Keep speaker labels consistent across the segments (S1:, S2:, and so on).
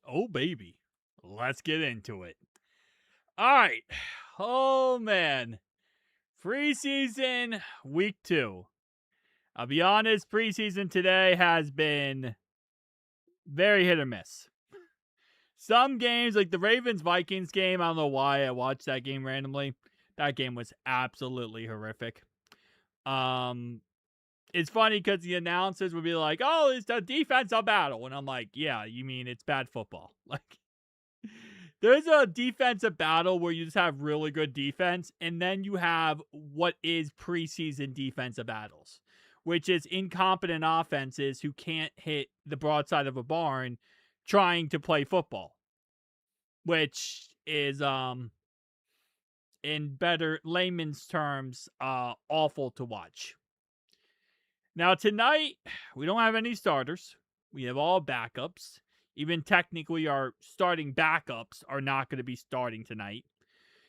S1: Oh, baby. Let's get into it. All right. Oh, man. Preseason week 2. I'll be honest, preseason today has been very hit or miss. Some games, like the Ravens Vikings game, I don't know why I watched that game randomly. That game was absolutely horrific. Um, it's funny because the announcers would be like, "Oh, it's a defensive battle," and I'm like, "Yeah, you mean it's bad football?" Like, there's a defensive battle where you just have really good defense, and then you have what is preseason defensive battles, which is incompetent offenses who can't hit the broadside of a barn trying to play football, which is in better layman's terms, awful to watch. Now tonight, we don't have any starters. We have all backups. Even technically, our starting backups are not going to be starting tonight.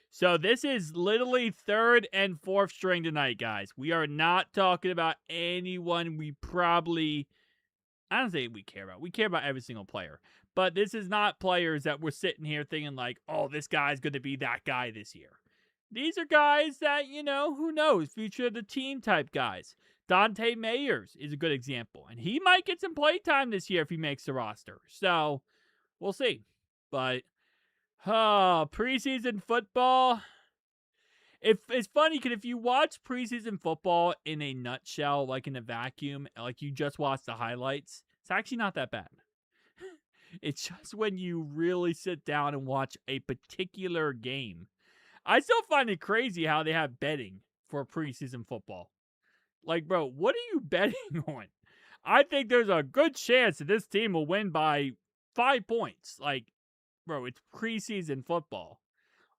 S1: So this is literally third and fourth string tonight, guys. We are not talking about anyone I don't say we care about. We care about every single player. But this is not players that we're sitting here thinking like, oh, this guy's going to be that guy this year. These are guys that, who knows, future of the team type guys. Dante Mayers is a good example. And he might get some play time this year if he makes the roster. So we'll see. But preseason football. It's funny because if you watch preseason football in a nutshell, like in a vacuum, like you just watch the highlights, it's actually not that bad. It's just when you really sit down and watch a particular game. I still find it crazy how they have betting for preseason football. Like, bro, what are you betting on? I think there's a good chance that this team will win by 5 points. Like, bro, it's preseason football.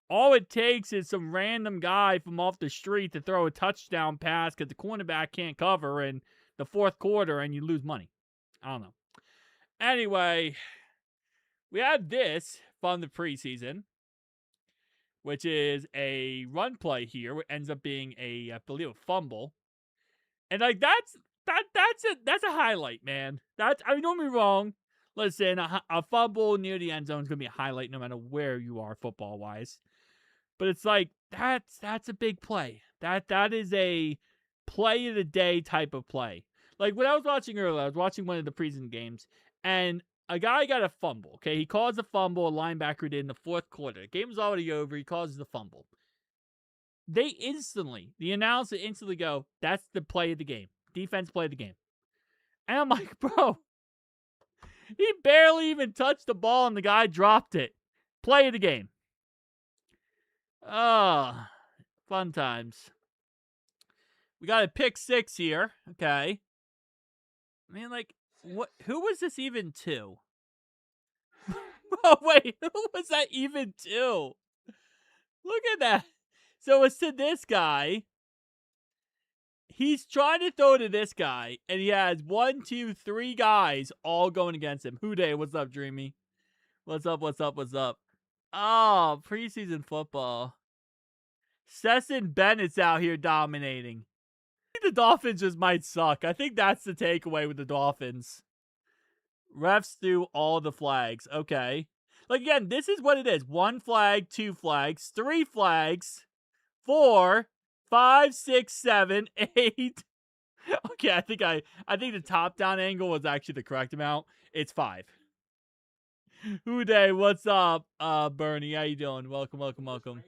S1: All it takes is some random guy from off the street to throw a touchdown pass because the cornerback can't cover in the fourth quarter and you lose money. I don't know. Anyway, we had this from the preseason, which is a run play here, which ends up being I believe, a fumble. And like that's a highlight, man. Don't get me wrong. Listen, a fumble near the end zone is gonna be a highlight no matter where you are football wise. But it's like that's a big play. That is a play of the day type of play. Like when I was watching earlier, I was watching one of the preseason games, and a guy got a fumble. Okay, he caused a fumble. A linebacker did in the fourth quarter. The game was already over. He causes the fumble. The announcer instantly go, "That's the play of the game. Defense play of the game." And I'm like, bro, he barely even touched the ball, and the guy dropped it. Play of the game. Oh, fun times. We got a pick 6 here. Okay. I mean, like, what? Who was this even to? Oh, wait. Who was that even to? Look at that. So it's to this guy. He's trying to throw to this guy, and he has 1, 2, 3 guys all going against him. Houday, what's up, Dreamy? What's up? What's up? What's up? Oh, preseason football. Stetson Bennett's out here dominating. I think the Dolphins just might suck. I think that's the takeaway with the Dolphins. Refs do all the flags. Okay. Like, again, this is what it is. 1 flag, 2 flags, 3 flags, 4, 5, 6, 7, 8. Okay, I think the top down angle was actually the correct amount. It's 5. Houday, what's up? Bernie, how you doing? Welcome, welcome, welcome.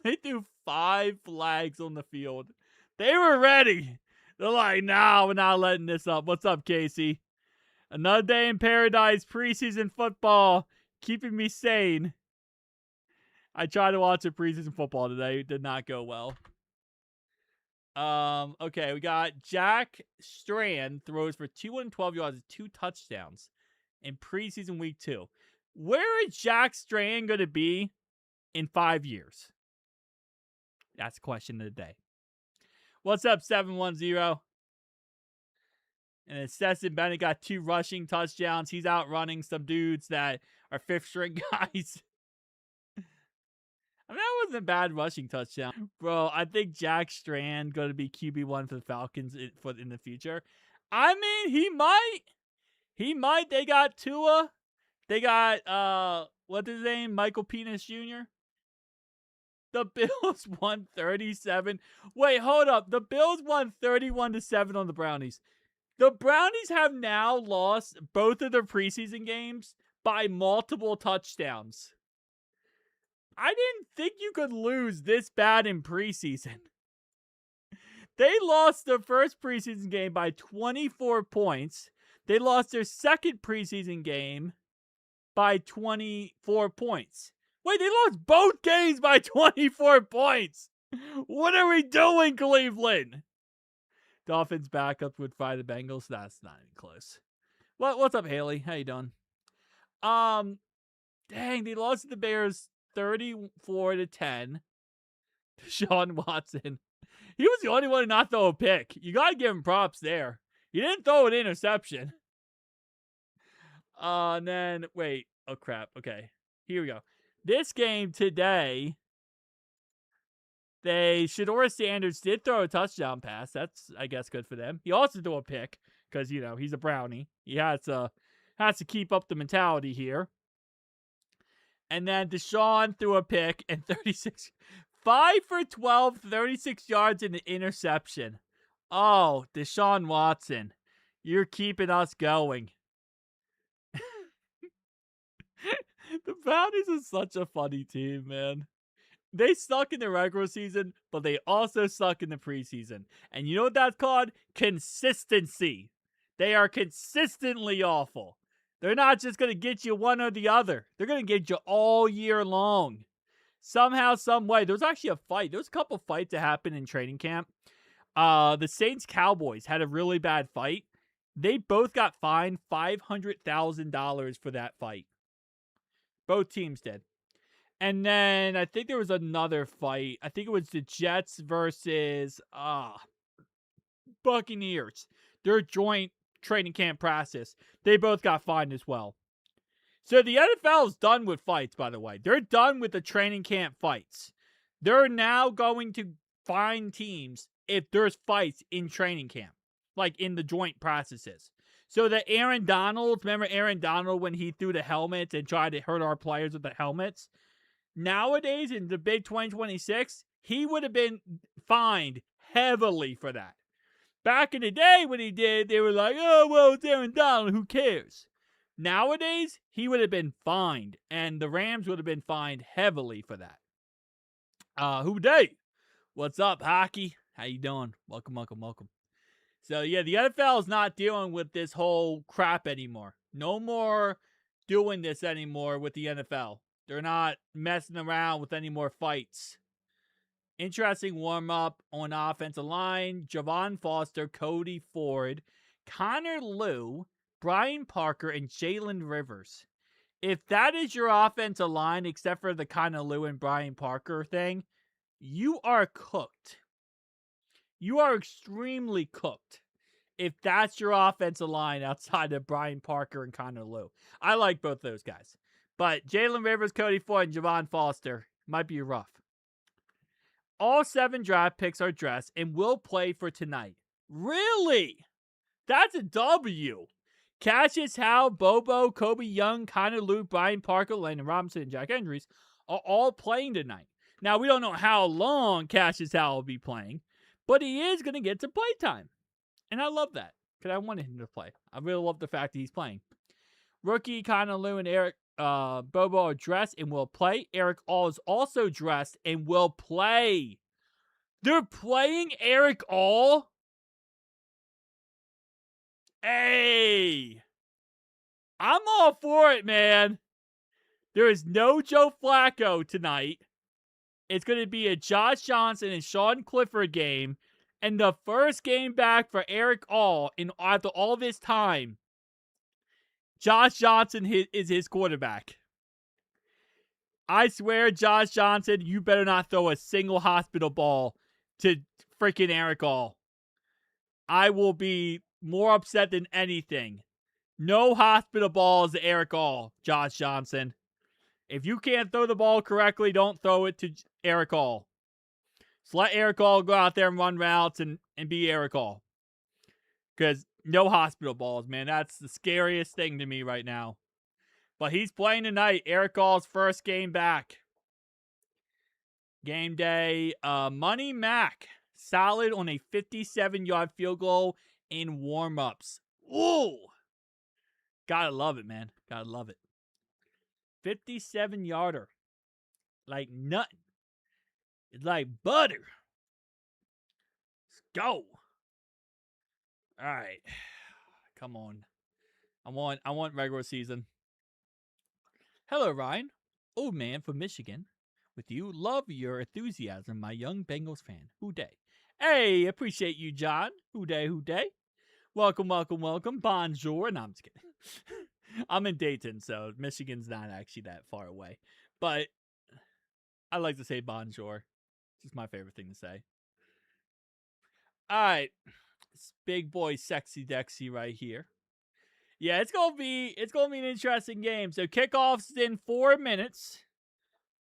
S1: They threw 5 flags on the field. They were ready. They're like, nah, we're not letting this up. What's up, Casey? Another day in paradise, preseason football, keeping me sane. I tried to watch a preseason football today. It did not go well. Okay, we got Jack Strand throws for 212 yards and 2 touchdowns in preseason week 2. Where is Jack Strand going to be in 5 years? That's the question of the day. What's up, 710? And then Stetson Bennett got 2 rushing touchdowns. He's outrunning some dudes that are 5th string guys. I mean, that wasn't a bad rushing touchdown. Bro, I think Jack Strand going to be QB1 for the Falcons in the future. I mean, he might. He might. They got Tua. They got, what's his name? Michael Penis Jr.? The Bills won 37. Wait, hold up. The Bills won 31-7 on the Brownies. The Brownies have now lost both of their preseason games by multiple touchdowns. I didn't think you could lose this bad in preseason. They lost their first preseason game by 24 points. They lost their second preseason game by 24 points. Wait, they lost both games by 24 points. What are we doing, Cleveland? Dolphins backup would fire the Bengals. That's not even close. What's up, Haley? How you doing? Dang, they lost to the Bears 34-10. Deshaun Watson. He was the only one to not throw a pick. You got to give him props there. He didn't throw an interception. And then, wait. Oh, crap. Okay. Here we go. This game today, Shedeur Sanders did throw a touchdown pass. That's, I guess, good for them. He also threw a pick because, he's a Brownie. He has to keep up the mentality here. And then Deshaun threw a pick and 5 for 12, 36 yards and an interception. Oh, Deshaun Watson, you're keeping us going. The Brownies are such a funny team, man. They suck in the regular season, but they also suck in the preseason. And you know what that's called? Consistency. They are consistently awful. They're not just going to get you one or the other. They're going to get you all year long. Somehow, some way. There was actually a fight. There was a couple fights that happened in training camp. The Saints-Cowboys had a really bad fight. They both got fined $500,000 for that fight. Both teams did. And then I think there was another fight. I think it was the Jets versus Buccaneers. Their joint training camp practice. They both got fined as well. So the NFL is done with fights, by the way. They're done with the training camp fights. They're now going to fine teams if there's fights in training camp, like in the joint processes. So that Aaron Donald, remember Aaron Donald when he threw the helmets and tried to hurt our players with the helmets? Nowadays, in the big 2026, he would have been fined heavily for that. Back in the day when he did, they were like, oh, well, it's Aaron Donald, who cares? Nowadays, he would have been fined, and the Rams would have been fined heavily for that. Who dey? What's up, hockey? How you doing? Welcome. So, yeah, the NFL is not dealing with this whole crap anymore. No more doing this anymore with the NFL. They're not messing around with any more fights. Interesting warm-up on offensive line. Javon Foster, Cody Ford, Connor Lew, Brian Parker, and Jalen Rivers. If that is your offensive line, except for the Connor Lew and Brian Parker thing, you are cooked. You are extremely cooked if that's your offensive line outside of Brian Parker and Connor Lew. I like both those guys. But Jalen Rivers, Cody Ford, and Javon Foster might be rough. All 7 draft picks are dressed and will play for tonight. Really? That's a W. Cassius Howe, Bobo, Kobe Young, Connor Lew, Brian Parker, Landon Robinson, and Jack Andrews are all playing tonight. Now, we don't know how long Cassius Howe will be playing, but he is going to get to play time. And I love that because I wanted him to play. I really love the fact that he's playing. Rookie Connor Lew and Eric Bobo are dressed and will play. Eric All is also dressed and will play. They're playing Eric All? Hey! I'm all for it, man. There is no Joe Flacco tonight. It's going to be a Josh Johnson and Sean Clifford game. And the first game back for Eric All after all this time, Josh Johnson is his quarterback. I swear, Josh Johnson, you better not throw a single hospital ball to freaking Eric All. I will be more upset than anything. No hospital balls to Eric All, Josh Johnson. If you can't throw the ball correctly, don't throw it to Eric All. So let Eric All go out there and run routes and be Eric All. Because no hospital balls, man. That's the scariest thing to me right now. But he's playing tonight. Eric All's first game back. Game day. Money Mac. Solid on a 57-yard field goal in warm-ups. Ooh. Gotta love it, man. Gotta love it. 57-yarder. Like nothing. It's like butter. Let's go. All right. Come on. I want regular season. Hello, Ryan. Old man from Michigan. With you, love your enthusiasm, my young Bengals fan. Who day? Hey, appreciate you, John. Who day, who day? Welcome, welcome, welcome. Bonjour. No, I'm just kidding. I'm in Dayton, so Michigan's not actually that far away. But I like to say bonjour. It's just my favorite thing to say. All right. It's big boy sexy Dexy right here. Yeah, it's gonna be an interesting game. So kickoff's in 4 minutes.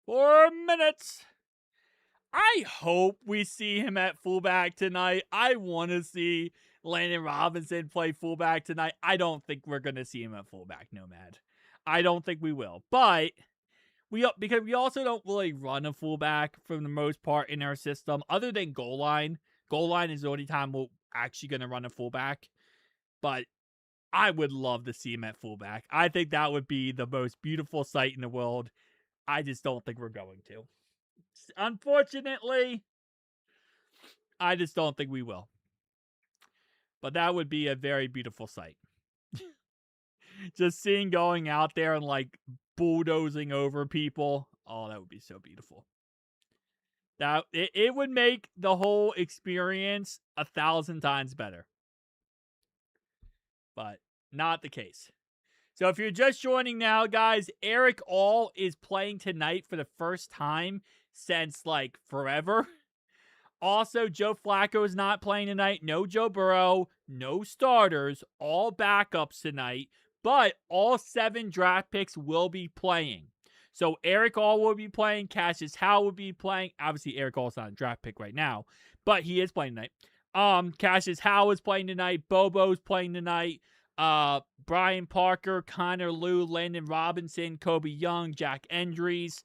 S1: 4 minutes. I hope we see him at fullback tonight. I want to see Landon Robinson play fullback tonight. I don't think we're gonna see him at fullback, Nomad. I don't think we will. But because we also don't really run a fullback for the most part in our system, other than goal line. Goal line is the only time we're actually gonna run a fullback. But I would love to see him at fullback. I think that would be the most beautiful sight in the world. I just don't think we're going to. Unfortunately, I just don't think we will. But that would be a very beautiful sight. Just seeing going out there and like bulldozing over people. Oh, that would be so beautiful. That it would make the whole experience 1,000 times better. But not the case. So if you're just joining now, guys, Eric All is playing tonight for the first time since like forever. Also, Joe Flacco is not playing tonight. No Joe Burrow, no starters, all backups tonight. But all 7 draft picks will be playing. So Eric All will be playing. Cassius Howe will be playing. Obviously, Eric All's not a draft pick right now, but he is playing tonight. Cassius Howe is playing tonight. Bobo's playing tonight. Brian Parker, Connor Liu, Landon Robinson, Kobe Young, Jack Endries.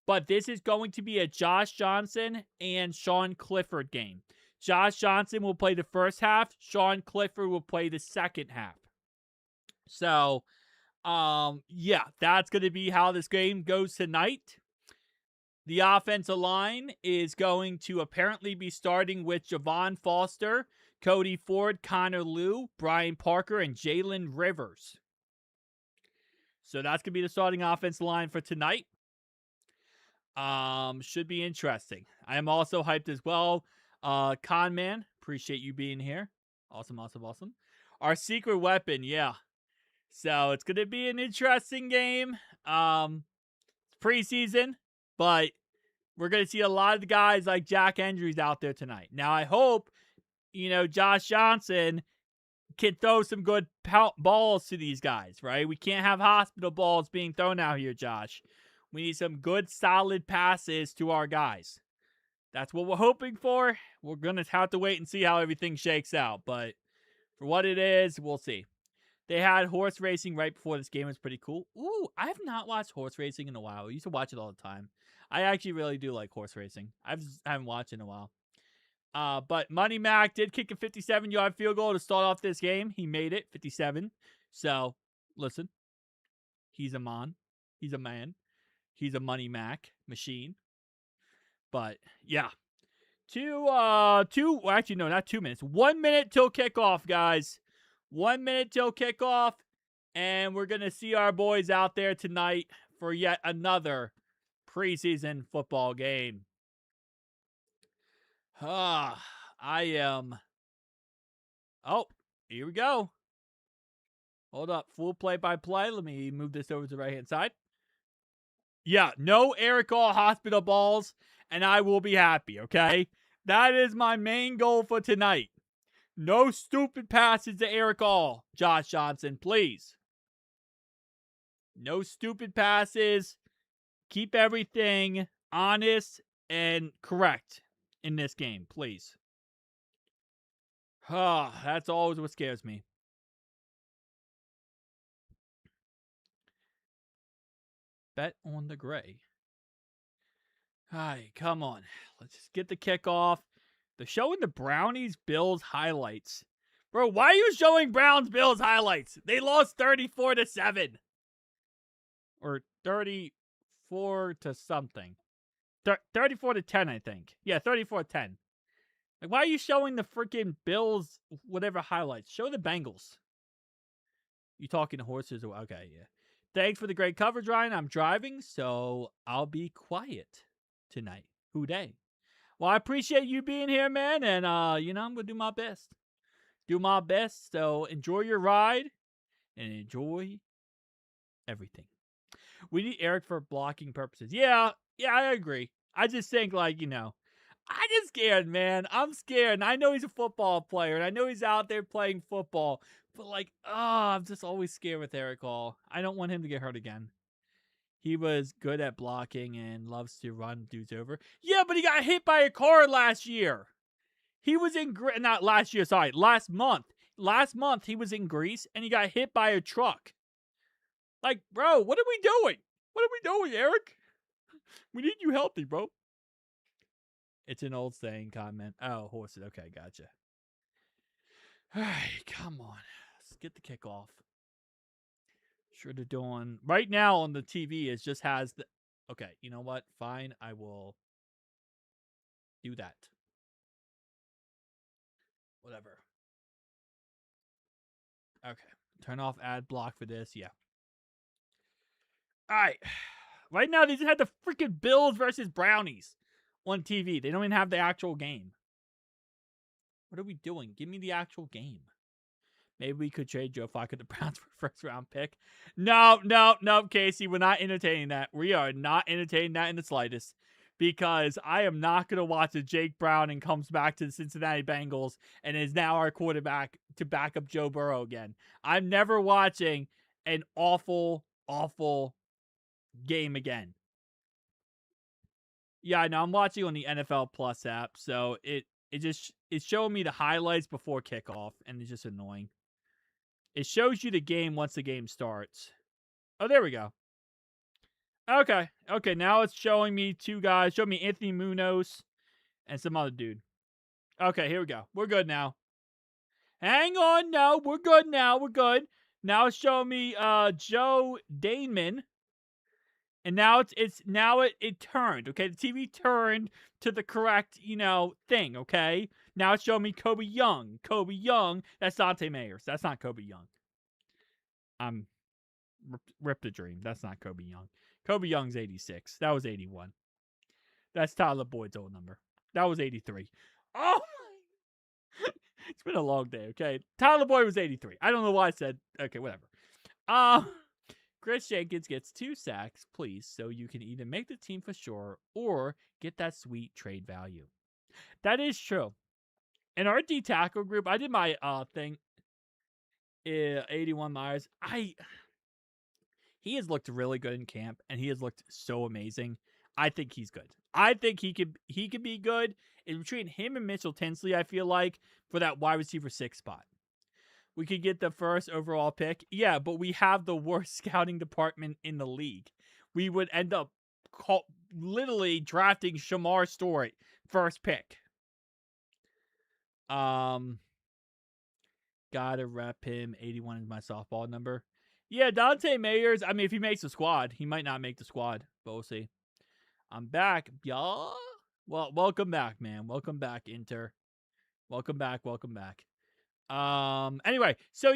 S1: But this is going to be a Josh Johnson and Sean Clifford game. Josh Johnson will play the first half. Sean Clifford will play the second half. So, yeah, that's going to be how this game goes tonight. The offensive line is going to apparently be starting with Javon Foster, Cody Ford, Connor Liu, Brian Parker, and Jalen Rivers. So that's going to be the starting offensive line for tonight. Should be interesting. I am also hyped as well. Conman, appreciate you being here. Awesome. Our secret weapon, yeah. So it's going to be an interesting game. It's preseason, but we're going to see a lot of the guys like Jack Endries out there tonight. Now, I hope, Josh Johnson can throw some good balls to these guys, right? We can't have hospital balls being thrown out here, Josh. We need some good, solid passes to our guys. That's what we're hoping for. We're going to have to wait and see how everything shakes out. But for what it is, we'll see. They had horse racing right before this game. It was pretty cool. Ooh, I have not watched horse racing in a while. I used to watch it all the time. I actually really do like horse racing. I haven't watched it in a while. But Money Mac did kick a 57-yard field goal to start off this game. He made it, 57. So, listen. He's a man. He's a man. He's a Money Mac machine. But, yeah. Actually, no, not 2 minutes. 1 minute till kickoff, guys. 1 minute till kickoff. And we're going to see our boys out there tonight for yet another preseason football game. I am. Oh, here we go. Hold up. Full play-by-play. Let me move this over to the right-hand side. Yeah, no Eric All hospital balls, and I will be happy, okay? That is my main goal for tonight. No stupid passes to Eric All, Josh Johnson, please. No stupid passes. Keep everything honest and correct in this game, please. That's always what scares me. Bet on the gray. Hi, come on. Let's just get the kickoff. They're showing the Brownies Bills highlights. Bro, why are you showing Browns Bills highlights? They lost 34-7. Or 34 to something. 34-10, I think. Yeah, 34-10. Like, why are you showing the freaking Bills whatever highlights? Show the Bengals. You talking to horses? Okay, yeah. Thanks for the great coverage, Ryan. I'm driving, so I'll be quiet tonight. Who day? Well, I appreciate you being here, man, and I'm gonna do my best. So enjoy your ride and enjoy everything. We need Eric for blocking purposes. Yeah, I agree. I just think, I'm just scared, man. I'm scared. And I know he's a football player, and I know he's out there playing football. But, I'm just always scared with Eric Hall. I don't want him to get hurt again. He was good at blocking and loves to run dudes over. Yeah, but he got hit by a car last year. He was not last year, sorry, last month. Last month, he was in Greece, and he got hit by a truck. Like, bro, what are we doing? What are we doing, Eric? We need you healthy, bro. It's an old saying comment. Oh, horses. Okay, gotcha. All right, come on. Let's get the kickoff. Sure they're doing... Right now on the TV, it just has the... Okay, you know what? Fine, I will do that. Whatever. Okay. Turn off ad block for this. Yeah. All right. Right now, they just had the freaking Bills versus Brownies on TV. They don't even have the actual game. What are we doing? Give me the actual game. Maybe we could trade Joe Flacco to the Browns for a first-round pick. No, Casey. We're not entertaining that. We are not entertaining that in the slightest. Because I am not going to watch a Jake Browning comes back to the Cincinnati Bengals and is now our quarterback to back up Joe Burrow again. I'm never watching an awful, awful game again. Yeah, I know. I'm watching on the NFL Plus app, so it's showing me the highlights before kickoff, and it's just annoying. It shows you the game once the game starts. Oh, there we go. Okay, now it's showing me two guys. Show me Anthony Munoz and some other dude. Okay, here we go. We're good now. Hang on, no, we're good now. We're good. Now it's showing me Joe Daneman. And now it turned, okay? The TV turned to the correct, thing, okay? Now it's showing me Kobe Young. Kobe Young, that's Dante Mayers. That's not Kobe Young. I'm rip the dream. That's not Kobe Young. Kobe Young's 86. That was 81. That's Tyler Boyd's old number. That was 83. Oh! It's been a long day, okay? Tyler Boyd was 83. I don't know why I said, okay, whatever. Chris Jenkins gets 2 sacks, please, so you can either make the team for sure or get that sweet trade value. That is true. In our D tackle group, I did my thing. 81 Myers. He has looked really good in camp, and he has looked so amazing. I think he's good. I think he could be good. In between him and Mitchell Tinsley, I feel like, for that wide receiver 6 spot. We could get the first overall pick. Yeah, but we have the worst scouting department in the league. We would end up literally drafting Shamar Stewart first pick. Gotta rep him. 81 is my softball number. Yeah, Dante Mayers. I mean, if he makes the squad, he might not make the squad, but we'll see. I'm back, y'all. Well, welcome back, man. Welcome back, Inter. Welcome back. Anyway, so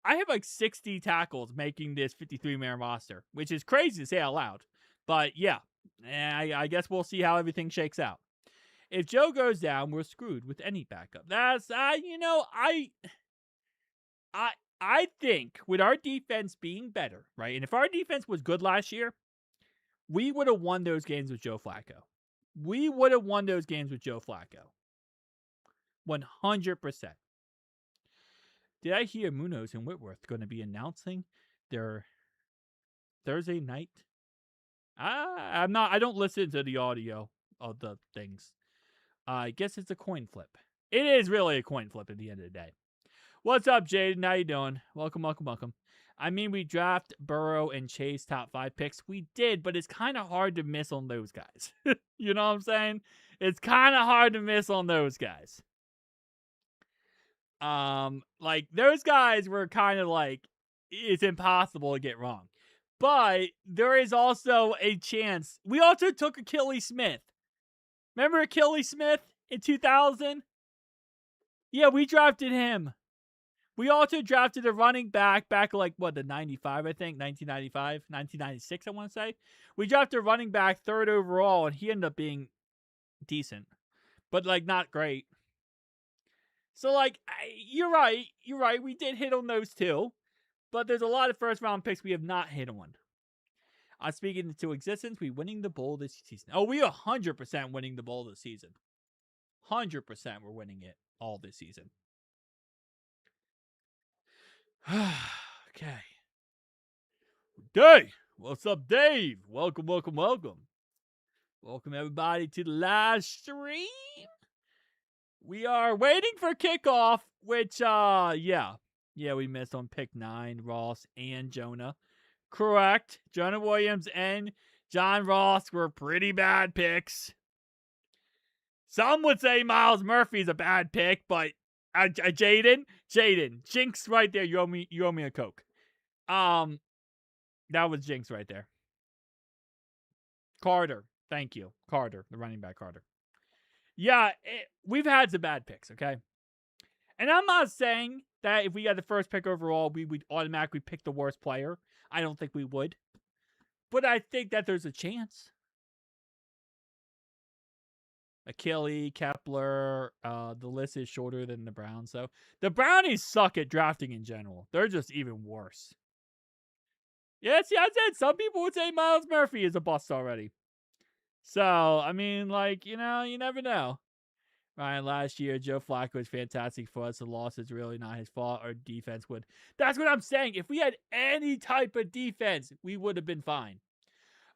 S1: I have like 60 tackles making this 53-man roster, which is crazy to say out loud. But yeah, I guess we'll see how everything shakes out. If Joe goes down, we're screwed with any backup. That's I think with our defense being better, right? And if our defense was good last year, we would have won those games with Joe Flacco. 100%. Did I hear Munoz and Whitworth going to be announcing their Thursday night? I don't listen to the audio of the things. I guess it's a coin flip. It is really a coin flip at the end of the day. What's up, Jaden? How you doing? Welcome. I mean, we draft Burrow and Chase top 5 picks. We did, but it's kind of hard to miss on those guys. You know what I'm saying? It's kind of hard to miss on those guys. Like those guys were kind of like it's impossible to get wrong. But there is also a chance. We also took Achilles Smith. Remember Achilles Smith in 2000? Yeah, we drafted him. We also drafted a running back like what, the 95, I think, 1995, 1996, I want to say. We drafted a running back 3rd overall, and he ended up being decent, but like not great. So like, you're right. We did hit on those too, but there's a lot of first round picks we have not hit on. Speaking into existence, we winning the bowl this season. Oh, we are 100% winning the bowl this season. 100% we're winning it all this season. Okay. Dave, what's up, Dave? Welcome. Welcome everybody to the live stream. We are waiting for kickoff, which yeah, we missed on pick 9, Ross and Jonah. Correct. Jonah Williams and John Ross were pretty bad picks. Some would say Miles Murphy's a bad pick, but Jaden, Jinx right there. You owe me a Coke. That was Jinx right there. Carter, thank you, Carter, the running back Carter. Yeah, we've had some bad picks, okay? And I'm not saying that if we got the first pick overall, we would automatically pick the worst player. I don't think we would. But I think that there's a chance. Achilles, Kepler, the list is shorter than the Browns, so the Brownies suck at drafting in general. They're just even worse. Yeah, see, I said some people would say Miles Murphy is a bust already. So, I mean, like, you never know. Ryan, last year, Joe Flacco was fantastic for us. The loss is really not his fault. Our defense would. That's what I'm saying. If we had any type of defense, we would have been fine.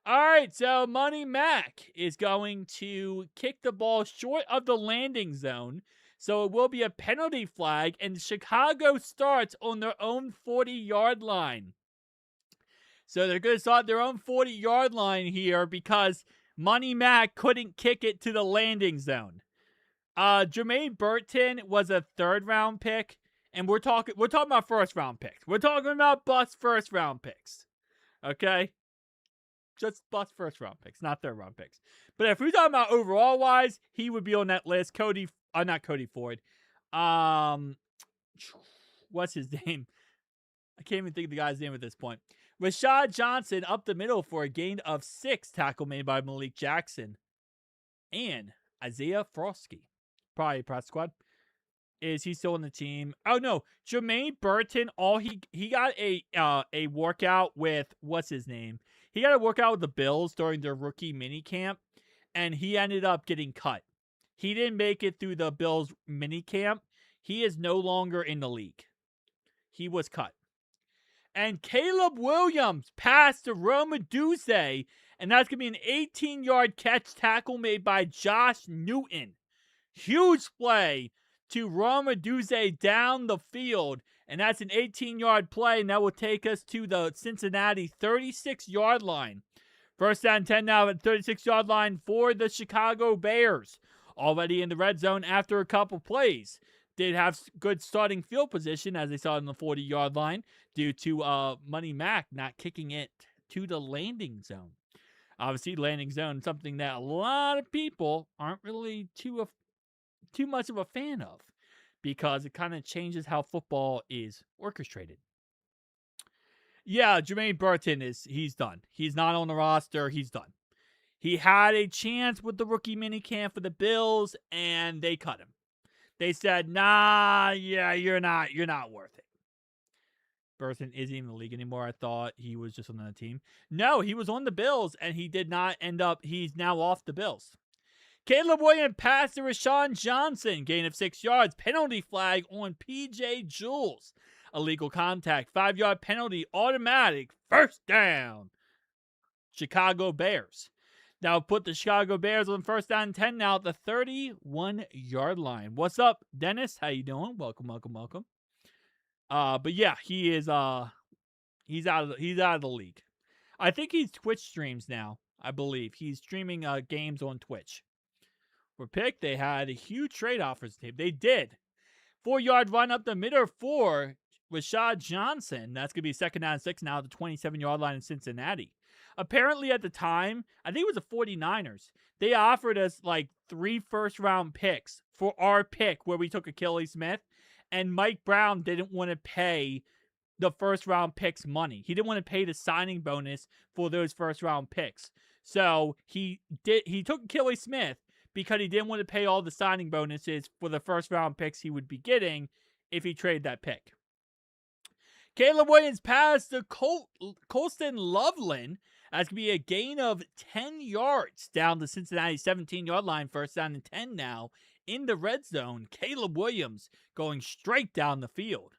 S1: All right, so Money Mac is going to kick the ball short of the landing zone. So it will be a penalty flag, and Chicago starts on their own 40-yard line. So they're going to start their own 40-yard line here because Money Mac couldn't kick it to the landing zone. Jermaine Burton was a 3rd-round pick, and we're talking about 1st-round picks. We're talking about bust 1st-round picks. Okay? Just bust 1st-round picks, not 3rd-round picks. But if we're talking about overall-wise, he would be on that list. Not Cody Ford. What's his name? I can't even think of the guy's name at this point. Rashad Johnson up the middle for a gain of 6, tackle made by Malik Jackson. And Isaiah Frosky. Probably press squad. Is he still on the team? Oh no, Jermaine Burton. He got a workout with what's his name? He got a workout with the Bills during their rookie mini camp, and he ended up getting cut. He didn't make it through the Bills mini camp. He is no longer in the league. He was cut. And Caleb Williams passed to Rome Odunze, and that's going to be an 18-yard catch tackle made by Josh Newton. Huge play to Rome Odunze down the field, and that's an 18-yard play, and that will take us to the Cincinnati 36-yard line. 1st down 10 now at 36-yard line for the Chicago Bears. Already in the red zone after a couple plays. Did have good starting field position as they saw in the 40-yard line due to Money Mac not kicking it to the landing zone. Obviously, landing zone is something that a lot of people aren't really too much of a fan of because it kind of changes how football is orchestrated. Yeah, Jermaine Burton he's done. He's not on the roster. He's done. He had a chance with the rookie minicamp for the Bills, and they cut him. They said, nah, yeah, you're not worth it. Burton isn't even in the league anymore. I thought he was just on the team. No, he was on the Bills, and he did not end up. He's now off the Bills. Caleb Williams passed to Rashawn Johnson. Gain of 6 yards. Penalty flag on P.J. Jules. Illegal contact. 5-yard penalty. Automatic. 1st down. Chicago Bears. Now put the Chicago Bears on 1st down 10 now at the 31-yard line. What's up, Dennis? How you doing? Welcome. But yeah, he is He's out of the league. I think he's Twitch streams now. I believe he's streaming games on Twitch. For pick, they had a huge trade offers team. They did. 4-yard run up the middle for Rashad Johnson. That's going to be second down and 6 now at the 27-yard line in Cincinnati. Apparently at the time, I think it was the 49ers, they offered us like 3 first-round picks for our pick where we took Achilles Smith, and Mike Brown didn't want to pay the first-round picks money. He didn't want to pay the signing bonus for those first-round picks. So he took Achilles Smith because he didn't want to pay all the signing bonuses for the first-round picks he would be getting if he traded that pick. Caleb Williams passed to Colston Loveland. That's going to be a gain of 10 yards down the Cincinnati 17-yard line. First down and 10 now in the red zone. Caleb Williams going straight down the field.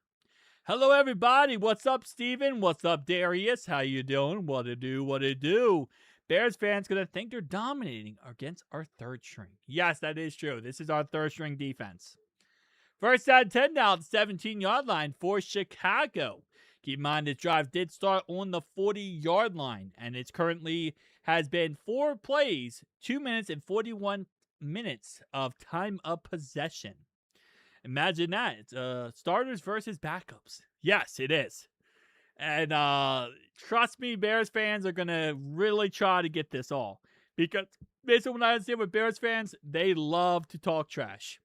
S1: Hello, everybody. What's up, Steven? What's up, Darius? How you doing? What it do? Bears fans going to think they're dominating against our third string. Yes, that is true. This is our third string defense. First down 10 now at the 17-yard line for Chicago. Keep in mind, this drive did start on the 40-yard line, and it's currently has been 4 plays, 2 minutes and 41 minutes of time of possession. Imagine that. It's starters versus backups. Yes, it is. And trust me, Bears fans are going to really try to get this all. Because basically what I understand with Bears fans, they love to talk trash.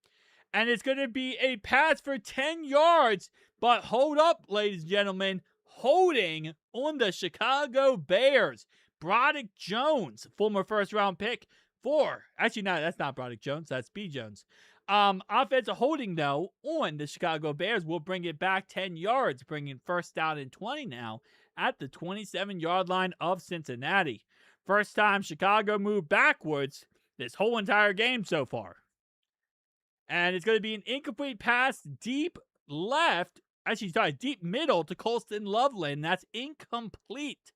S1: And it's going to be a pass for 10 yards. But hold up, ladies and gentlemen. Holding on the Chicago Bears. Broderick Jones, former first-round pick actually, no, that's not Broderick Jones. That's B. Jones. Offensive holding, though, on the Chicago Bears will bring it back 10 yards, bringing first down and 20 now at the 27-yard line of Cincinnati. First time Chicago moved backwards this whole entire game so far. And it's going to be an incomplete pass deep deep middle to Colston Loveland. That's incomplete.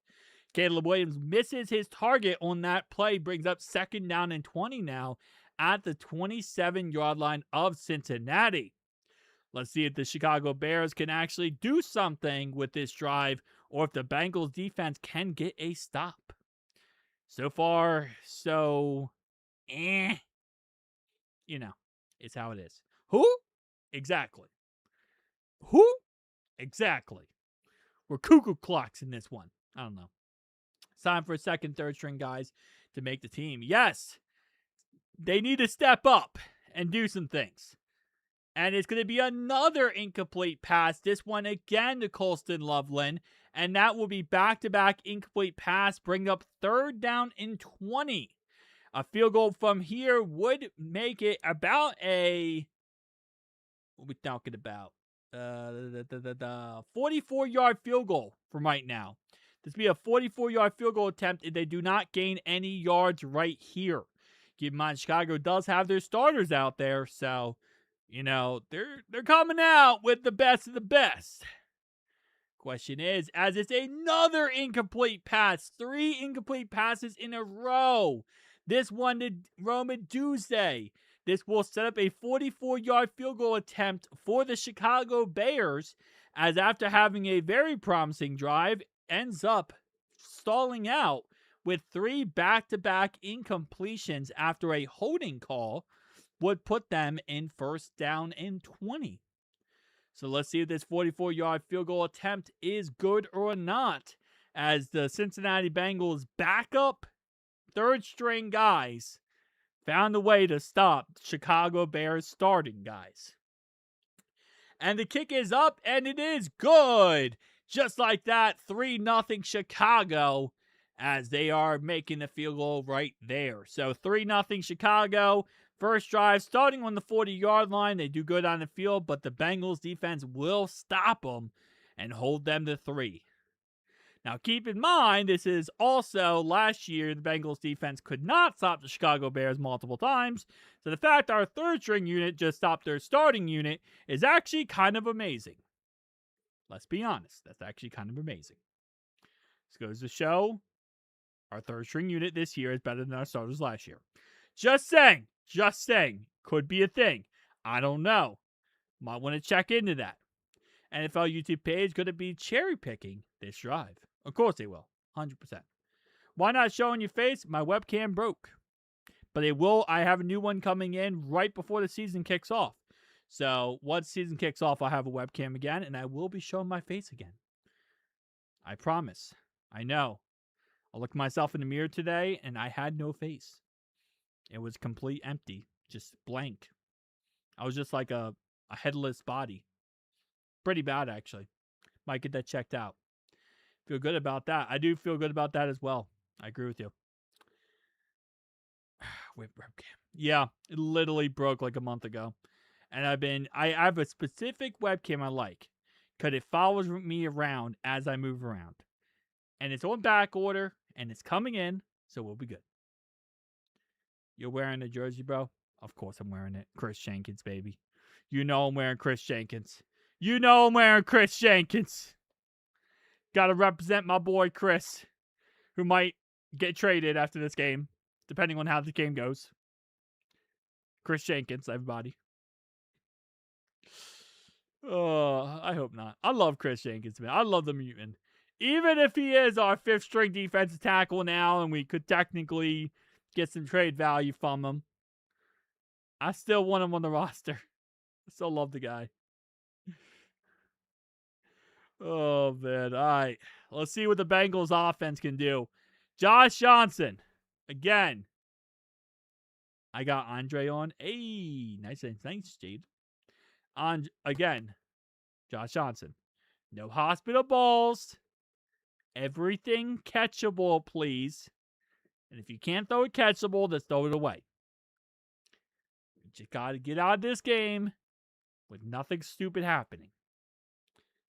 S1: Caleb Williams misses his target on that play, brings up second down and 20 now at the 27-yard line of Cincinnati. Let's see if the Chicago Bears can actually do something with this drive or if the Bengals defense can get a stop. So far, it's how it is. Who? Exactly. We're cuckoo clocks in this one. I don't know. It's time for second, third string guys to make the team. Yes, they need to step up and do some things. And it's going to be another incomplete pass. This one again to Colston Loveland. And that will be back-to-back incomplete pass, bring up third down and 20. A field goal from here would make it about what are we talking about? 44-yard field goal from right now. This will be a 44-yard field goal attempt if they do not gain any yards right here. Keep in mind, Chicago does have their starters out there, so, they're coming out with the best of the best. Question is, as it's another incomplete pass, 3 incomplete passes in a row. This one to Rome Tuesday. This will set up a 44-yard field goal attempt for the Chicago Bears, as after having a very promising drive, ends up stalling out with 3 back-to-back incompletions after a holding call would put them in first down and 20. So let's see if this 44-yard field goal attempt is good or not, as the Cincinnati Bengals backup third-string guys found a way to stop Chicago Bears starting guys. And the kick is up, and it is good. Just like that, 3-0 Chicago, as they are making the field goal right there. So 3-0 Chicago. First drive starting on the 40-yard line. They do good on the field, but the Bengals defense will stop them and hold them to 3. Now, keep in mind, this is also last year, the Bengals defense could not stop the Chicago Bears multiple times. So the fact our third string unit just stopped their starting unit is actually kind of amazing. Let's be honest. That's actually kind of amazing. This goes to show our third string unit this year is better than our starters last year. Just saying. Could be a thing. I don't know. Might want to check into that. NFL YouTube page going to be cherry picking They strive. Of course they will. 100%. Why not showing your face? My webcam broke. But it will. I have a new one coming in right before the season kicks off. So once season kicks off, I'll have a webcam again, and I will be showing my face again. I promise. I know. I looked myself in the mirror today, and I had no face. It was complete empty, just blank. I was just like a headless body. Pretty bad, actually. Might get that checked out. Feel good about that. I do feel good about that as well. I agree with you. Webcam. Yeah, it literally broke like a month ago. And I have a specific webcam I like. Because it follows me around as I move around. And it's on back order. And it's coming in. So we'll be good. You're wearing a jersey, bro? Of course I'm wearing it. Chris Jenkins, baby. You know I'm wearing Chris Jenkins. You know I'm wearing Chris Jenkins. Gotta represent my boy Chris. Who might get traded after this game. Depending on how the game goes. Chris Jenkins, everybody. Oh, I hope not. I love Chris Jenkins, man. I love the mutant. Even if he is our 5th string defensive tackle now, and we could technically get some trade value from him, I still want him on the roster. I still love the guy. Oh, man. All right. Let's see what the Bengals offense can do. Josh Johnson. Again. I got Andre on. Hey, nice, Jade. Again, Josh Johnson. No hospital balls. Everything catchable, please. And if you can't throw it catchable, just throw it away. You just got to get out of this game with nothing stupid happening.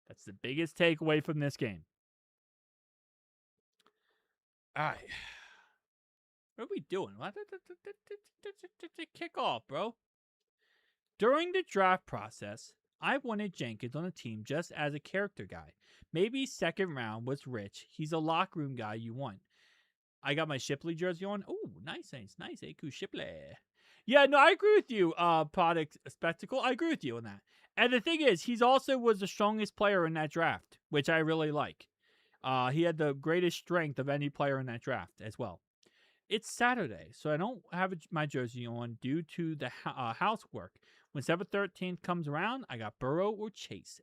S1: That's the biggest takeaway from this game. All right. What are we doing? Kickoff, bro. During the draft process, I wanted Jenkins on the team just as a character guy. Maybe second round was Rich. He's a locker room guy you want. I got my Shipley jersey on. Oh, nice. Aku Shipley. Yeah, no, I agree with you, Product Spectacle. I agree with you on that. And the thing is, he's also was the strongest player in that draft, which I really like. He had the greatest strength of any player in that draft as well. It's Saturday, so I don't have my jersey on due to the housework. When 7/13 comes around, I got Burrow or Chase.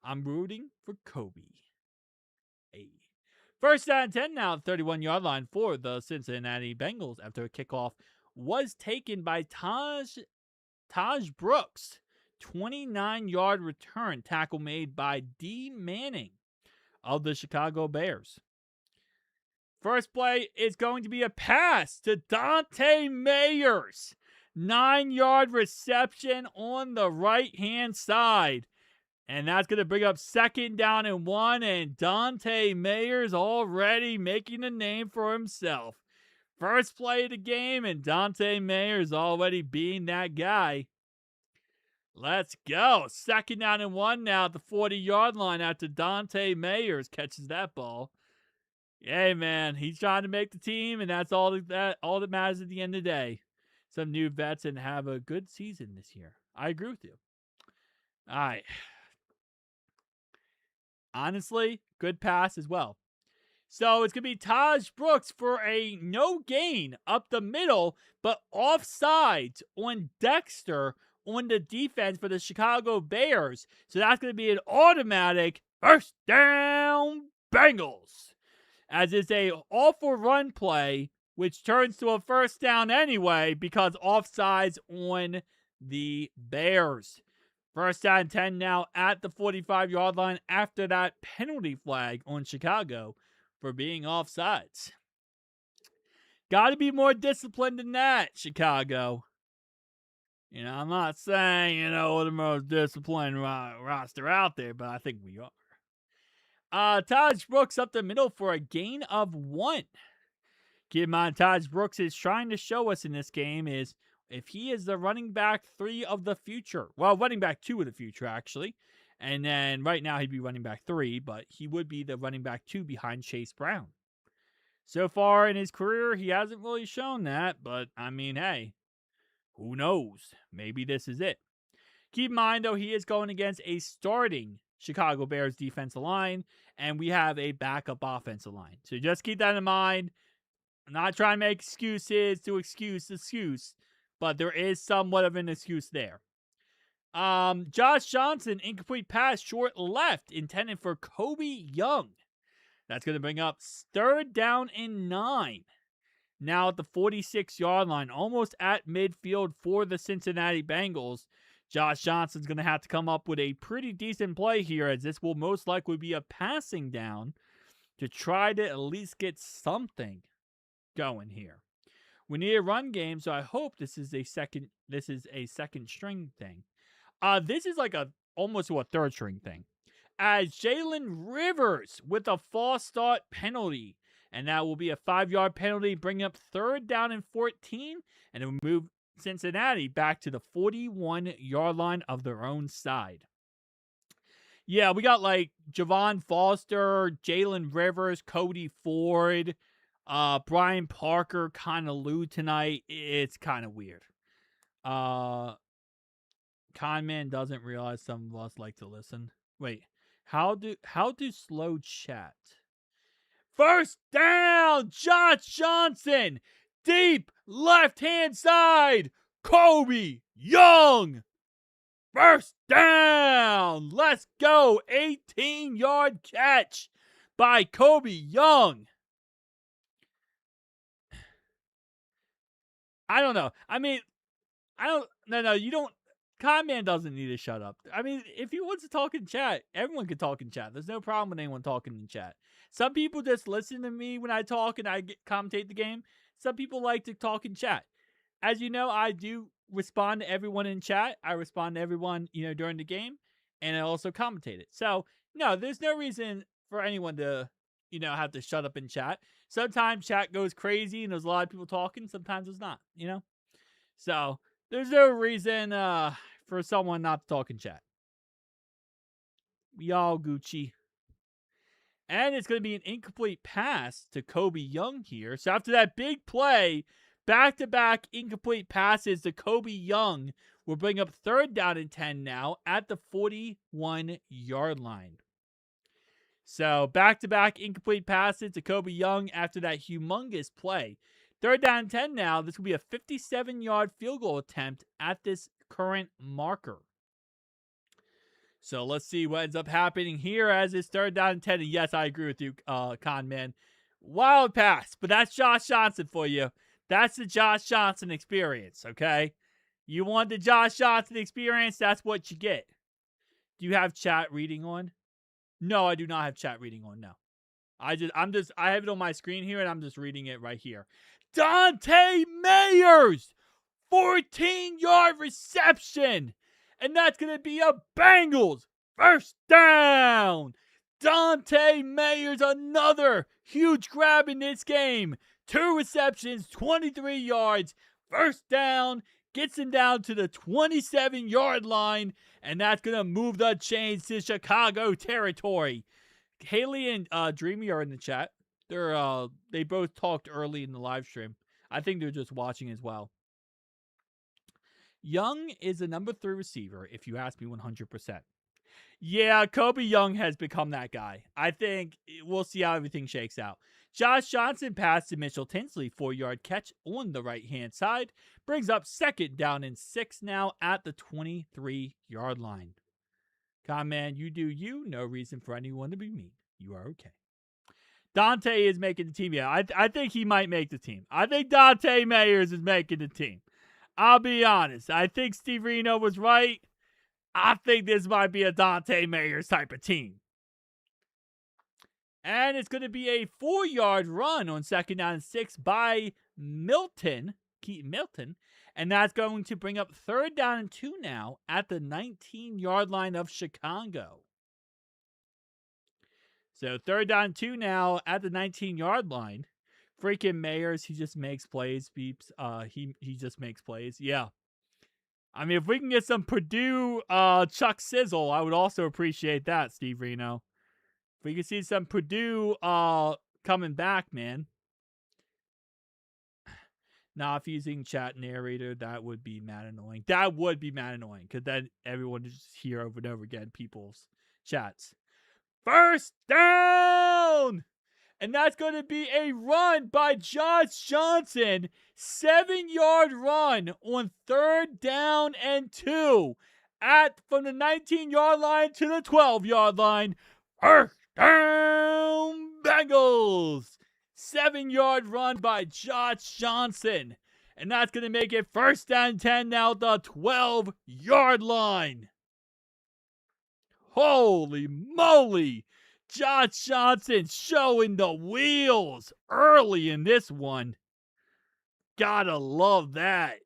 S1: I'm rooting for Kobe. First down and 10 now, 31-yard line for the Cincinnati Bengals after a kickoff was taken by Taj Brooks. 29-yard return tackle made by D. Manning of the Chicago Bears. First play is going to be a pass to Dante Mayers. 9-yard reception on the right-hand side. And that's going to bring up 2nd down and 1. And Dante Mayers already making a name for himself. First play of the game, and Dante Mayers already being that guy. Let's go. 2nd down and 1 now at the 40-yard line after Dante Mayers catches that ball. Hey, man, he's trying to make the team, and that's all that matters at the end of the day. Some new vets and have a good season this year. I agree with you. All right. Honestly, good pass as well. So it's going to be Taj Brooks for a no gain up the middle, but offsides on Dexter on the defense for the Chicago Bears. So that's going to be an automatic first down Bengals. As it's a awful run play, which turns to a first down anyway because offsides on the Bears. First down and 10 now at the 45-yard line after that penalty flag on Chicago for being offsides. Got to be more disciplined than that, Chicago. I'm not saying, we're the most disciplined roster out there, but I think we are. Taj Brooks up the middle for a gain of 1. Keep in mind, Taj Brooks is trying to show us in this game is if he is the running back 3 of the future. Well, running back 2 of the future, actually. And then right now he'd be running back 3, but he would be the running back 2 behind Chase Brown. So far in his career, he hasn't really shown that, but I mean, hey, who knows? Maybe this is it. Keep in mind, though, he is going against a starting Chicago Bears defensive line, and we have a backup offensive line. So just keep that in mind. I'm not trying to make excuses to excuse, but there is somewhat of an excuse there. Josh Johnson, incomplete pass, short left, intended for Kobe Young. That's going to bring up 3rd down and 9. Now at the 46-yard line, almost at midfield for the Cincinnati Bengals. Josh Johnson's going to have to come up with a pretty decent play here, as this will most likely be a passing down to try to at least get something going here. We need a run game, so I hope this is a second string thing. This is like almost a 3rd string thing. As Jalen Rivers with a false start penalty. And that will be a 5-yard penalty, bringing up 3rd down and 14. And it will move Cincinnati back to the 41-yard line of their own side. Yeah, we got like Javon Foster, Jalen Rivers, Cody Ford, Brian Parker, kind of Lou tonight. It's kind of weird. Conman doesn't realize some of us like to listen. Wait, how do slow chat? 1st down, Josh Johnson, deep left-hand side, Kobe Young. 1st down, let's go, 18-yard catch by Kobe Young. I don't know. I mean, you don't. Conman doesn't need to shut up. I mean, if he wants to talk in chat, everyone can talk in chat. There's no problem with anyone talking in chat. Some people just listen to me when I talk and I commentate the game. Some people like to talk in chat. As you know, I do respond to everyone in chat. I respond to everyone, during the game, and I also commentate it. So, no, there's no reason for anyone to, have to shut up in chat. Sometimes chat goes crazy and there's a lot of people talking. Sometimes it's not, So, there's no reason for someone not to talk in chat. We all Gucci. And it's going to be an incomplete pass to Kobe Young here. So after that big play, back-to-back incomplete passes to Kobe Young will bring up 3rd down and 10 now at the 41-yard line. So back-to-back incomplete passes to Kobe Young after that humongous play. 3rd down and 10 now. This will be a 57-yard field goal attempt at this current marker. So let's see what ends up happening here as it's 3rd down and 10. And yes, I agree with you, Conman. Wild pass, but that's Josh Johnson for you. That's the Josh Johnson experience, okay? You want the Josh Johnson experience, that's what you get. Do you have chat reading on? No, I do not have chat reading on, no. I have it on my screen here, and I'm just reading it right here. Dante Mayers! 14-yard reception! And that's going to be a Bengals 1st down. Dante Mayers, another huge grab in this game. 2 receptions, 23 yards, 1st down. Gets him down to the 27-yard line. And that's going to move the chains to Chicago territory. Haley and Dreamy are in the chat. They both talked early in the live stream. I think they're just watching as well. Young is a number 3 receiver, if you ask me 100%. Yeah, Kobe Young has become that guy. I think we'll see how everything shakes out. Josh Johnson passed to Mitchell Tinsley, 4-yard catch on the right-hand side. Brings up 2nd down and 6 now at the 23-yard line. Conman, you do you. No reason for anyone to be mean. You are okay. Dante is making the team. Yeah, I think he might make the team. I think Dante Mayers is making the team. I'll be honest. I think Steve Reno was right. I think this might be a Dante Mayers type of team. And it's going to be a 4-yard run on 2nd down and 6 by Keaton Milton. And that's going to bring up 3rd down and 2 now at the 19-yard line of Chicago. So 3rd down and 2 now at the 19-yard line. Freaking Mayers, he just makes plays, beeps. He just makes plays. Yeah. I mean, if we can get some Purdue Chuck Sizzle, I would also appreciate that, Steve Reno. If we can see some Purdue coming back, man. Now, if using chat narrator, that would be mad annoying. That would be mad annoying, because then everyone would just hear over and over again people's chats. First down! And that's going to be a run by Josh Johnson. 7-yard run on 3rd down and 2. From the 19-yard line to the 12-yard line. First down, Bengals. 7-yard run by Josh Johnson. And that's going to make it 1st down 10 now at the 12-yard line. Holy moly! Josh Johnson showing the wheels early in this one. Gotta love that.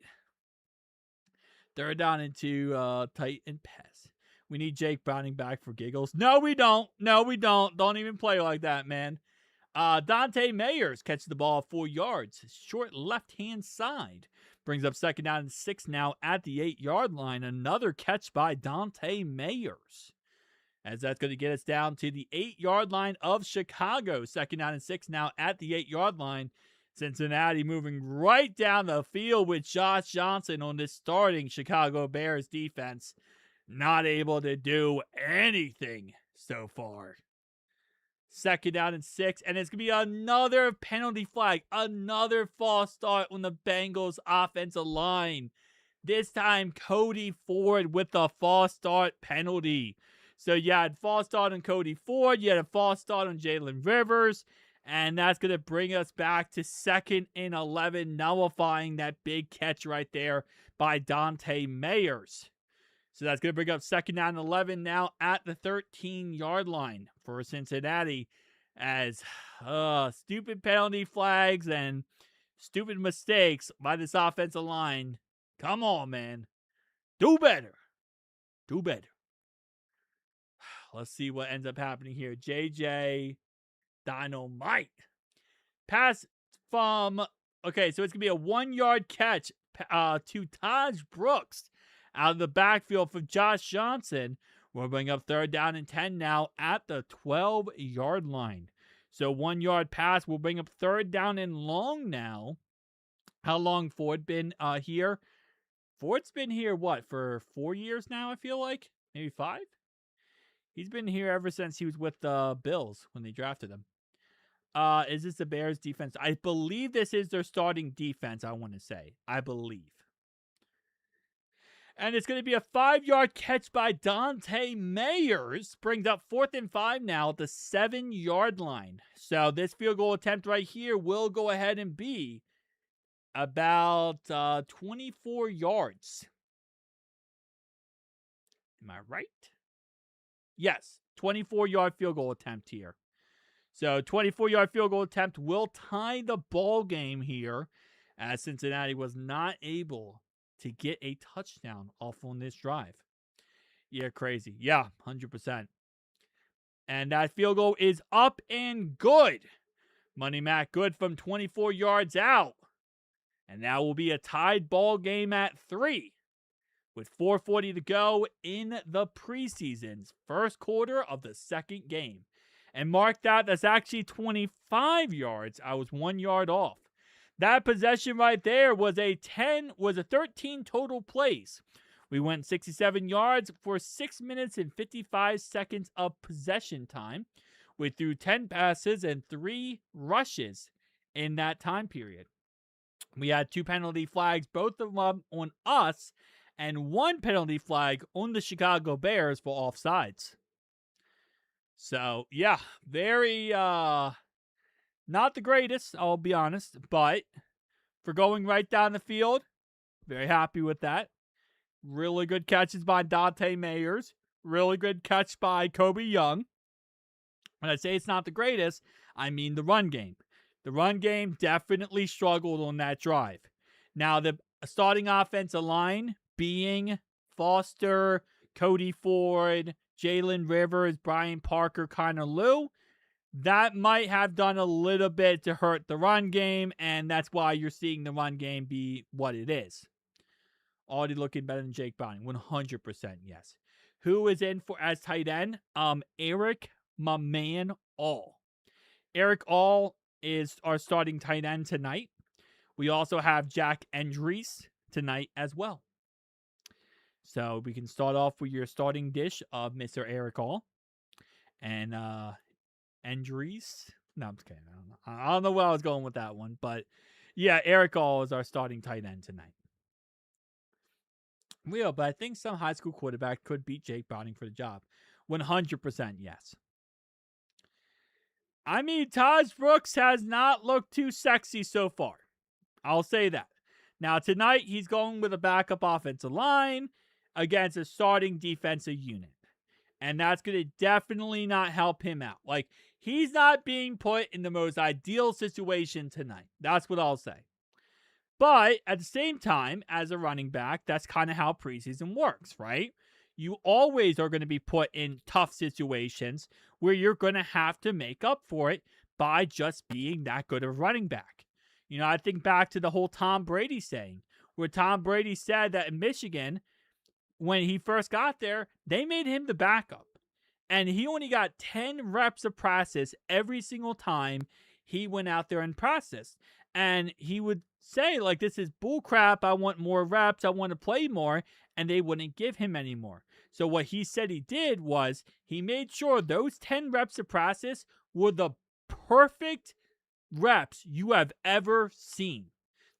S1: 3rd down and 2, tight and pass. We need Jake Browning back for giggles. No, we don't. No, we don't. Don't even play like that, man. Dante Mayers catches the ball 4 yards. Short left-hand side. Brings up 2nd down and 6 now at the 8-yard line. Another catch by Dante Mayers. As that's going to get us down to the 8-yard line of Chicago. 2nd down and 6 now at the 8-yard line. Cincinnati moving right down the field with Josh Johnson on this starting Chicago Bears defense. Not able to do anything so far. 2nd down and 6. And it's going to be another penalty flag. Another false start on the Bengals offensive line. This time, Cody Ford with the false start penalty. So you had false start on Cody Ford. You had a false start on Jalen Rivers. And that's going to bring us back to 2nd and 11, nullifying that big catch right there by Dante Mayers. So that's going to bring up 2nd down and 11 now at the 13-yard line for Cincinnati. As stupid penalty flags and stupid mistakes by this offensive line. Come on, man. Do better. Do better. Let's see what ends up happening here. JJ Dynamite. Pass from, okay, so it's going to be a 1-yard catch to Taj Brooks out of the backfield for Josh Johnson. We'll bring up 3rd down and 10 now at the 12-yard line. So 1-yard pass will bring up 3rd down and long now. How long Ford been here? Ford's been here, what, for 4 years now, I feel like? Maybe 5? He's been here ever since he was with the Bills when they drafted him. Is this the Bears defense? I believe this is their starting defense, I want to say. I believe. And it's going to be a 5-yard catch by Dante Mayers. Brings up 4th and 5 now at the 7-yard line. So this field goal attempt right here will go ahead and be about 24 yards. Am I right? Yes, 24-yard field goal attempt here. So 24-yard field goal attempt will tie the ball game here, as Cincinnati was not able to get a touchdown off on this drive. Yeah, crazy. Yeah, 100%. And that field goal is up and good. Money Mac good from 24 yards out. And that will be a tied ball game at 3. With 4:40 to go in the preseason's first quarter of the 2nd game. And mark that, that's actually 25 yards. I was 1 yard off. That possession right there was a 13 total plays. We went 67 yards for 6 minutes and 55 seconds of possession time. We threw 10 passes and 3 rushes in that time period. We had 2 penalty flags, both of them on us, and 1 penalty flag on the Chicago Bears for offsides. So, yeah, very, not the greatest, I'll be honest, but for going right down the field, very happy with that. Really good catches by Dante Mayers. Really good catch by Kobe Young. When I say it's not the greatest, I mean the run game. The run game definitely struggled on that drive. Now, the starting offensive line being Foster, Cody Ford, Jalen Rivers, Brian Parker, Connor Lew, that might have done a little bit to hurt the run game, and that's why you're seeing the run game be what it is. Already looking better than Jake Browning, 100%, yes. Who is in for as tight end? Eric, my man, All. Eric All is our starting tight end tonight. We also have Jack Endries tonight as well. So we can start off with your starting dish of Mr. Eric All. and Andrees. No, I'm just kidding. I don't know where I was going with that one, but yeah, Eric All is our starting tight end tonight. Real, but I think some high school quarterback could beat Jake Browning for the job. 100% yes. I mean, Taj Brooks has not looked too sexy so far. I'll say that. Now, tonight, he's going with a backup offensive line against a starting defensive unit. And that's going to definitely not help him out. Like, he's not being put in the most ideal situation tonight. That's what I'll say. But at the same time, as a running back, that's kind of how preseason works, right? You always are going to be put in tough situations where you're going to have to make up for it by just being that good of a running back. You know, I think back to the whole Tom Brady saying, where Tom Brady said that in Michigan, when he first got there, they made him the backup. And he only got 10 reps of practice every single time he went out there and practiced. And he would say, like, this is bullcrap. I want more reps. I want to play more. And they wouldn't give him any more. So what he said he did was he made sure those 10 reps of practice were the perfect reps you have ever seen.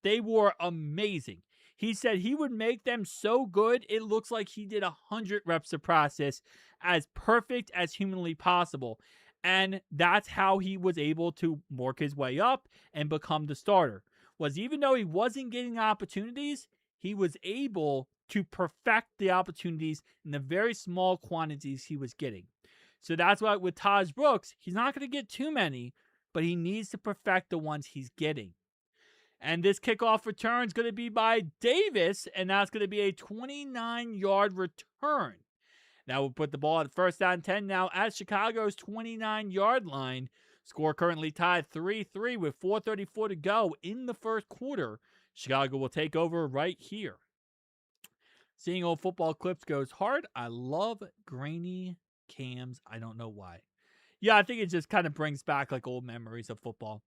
S1: They were amazing. He said he would make them so good, it looks like he did 100 reps of practice as perfect as humanly possible. And that's how he was able to work his way up and become the starter. Was even though he wasn't getting opportunities, he was able to perfect the opportunities in the very small quantities he was getting. So that's why with Taj Brooks, he's not going to get too many, but he needs to perfect the ones he's getting. And this kickoff return is going to be by Davis, and that's going to be a 29-yard return. That will put the ball at first down 10 now at Chicago's 29-yard line. Score currently tied 3-3 with 4:34 to go in the first quarter. Chicago will take over right here. Seeing old football clips goes hard. I love grainy cams. I don't know why. Yeah, I think it just kind of brings back like old memories of football.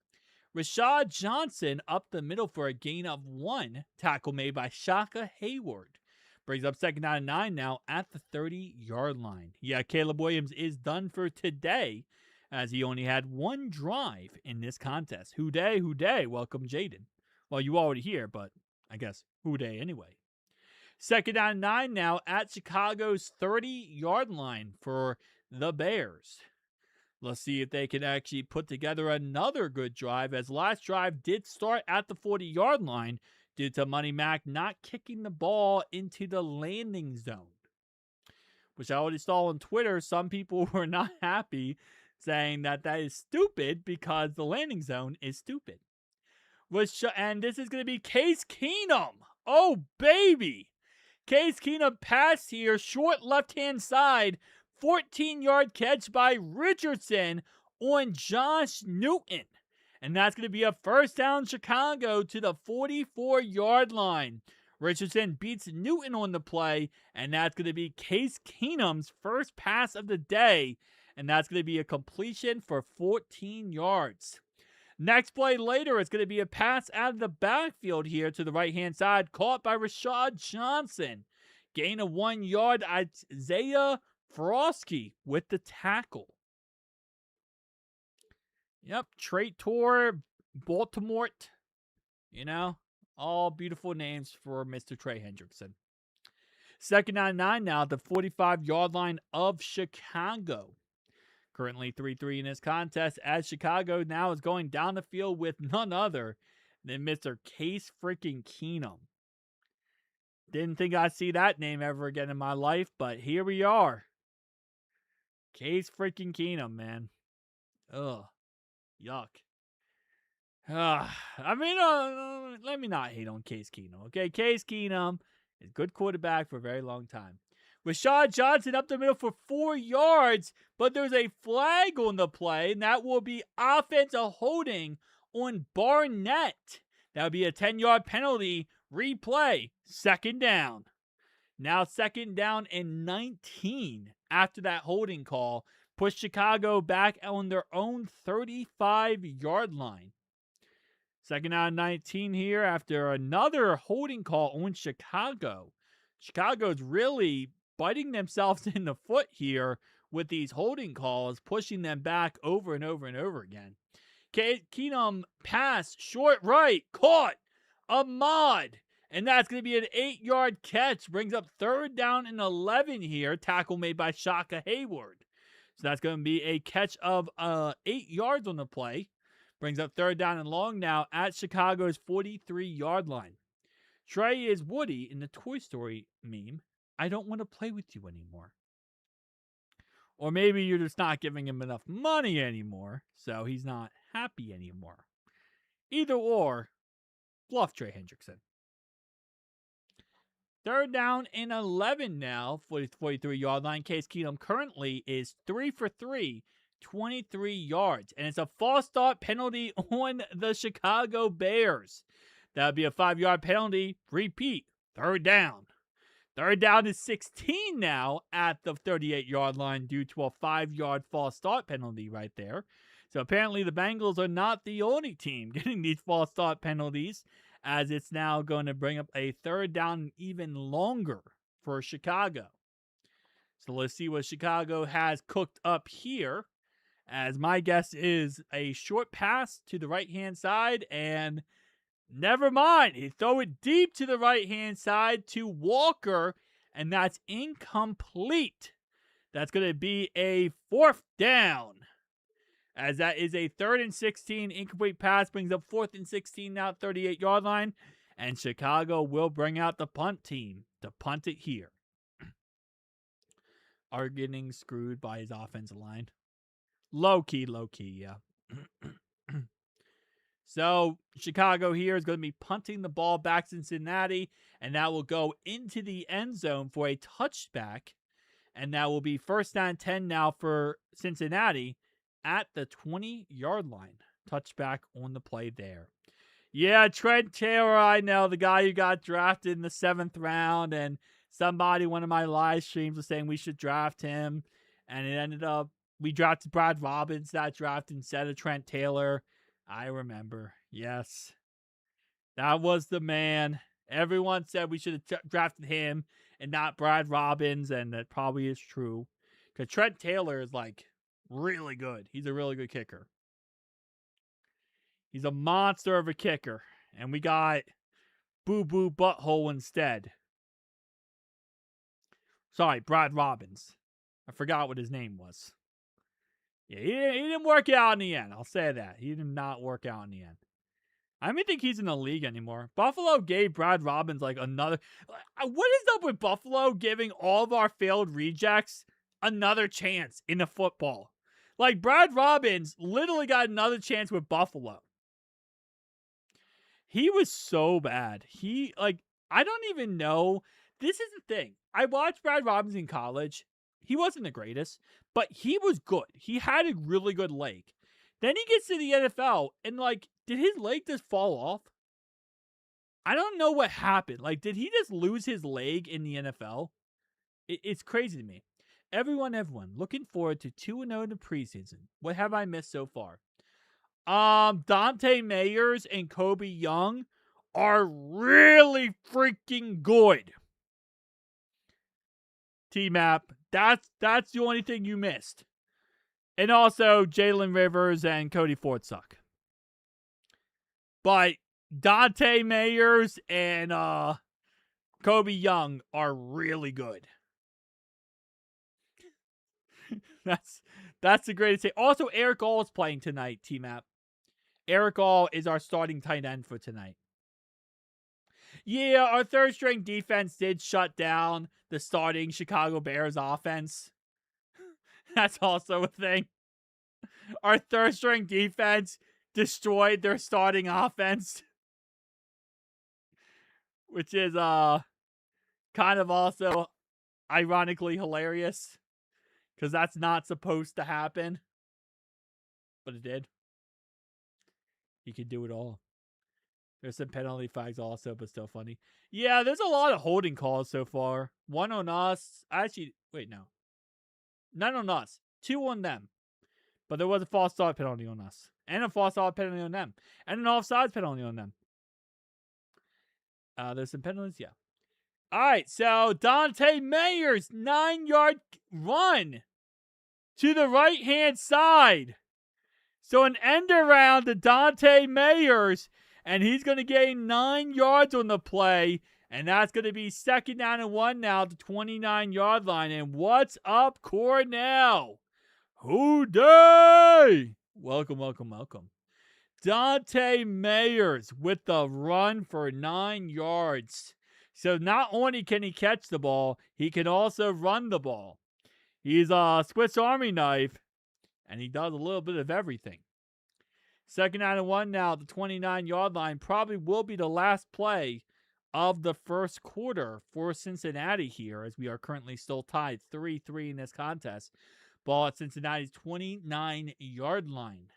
S1: Rashad Johnson up the middle for a gain of 1. Tackle made by Shaka Hayward. Brings up second down and 9 now at the 30-yard line. Yeah, Caleb Williams is done for today as he only had 1 drive in this contest. Who day? Welcome, Jaden. Well, you already here, but I guess who day anyway. Second down and 9 now at Chicago's 30-yard line for the Bears. Let's see if they can actually put together another good drive, as last drive did start at the 40-yard line due to Money Mac not kicking the ball into the landing zone, which I already saw on Twitter. Some people were not happy, saying that is stupid because the landing zone is stupid. And this is going to be Case Keenum. Oh, baby. Case Keenum pass here, short left-hand side, 14-yard catch by Richardson on Josh Newton. And that's going to be a first down Chicago to the 44-yard line. Richardson beats Newton on the play, and that's going to be Case Keenum's first pass of the day. And that's going to be a completion for 14 yards. Next play later, it's going to be a pass out of the backfield here to the right-hand side, caught by Rashad Johnson. Gain of 1 yard, Isaiah Frosky with the tackle. Yep, Trait Tour, Baltimore. You know, all beautiful names for Mr. Trey Hendrickson. Second down 9 now at the 45-yard line of Chicago. Currently 3-3 in this contest, as Chicago now is going down the field with none other than Mr. Case freaking Keenum. Didn't think I'd see that name ever again in my life, but here we are. Case freaking Keenum, man. Ugh. Yuck. I mean, let me not hate on Case Keenum, okay? Case Keenum is a good quarterback for a very long time. Rashad Johnson up the middle for 4 yards, but there's a flag on the play, and that will be offensive holding on Barnett. That would be a 10-yard penalty. Replay. Second down. Now second down and 19 after that holding call. Push Chicago back on their own 35-yard line. Second down and 19 here after another holding call on Chicago. Chicago's really biting themselves in the foot here with these holding calls, pushing them back over and over and over again. Keenum pass, short right, caught. Ahmad. And that's going to be an 8-yard catch. Brings up 3rd down and 11 here. Tackle made by Shaka Hayward. So that's going to be a catch of 8 yards on the play. Brings up 3rd down and long now at Chicago's 43-yard line. Trey is Woody in the Toy Story meme. I don't want to play with you anymore. Or maybe you're just not giving him enough money anymore, so he's not happy anymore. Either or, bluff Trey Hendrickson. 3rd down and 11 now for the 43-yard line. Case Keenum currently is 3 for 3, 23 yards. And it's a false start penalty on the Chicago Bears. That would be a 5-yard penalty. Repeat, 3rd down. 3rd down is 16 now at the 38-yard line due to a 5-yard false start penalty right there. So apparently the Bengals are not the only team getting these false start penalties, as it's now going to bring up a 3rd down even longer for Chicago. So let's see what Chicago has cooked up here, as my guess is a short pass to the right-hand side, and never mind, he throw it deep to the right-hand side to Walker, and that's incomplete. That's going to be a 4th down, as that is a 3rd and 16. Incomplete pass brings up 4th and 16 now, 38-yard line. And Chicago will bring out the punt team to punt it here. Are getting screwed by his offensive line. Low-key, yeah. So Chicago here is going to be punting the ball back to Cincinnati. And that will go into the end zone for a touchback. And that will be 1st down 10 now for Cincinnati at the 20-yard line. Touchback on the play there. Yeah, Trent Taylor, I know, the guy who got drafted in the 7th round, and somebody, one of my live streams, was saying we should draft him, and it ended up, we drafted Brad Robbins that draft instead of Trent Taylor. I remember, yes. That was the man. Everyone said we should have drafted him and not Brad Robbins, and that probably is true. Because Trent Taylor is, really good. He's a really good kicker. He's a monster of a kicker. And we got Boo Boo Butthole instead. Sorry, Brad Robbins. I forgot what his name was. Yeah, he didn't work out in the end. I'll say that. He did not work out in the end. I don't even think he's in the league anymore. Buffalo gave Brad Robbins another. What is up with Buffalo giving all of our failed rejects another chance in the football? Brad Robbins literally got another chance with Buffalo. He was so bad. I don't even know. This is the thing. I watched Brad Robbins in college. He wasn't the greatest, but he was good. He had a really good leg. Then he gets to the NFL, and, did his leg just fall off? I don't know what happened. Did he just lose his leg in the NFL? It's crazy to me. Everyone, looking forward to 2-0 in the preseason. What have I missed so far? Dante Mayers and Kobe Young are really freaking good. T-Map, that's the only thing you missed. And also, Jalen Rivers and Cody Ford suck. But Dante Mayers and Kobe Young are really good. That's the greatest thing. Also, Eric All is playing tonight, T-Map. Eric All is our starting tight end for tonight. Yeah, our 3rd-string defense did shut down the starting Chicago Bears offense. That's also a thing. Our 3rd-string defense destroyed their starting offense. Which is kind of also ironically hilarious. Because that's not supposed to happen. But it did. He could do it all. There's some penalty flags also, but still funny. Yeah, there's a lot of holding calls so far. 1 on us. Actually, wait, no. None on us. 2 on them. But there was a false start penalty on us. And a false start penalty on them. And an offsides penalty on them. There's some penalties, yeah. All right, so Dante Mayers, 9-yard run. to the right-hand side. So an end around to Dante Mayers, and he's going to gain 9 yards on the play, and that's going to be 2nd down and 1 now at the 29-yard line. And what's up, Cornell? Hooday! Welcome, welcome, welcome. Dante Mayers with the run for 9 yards. So not only can he catch the ball, he can also run the ball. He's a Swiss Army knife, and he does a little bit of everything. 2nd down and 1 now at the 29-yard line. Probably will be the last play of the first quarter for Cincinnati here, as we are currently still tied 3-3 in this contest. Ball at Cincinnati's 29-yard line.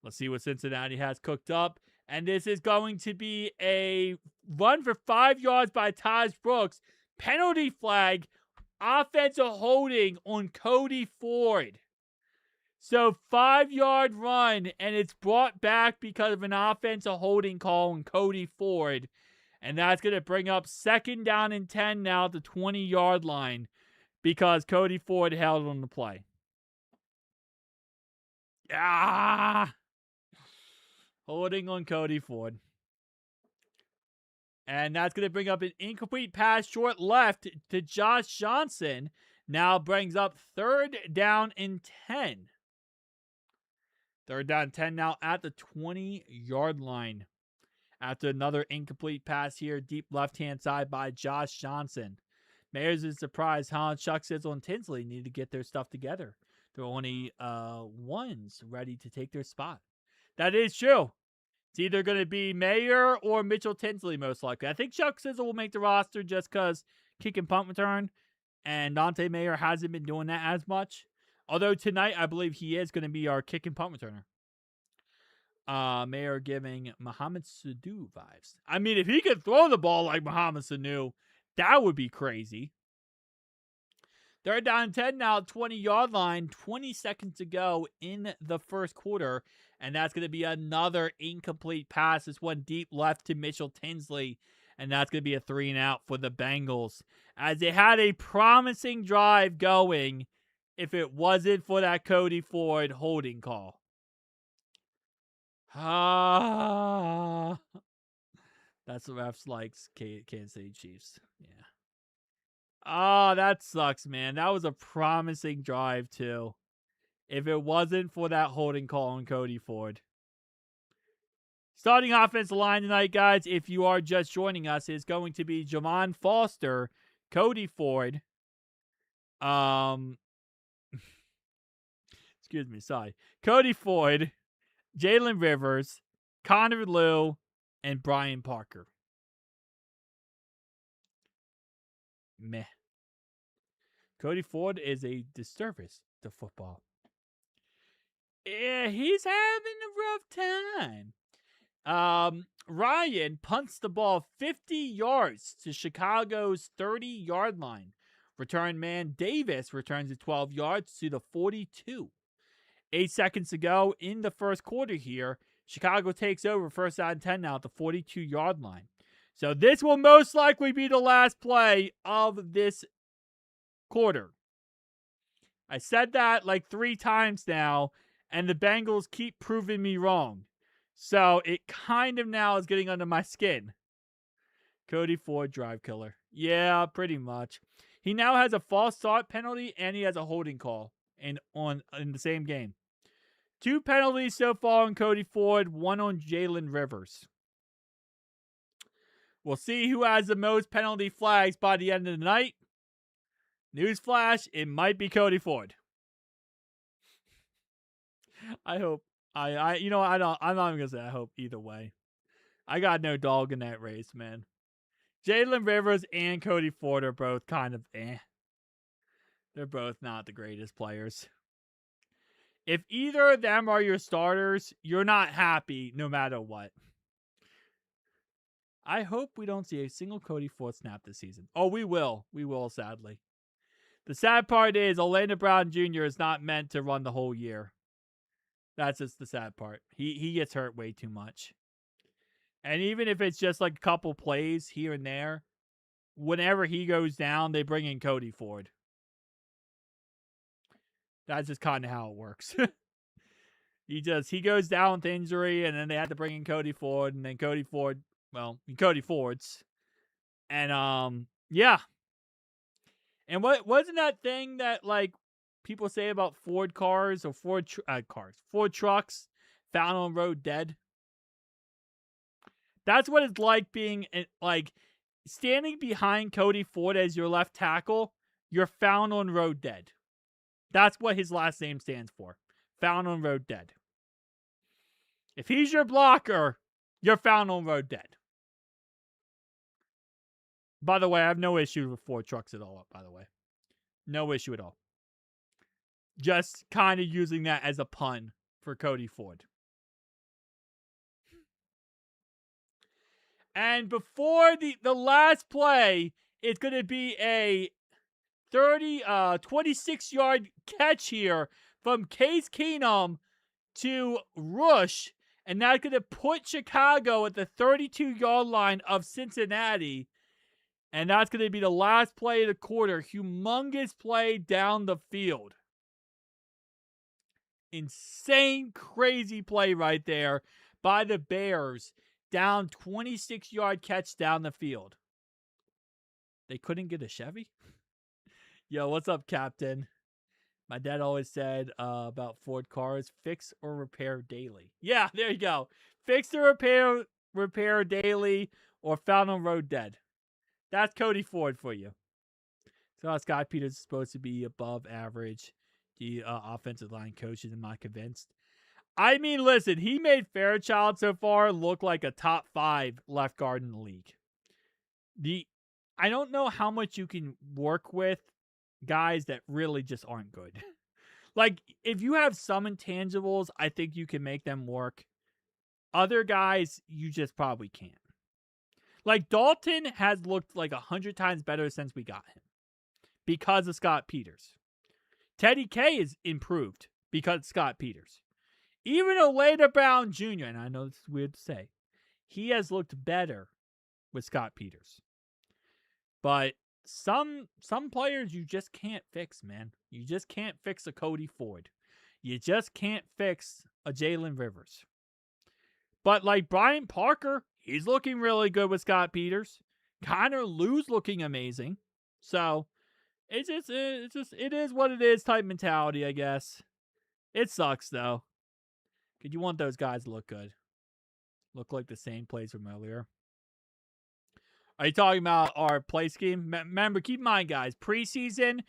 S1: Let's see what Cincinnati has cooked up. And this is going to be a run for 5 yards by Taj Brooks. Penalty flag, offensive holding on Cody Ford. So 5-yard run, and it's brought back because of an offensive holding call on Cody Ford. And that's going to bring up 2nd down and 10 now at the 20-yard line because Cody Ford held on the play. Holding on Cody Ford. And that's going to bring up an incomplete pass short left to Josh Johnson. Now brings up 3rd down and 10. 3rd down and 10 now at the 20-yard line. After another incomplete pass here, deep left-hand side by Josh Johnson. Mayers is surprised Chuck Sizzle and Tinsley need to get their stuff together. They're only ones ready to take their spot. That is true. It's either going to be Mayer or Mitchell Tinsley, most likely. I think Chuck Sizzle will make the roster just because kick and punt return, and Dante Mayer hasn't been doing that as much. Although tonight, I believe he is going to be our kick and punt returner. Mayer giving Mohamed Sanu vibes. I mean, if he could throw the ball like Mohamed Sanu, that would be crazy. 3rd down and 10 now, 20-yard line, 20 seconds to go in the first quarter. And that's going to be another incomplete pass. This one deep left to Mitchell Tinsley. And that's going to be a 3-and-out for the Bengals. As they had a promising drive going if it wasn't for that Cody Ford holding call. That's the refs likes Kansas City Chiefs. Yeah. That sucks, man. That was a promising drive, too. If it wasn't for that holding call on Cody Ford. Starting offensive line tonight, guys, if you are just joining us, is going to be Javon Foster, Cody Ford. Excuse me, sorry. Cody Ford, Jalen Rivers, Connor Liu, and Brian Parker. Meh. Cody Ford is a disservice to football. Yeah, he's having a rough time. Ryan punts the ball 50 yards to Chicago's 30-yard line. Return man Davis returns it 12 yards to the 42. 8 seconds to go in the first quarter here. Chicago takes over 1st down and 10 now at the 42-yard line. So this will most likely be the last play of this quarter. I said that like 3 times now, and the Bengals keep proving me wrong. So it kind of now is getting under my skin. Cody Ford, drive killer. Yeah, pretty much. He now has a false start penalty, and he has a holding call in the same game. 2 penalties so far on Cody Ford, 1 on Jalen Rivers. We'll see who has the most penalty flags by the end of the night. Newsflash, it might be Cody Ford. I hope. I'm not even gonna say I hope either way. I got no dog in that race, man. Jalen Rivers and Cody Ford are both kind of They're both not the greatest players. If either of them are your starters, you're not happy no matter what. I hope we don't see a single Cody Ford snap this season. Oh, we will. We will, sadly. The sad part is Orlando Brown Jr. is not meant to run the whole year. That's just the sad part. He gets hurt way too much. And even if it's just like a couple plays here and there, whenever he goes down, they bring in Cody Ford. That's just kind of how it works. He goes down with injury, and then they had to bring in Cody Ford, and then Cody Ford's, and yeah. And what wasn't that thing that like people say about Ford cars or Ford trucks found on road dead? That's what it's like being like standing behind Cody Ford as your left tackle. You're found on road dead. That's what his last name stands for. Found on road dead. If he's your blocker, you're found on road dead. By the way, I have no issue with Ford trucks at all, by the way. No issue at all. Just kind of using that as a pun for Cody Ford. And before the last play, it's going to be a 26-yard catch here from Case Keenum to Rush. And that's going to put Chicago at the 32-yard line of Cincinnati. And that's going to be the last play of the quarter. Humongous play down the field. Insane, crazy play right there by the Bears. Down 26-yard catch down the field. They couldn't get a Chevy? Yo, what's up, Captain? My dad always said about Ford cars, fix or repair daily. Yeah, there you go. Fix or repair daily, or found on road dead. That's Cody Ford for you. So Scott Peters is supposed to be above average. The offensive line coaches, am I convinced? I mean, listen, he made Fairchild so far look like a top 5 left guard in the league. I don't know how much you can work with guys that really just aren't good. Like, if you have some intangibles, I think you can make them work. Other guys, you just probably can't. Like, Dalton has looked like 100 times better since we got him because of Scott Peters. Teddy K is improved because of Scott Peters. Even Elena Brown Jr., and I know this is weird to say, he has looked better with Scott Peters. But some players you just can't fix, man. You just can't fix a Cody Ford. You just can't fix a Jalen Rivers. But like Brian Parker, he's looking really good with Scott Peters. Connor Lew's looking amazing. So it is what it is type mentality, I guess. It sucks though. Because you want those guys to look good. Look like the same plays from earlier. Are you talking about our play scheme? Remember, keep in mind, guys, preseason,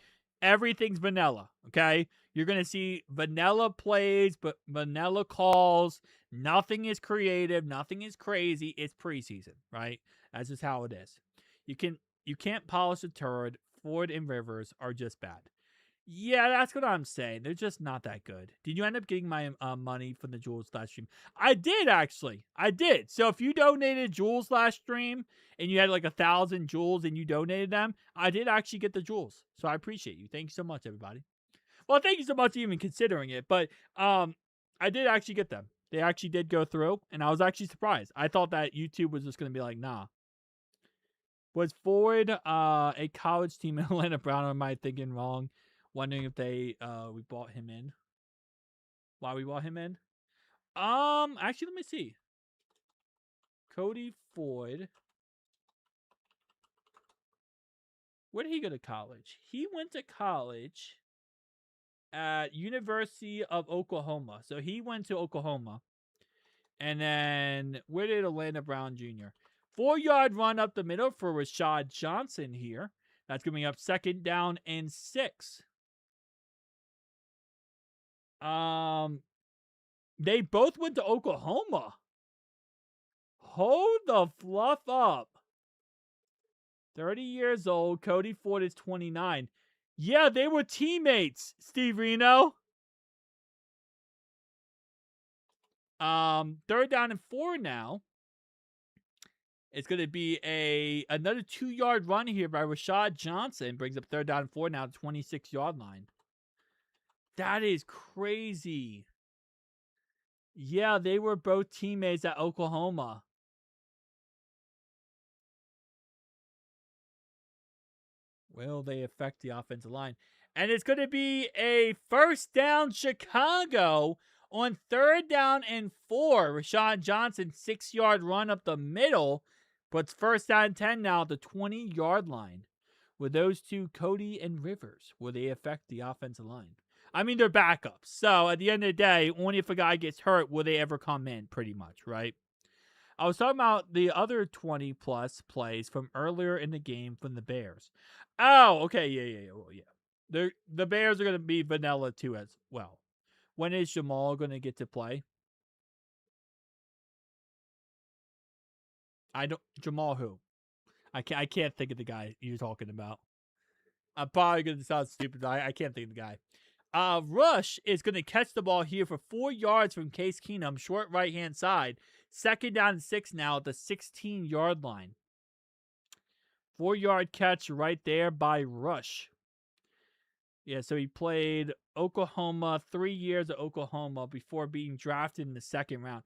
S1: everything's vanilla, okay? You're going to see vanilla plays, but vanilla calls. Nothing is creative. Nothing is crazy. It's preseason, right? That's just how it is. You can't polish a turd. Ford and Rivers are just bad. Yeah, that's what I'm saying. They're just not that good. Did you end up getting my money from the Jules last stream? I did, actually. I did. So if you donated Jules last stream and you had like 1,000 Jules and you donated them, I did actually get the Jules. So I appreciate you. Thank you so much, everybody. Well, thank you so much for even considering it. But I did actually get them. They actually did go through, and I was actually surprised. I thought that YouTube was just going to be like, nah. Was Ford a college team in Atlanta Brown, or am I thinking wrong? Wondering if we bought him in. Why we bought him in? Actually, let me see. Cody Ford. Where did he go to college? He went to college at University of Oklahoma. So he went to Oklahoma. And then where did Atlanta Brown Jr.? 4-yard run up the middle for Rashad Johnson here. That's going to be up 2nd down and 6. They both went to Oklahoma. Hold the fluff up. 30 years old. Cody Ford is 29. Yeah, they were teammates, Steve Reno. 3rd down and 4 now. It's going to be another 2-yard run here by Rashad Johnson. Brings up 3rd down and 4 now to 26-yard line. That is crazy. Yeah, they were both teammates at Oklahoma. Will they affect the offensive line? And it's going to be a first down Chicago on 3rd down and 4. Rashad Johnson, 6-yard run up the middle, puts first down and 10 now at the 20-yard line. With those two, Cody and Rivers, will they affect the offensive line? I mean, they're backups. So at the end of the day, only if a guy gets hurt will they ever come in, pretty much, right? I was talking about the other 20-plus plays from earlier in the game from the Bears. Oh, okay, yeah. The Bears are going to be vanilla too as well. When is Jamal going to get to play? Jamal who? I can't think of the guy you're talking about. I'm probably going to sound stupid. I can't think of the guy. Rush is going to catch the ball here for 4 yards from Case Keenum, short right-hand side. 2nd down and 6 now at the 16-yard line. 4-yard catch right there by Rush. Yeah, so he played Oklahoma, 3 years at Oklahoma before being drafted in the 2nd round.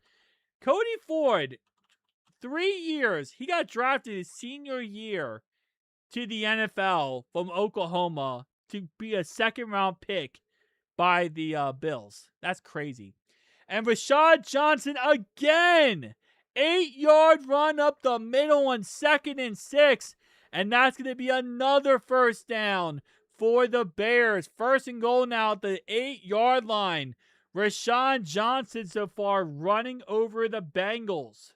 S1: Cody Ford, 3 years. He got drafted his senior year to the NFL from Oklahoma to be a 2nd round pick by the Bills. That's crazy. And Rashad Johnson again. 8-yard run up the middle on 2nd and 6. And that's going to be another first down for the Bears. 1st and goal now at the 8-yard line. Rashad Johnson so far running over the Bengals.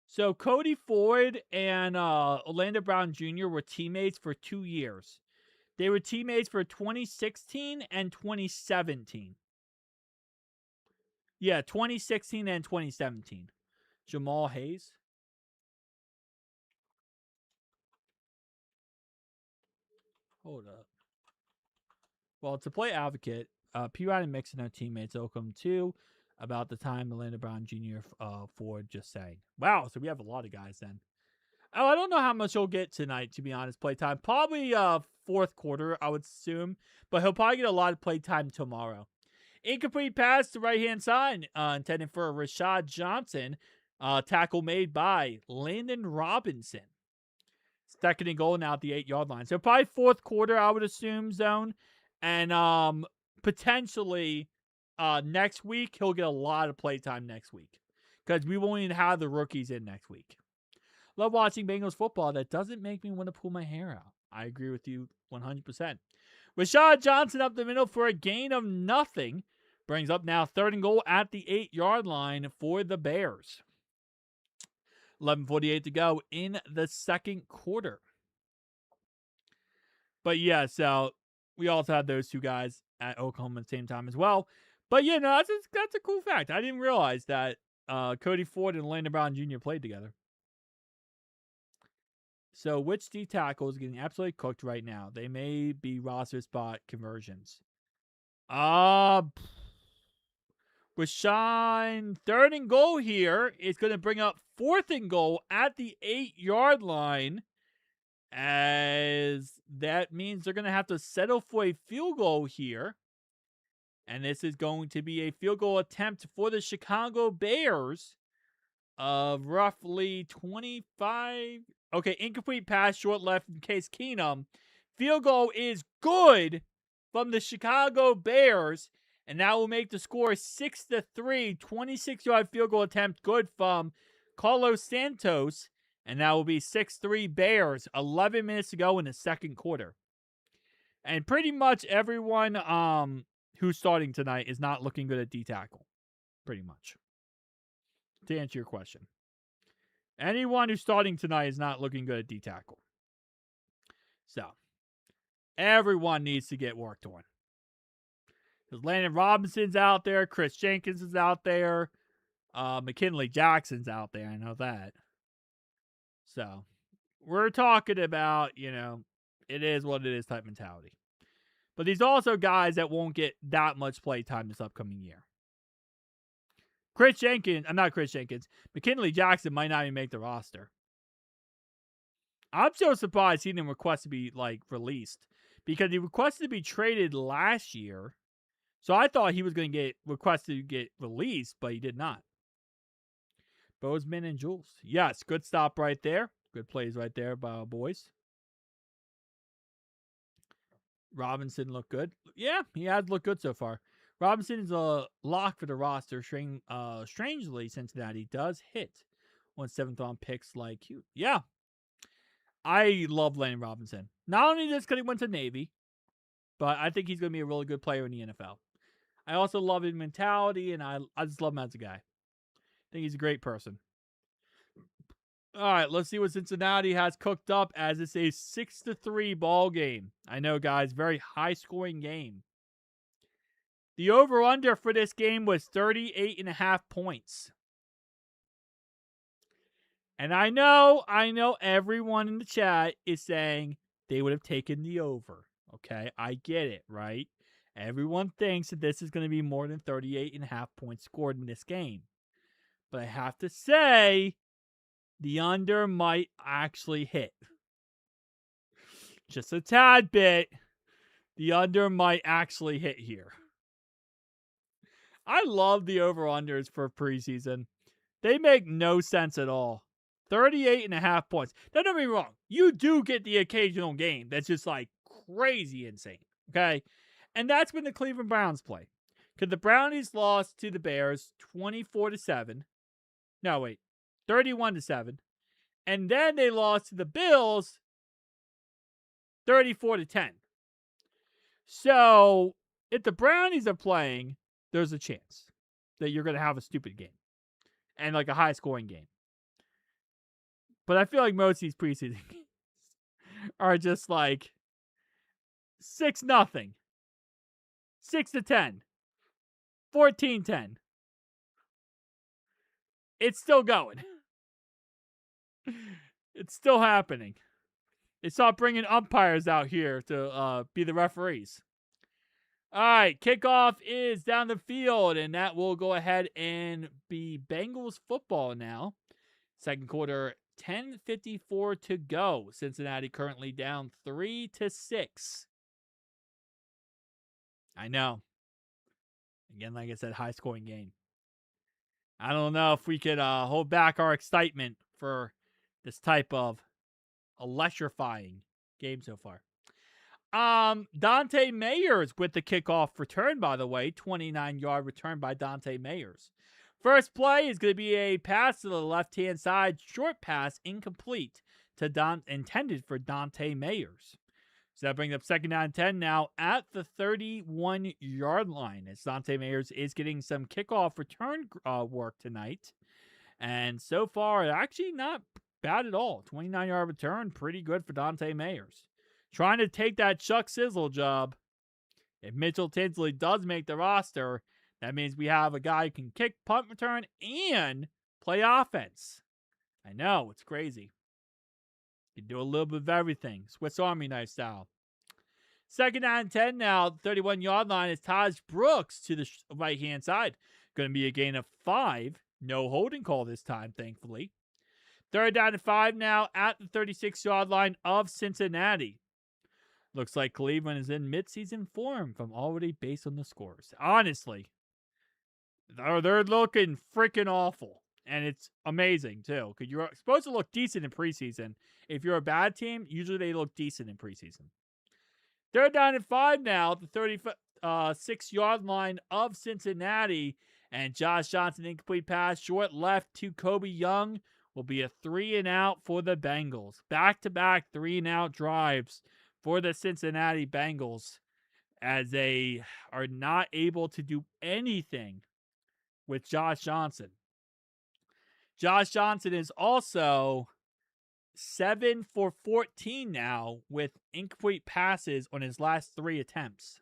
S1: So Cody Ford and Orlando Brown Jr. were teammates for 2 years. They were teammates for 2016 and 2017. Yeah, 2016 and 2017. Jamal Hayes. Hold up. Well, to play advocate, P. and Mixon are teammates. Oakland too. About the time Orlando Brown Jr. Ford just saying. Wow, so we have a lot of guys then. Oh, I don't know how much he'll get tonight, to be honest, playtime. Probably 4th quarter, I would assume. But he'll probably get a lot of playtime tomorrow. Incomplete pass to right-hand side, intended for Rashad Johnson. Tackle made by Landon Robinson. 2nd and goal now at the 8-yard line. So probably 4th quarter, I would assume, zone. And potentially next week, he'll get a lot of playtime next week. Because we won't even have the rookies in next week. Love watching Bengals football. That doesn't make me want to pull my hair out. I agree with you 100%. Rashad Johnson up the middle for a gain of nothing. Brings up now 3rd and goal at the 8-yard line for the Bears. 11:48 to go in the 2nd quarter. But yeah, so we also had those 2 guys at Oklahoma at the same time as well. But yeah, no, that's a cool fact. I didn't realize that Cody Ford and Landon Brown Jr. played together. So which D tackle is getting absolutely cooked right now? They may be roster spot conversions. Rashawn, 3rd and goal here is going to bring up 4th and goal at the 8-yard line. As that means they're going to have to settle for a field goal here. And this is going to be a field goal attempt for the Chicago Bears of roughly 25. Okay, incomplete pass, short left from Case Keenum. Field goal is good from the Chicago Bears, and that will make the score 6-3. 26-yard field goal attempt, good from Carlos Santos, and that will be 6-3 Bears. 11 minutes to go in the 2nd quarter. And pretty much everyone who's starting tonight is not looking good at D tackle. Pretty much. To answer your question. Anyone who's starting tonight is not looking good at D tackle. So, everyone needs to get worked on. Because Landon Robinson's out there, Chris Jenkins is out there, McKinley Jackson's out there, I know that. So, we're talking about, it is what it is type mentality. But these are also guys that won't get that much play time this upcoming year. McKinley Jackson might not even make the roster. I'm so surprised he didn't request to be, released. Because he requested to be traded last year. So I thought he was going to get requested to get released, but he did not. Bozeman and Jules. Yes, good stop right there. Good plays right there by our boys. Robinson looked good. Yeah, he has looked good so far. Robinson is a lock for the roster. Strangely, Cincinnati does hit on 7th-round picks like you. Yeah, I love Landon Robinson. Not only just because he went to Navy, but I think he's going to be a really good player in the NFL. I also love his mentality, and I just love him as a guy. I think he's a great person. All right, let's see what Cincinnati has cooked up as it's a 6-3 ball game. I know, guys, very high-scoring game. The over-under for this game was 38.5 points. And I know everyone in the chat is saying they would have taken the over. Okay, I get it, right? Everyone thinks that this is going to be more than 38.5 points scored in this game. But I have to say, the under might actually hit. Just a tad bit. The under might actually hit here. I love the over-unders for preseason. They make no sense at all. 38.5 points. Now, don't get me wrong. You do get the occasional game that's just like crazy insane. Okay? And that's when the Cleveland Browns play. Because the Brownies lost to the Bears 24-7. No, wait. 31-7. And then they lost to the Bills 34-10. So, if the Brownies are playing, there's a chance that you're going to have a stupid game. And like a high-scoring game. But I feel like most of these preseason games are just like 6-0, 6-10, 14-10. It's still going. It's still happening. They start bringing umpires out here to be the referees. All right, kickoff is down the field, and that will go ahead and be Bengals football now. Second quarter, 10:54 to go. Cincinnati currently down 3-6. I know. Again, like I said, high-scoring game. I don't know if we could hold back our excitement for this type of electrifying game so far. Dante Mayers with the kickoff return, by the way. 29-yard return by Dante Mayers. First play is going to be a pass to the left-hand side. Short pass, incomplete, intended for Dante Mayers. So that brings up 2nd down and 10 now at the 31-yard line. As Dante Mayers is getting some kickoff return work tonight. And so far, actually not bad at all. 29-yard return, pretty good for Dante Mayers. Trying to take that Chuck Sizzle job. If Mitchell Tinsley does make the roster, that means we have a guy who can kick, punt return, and play offense. I know, it's crazy. You can do a little bit of everything. Swiss Army knife style. 2nd down and 10 now. 31-yard line is Taj Brooks to the right-hand side. Going to be a gain of 5. No holding call this time, thankfully. 3rd down and 5 now at the 36-yard line of Cincinnati. Looks like Cleveland is in midseason form from already based on the scores. Honestly, they're looking freaking awful. And it's amazing, too. Because you're supposed to look decent in preseason. If you're a bad team, usually they look decent in preseason. 3rd down and 5 now at the 36-yard line of Cincinnati. And Josh Johnson, incomplete pass, short left to Kobe Young. Will be a 3-and-out for the Bengals. Back-to-back 3-and-out drives for the Cincinnati Bengals as they are not able to do anything with Josh Johnson. Josh Johnson is also 7 for 14 now with incomplete passes on his last 3 attempts.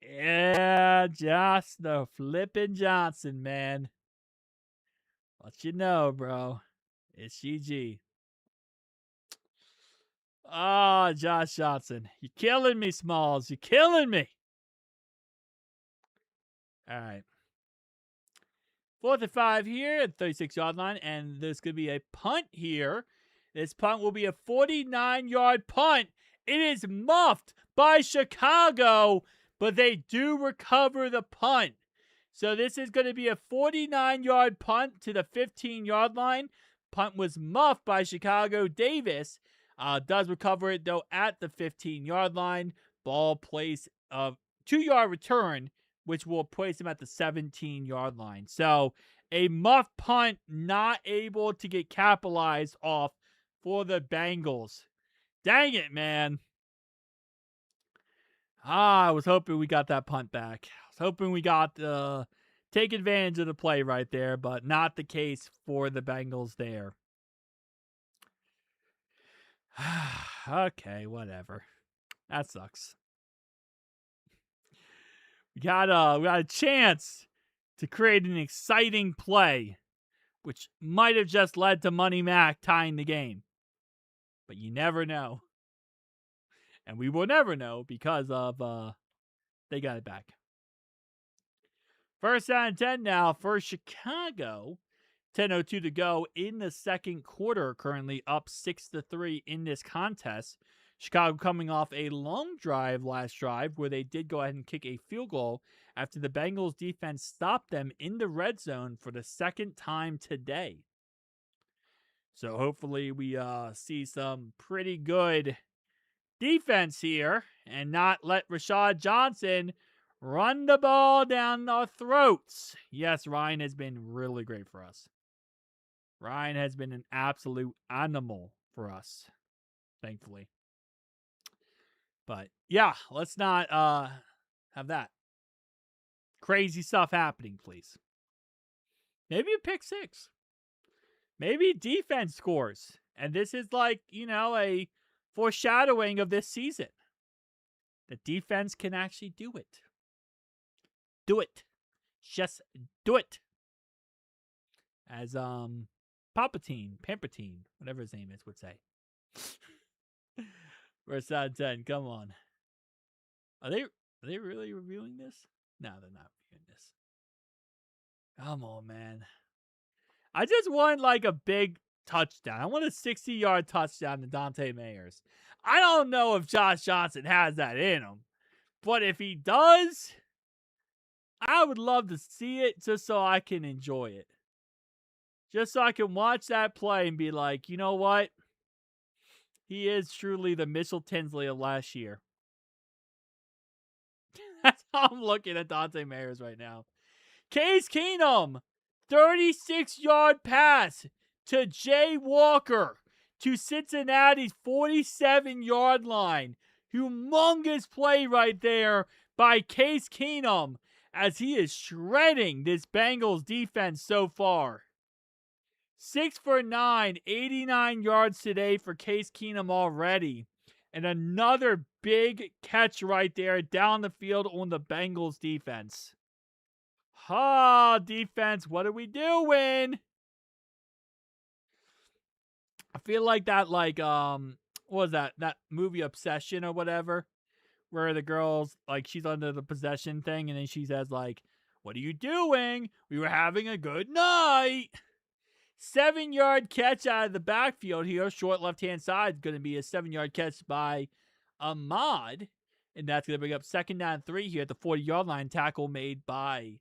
S1: Yeah, Josh the flippin' Johnson, man. Let you know, bro. It's GG. Oh, Josh Johnson. You're killing me, Smalls. You're killing me. All right. 4th and 5 here at 36-yard line, and there's going to be a punt here. This punt will be a 49-yard punt. It is muffed by Chicago, but they do recover the punt. So this is going to be a 49-yard punt to the 15-yard line. Punt was muffed by Chicago Davis. Does recover it, though, at the 15-yard line. Ball plays a 2-yard return, which will place him at the 17-yard line. So a muff punt not able to get capitalized off for the Bengals. Dang it, man. I was hoping we got that punt back. I was hoping we got take advantage of the play right there, but not the case for the Bengals there. Okay, whatever. That sucks. We got a chance to create an exciting play, which might have just led to Money Mac tying the game. But you never know. And we will never know because of they got it back. First down and 10 now for Chicago. 10:02 to go in the second quarter, currently up 6-3 in this contest. Chicago coming off a long drive last drive where they did go ahead and kick a field goal after the Bengals defense stopped them in the red zone for the second time today. So hopefully we see some pretty good defense here and not let Rashad Johnson run the ball down our throats. Yes, Ryan has been really great for us. Ryan has been an absolute animal for us, thankfully. But yeah, let's not have that crazy stuff happening, please. Maybe a pick six. Maybe defense scores. And this is like, a foreshadowing of this season. The defense can actually do it. Do it. Just do it. As Palpatine, whatever his name is, would say. First out of 10, come on. Are they really reviewing this? No, they're not reviewing this. Come on, man. I just want like a big touchdown. I want a 60-yard touchdown to Dante Mayers. I don't know if Josh Johnson has that in him, but if he does, I would love to see it just so I can enjoy it. Just so I can watch that play and be like, you know what? He is truly the Mitchell Tinsley of last year. That's how I'm looking at Dante Mayers right now. Case Keenum, 36-yard pass to Jay Walker to Cincinnati's 47-yard line. Humongous play right there by Case Keenum as he is shredding this Bengals defense so far. 6 for 9, 89 yards today for Case Keenum already. And another big catch right there down the field on the Bengals defense. Defense, what are we doing? I feel like that, what was that? That movie Obsession or whatever, where the girl's, she's under the possession thing, and then she says, what are you doing? We were having a good night. 7-yard catch out of the backfield here, short left-hand side, going to be a 7-yard catch by Ahmad, and that's going to bring up second down 3 here at the 40-yard line. Tackle made by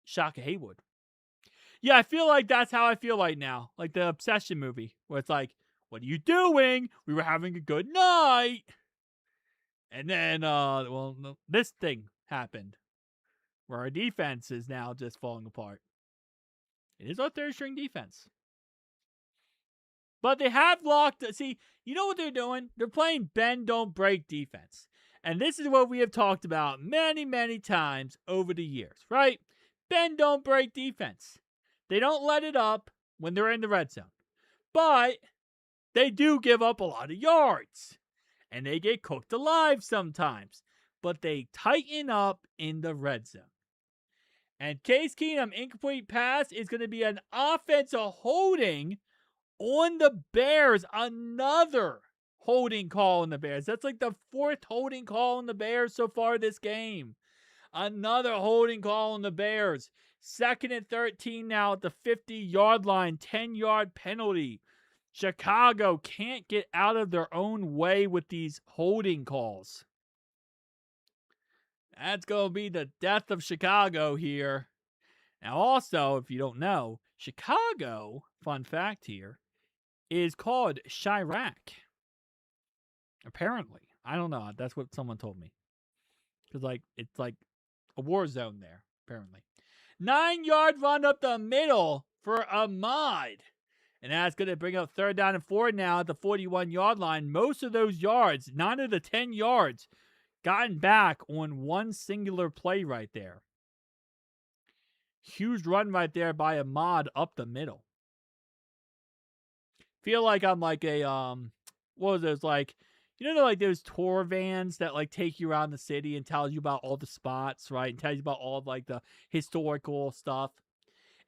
S1: Shaka Haywood. Yeah, I feel like that's how I feel right now. Like the Obsession movie, where it's like, what are you doing? We were having a good night. And then, this thing happened, where our defense is now just falling apart. It is our third-string defense. But they have locked. See, you know what they're doing? They're playing bend, don't break defense. And this is what we have talked about many, many times over the years, right? Bend, don't break defense. They don't let it up when they're in the red zone. But they do give up a lot of yards. And they get cooked alive sometimes. But they tighten up in the red zone. And Case Keenum, incomplete pass, is going to be an offensive holding on the Bears. Another holding call on the Bears. That's like the 4th holding call on the Bears so far this game. Another holding call on the Bears. 2nd and 13 now at the 50-yard line. 10-yard penalty. Chicago can't get out of their own way with these holding calls. That's going to be the death of Chicago here. Now also, if you don't know, Chicago, fun fact here, is called Chirac. Apparently. I don't know. That's what someone told me. Because, it's like a war zone there, apparently. 9-yard run up the middle for Ahmad. And that's going to bring up 3rd down and 4 now at the 41-yard line. Most of those yards, 9 of the 10 yards, gotten back on one singular play right there. Huge run right there by Ahmad up the middle. Feel like I'm like a, what was those, like, like those tour vans that like take you around the city and tells you about all the spots, right? And tells you about all of like the historical stuff.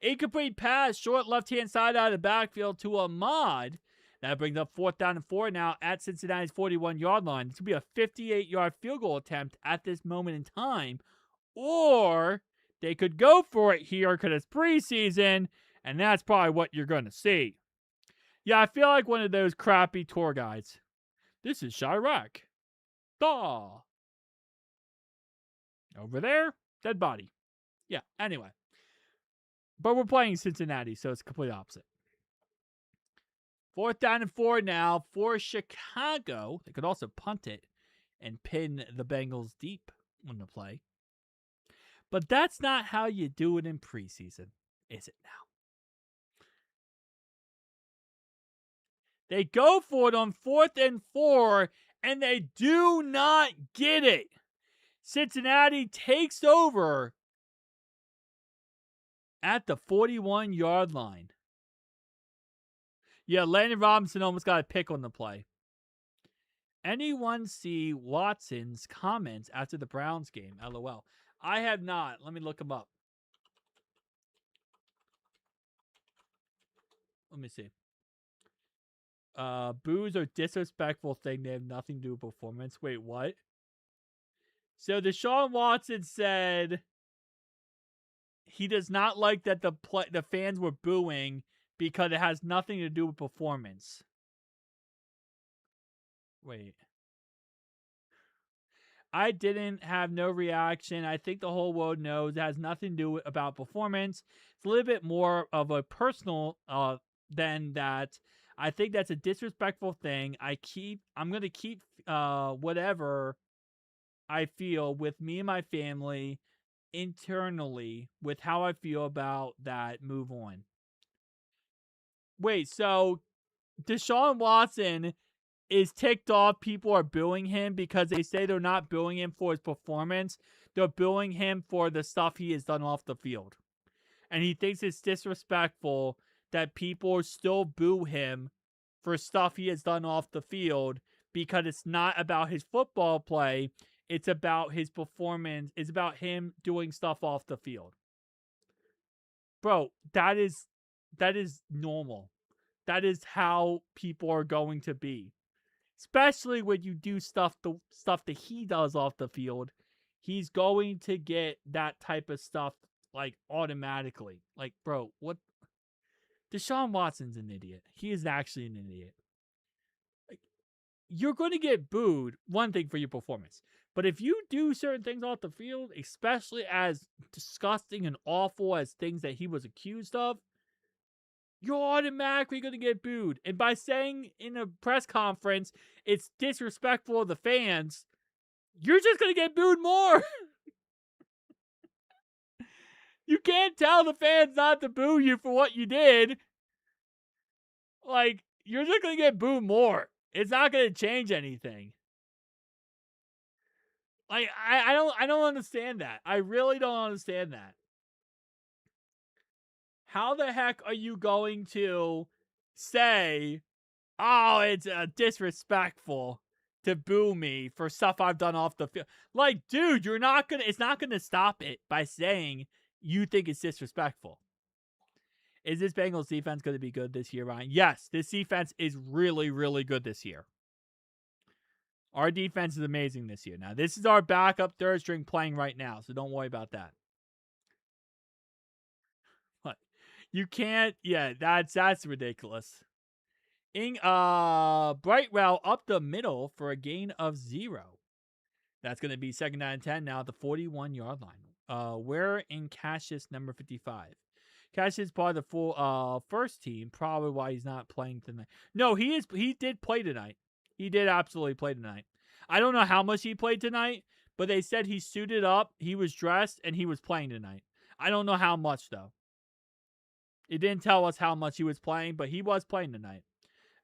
S1: Incomplete pass, short left-hand side out of the backfield to Ahmad. That brings up 4th down and 4 now at Cincinnati's 41-yard line. This will be a 58-yard field goal attempt at this moment in time. Or they could go for it here because it's preseason, and that's probably what you're going to see. Yeah, I feel like one of those crappy tour guides. This is Chirac. Daw. Over there, dead body. Yeah, anyway. But we're playing Cincinnati, so it's complete opposite. 4th down and 4 now for Chicago. They could also punt it and pin the Bengals deep on the play. But that's not how you do it in preseason, is it now? They go for it on 4th and 4, and they do not get it. Cincinnati takes over at the 41-yard line. Yeah, Landon Robinson almost got a pick on the play. Anyone see Watson's comments after the Browns game? LOL. I have not. Let me look him up. Let me see. Boos are disrespectful thing. They have nothing to do with performance. Wait, what? So Deshaun Watson said he does not like that the fans were booing because it has nothing to do with performance. Wait. I didn't have no reaction. I think the whole world knows it has nothing to do about performance. It's a little bit more of a personal than that. I think that's a disrespectful thing. I'm going to keep whatever I feel with me and my family internally with how I feel about that. Move on. Wait, so Deshaun Watson is ticked off people are booing him because they say they're not booing him for his performance. They're booing him for the stuff he has done off the field. And he thinks it's disrespectful that people still boo him for stuff he has done off the field because it's not about his football play. It's about his performance. It's about him doing stuff off the field. Bro, that is normal. That is how people are going to be. Especially when you do stuff that he does off the field, he's going to get that type of stuff like automatically. Like, bro, what? Deshaun Watson's an idiot. He is actually an idiot. Like, you're going to get booed, one thing, for your performance. But if you do certain things off the field, especially as disgusting and awful as things that he was accused of, you're automatically going to get booed. And by saying in a press conference it's disrespectful of the fans, you're just going to get booed more. You can't tell the fans not to boo you for what you did. Like, you're just going to get booed more. It's not going to change anything. Like, I don't understand that. I really don't understand that. How the heck are you going to say, oh, it's disrespectful to boo me for stuff I've done off the field? Like, dude, it's not gonna stop it by saying you think it's disrespectful. Is this Bengals defense going to be good this year, Ryan? Yes, this defense is really, really good this year. Our defense is amazing this year. Now, this is our backup third string playing right now, so don't worry about that. What? You can't, yeah, that's ridiculous. Brightwell up the middle for a gain of 0. That's going to be 2nd down and 10 now at the 41-yard line. We're in Cassius number 55. Cash is part of the full first team. Probably why he's not playing tonight. No, he is. He did play tonight. He did absolutely play tonight. I don't know how much he played tonight, but they said he suited up, he was dressed, and he was playing tonight. I don't know how much though. It didn't tell us how much he was playing, but he was playing tonight.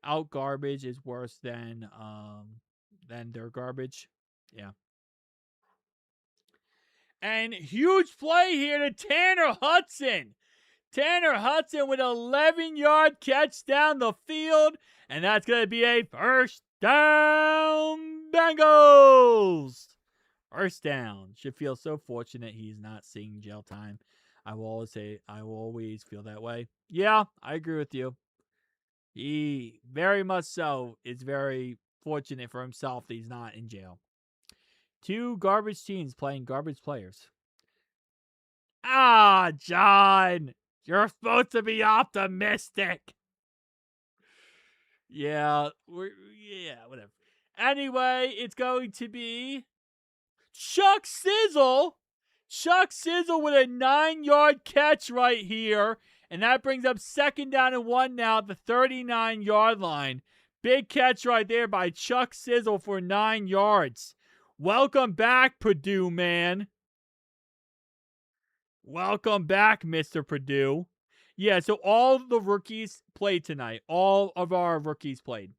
S1: Out garbage is worse than their garbage. Yeah. And huge play here to Tanner Hudson. Tanner Hudson with an 11-yard catch down the field. And that's going to be a first down, Bengals. First down. Should feel so fortunate he's not seeing jail time. I will always feel that way. Yeah, I agree with you. He very much so is very fortunate for himself that he's not in jail. Two garbage teams playing garbage players. Ah, John, you're supposed to be optimistic. Yeah, whatever. Anyway, it's going to be Chuck Sizzle. Chuck Sizzle with a 9-yard catch right here. And that brings up second down and 1 now at the 39-yard line. Big catch right there by Chuck Sizzle for 9 yards. Welcome back, Purdue, man. Welcome back, Mr. Purdue. Yeah, so all the rookies played tonight. All of our rookies played.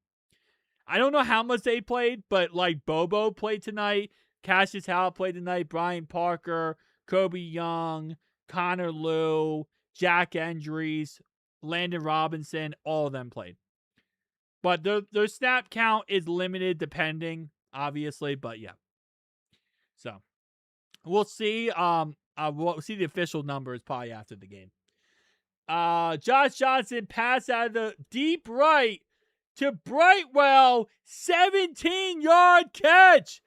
S1: I don't know how much they played, but like Bobo played tonight. Cassius Howell played tonight. Brian Parker, Kobe Young, Connor Liu, Jack Endries, Landon Robinson, all of them played. But their snap count is limited depending, obviously, but yeah. So, we'll see. We'll see the official numbers probably after the game. Josh Johnson pass out of the deep right to Brightwell. 17-yard catch.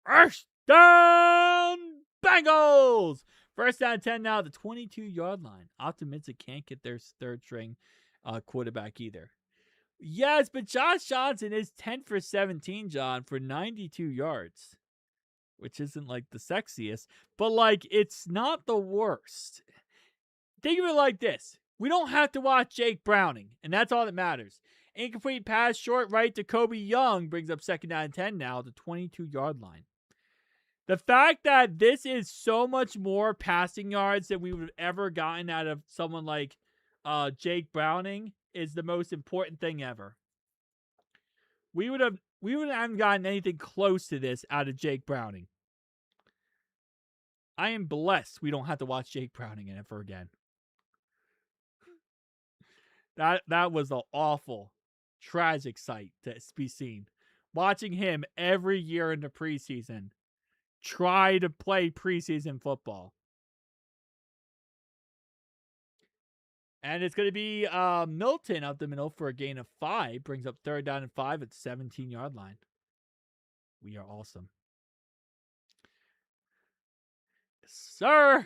S1: First down, Bengals. First down 10 now at the 22-yard line. Optimistic can't get their third string quarterback either. Yes, but Josh Johnson is 10 for 17, John, for 92 yards. Which isn't like the sexiest, but like it's not the worst. Think of it like this. We don't have to watch Jake Browning, and that's all that matters. Incomplete pass short right to Kobe Young brings up second down and 10 now at the 22-yard line. The fact that this is so much more passing yards than we would have ever gotten out of someone like Jake Browning is the most important thing ever. We wouldn't have gotten anything close to this out of Jake Browning. I am blessed we don't have to watch Jake Browning ever again. That was an awful, tragic sight to be seen. Watching him every year in the preseason try to play preseason football. And it's going to be Milton up the middle for a gain of 5. Brings up third down and 5 at the 17-yard line. We are awesome. Sir!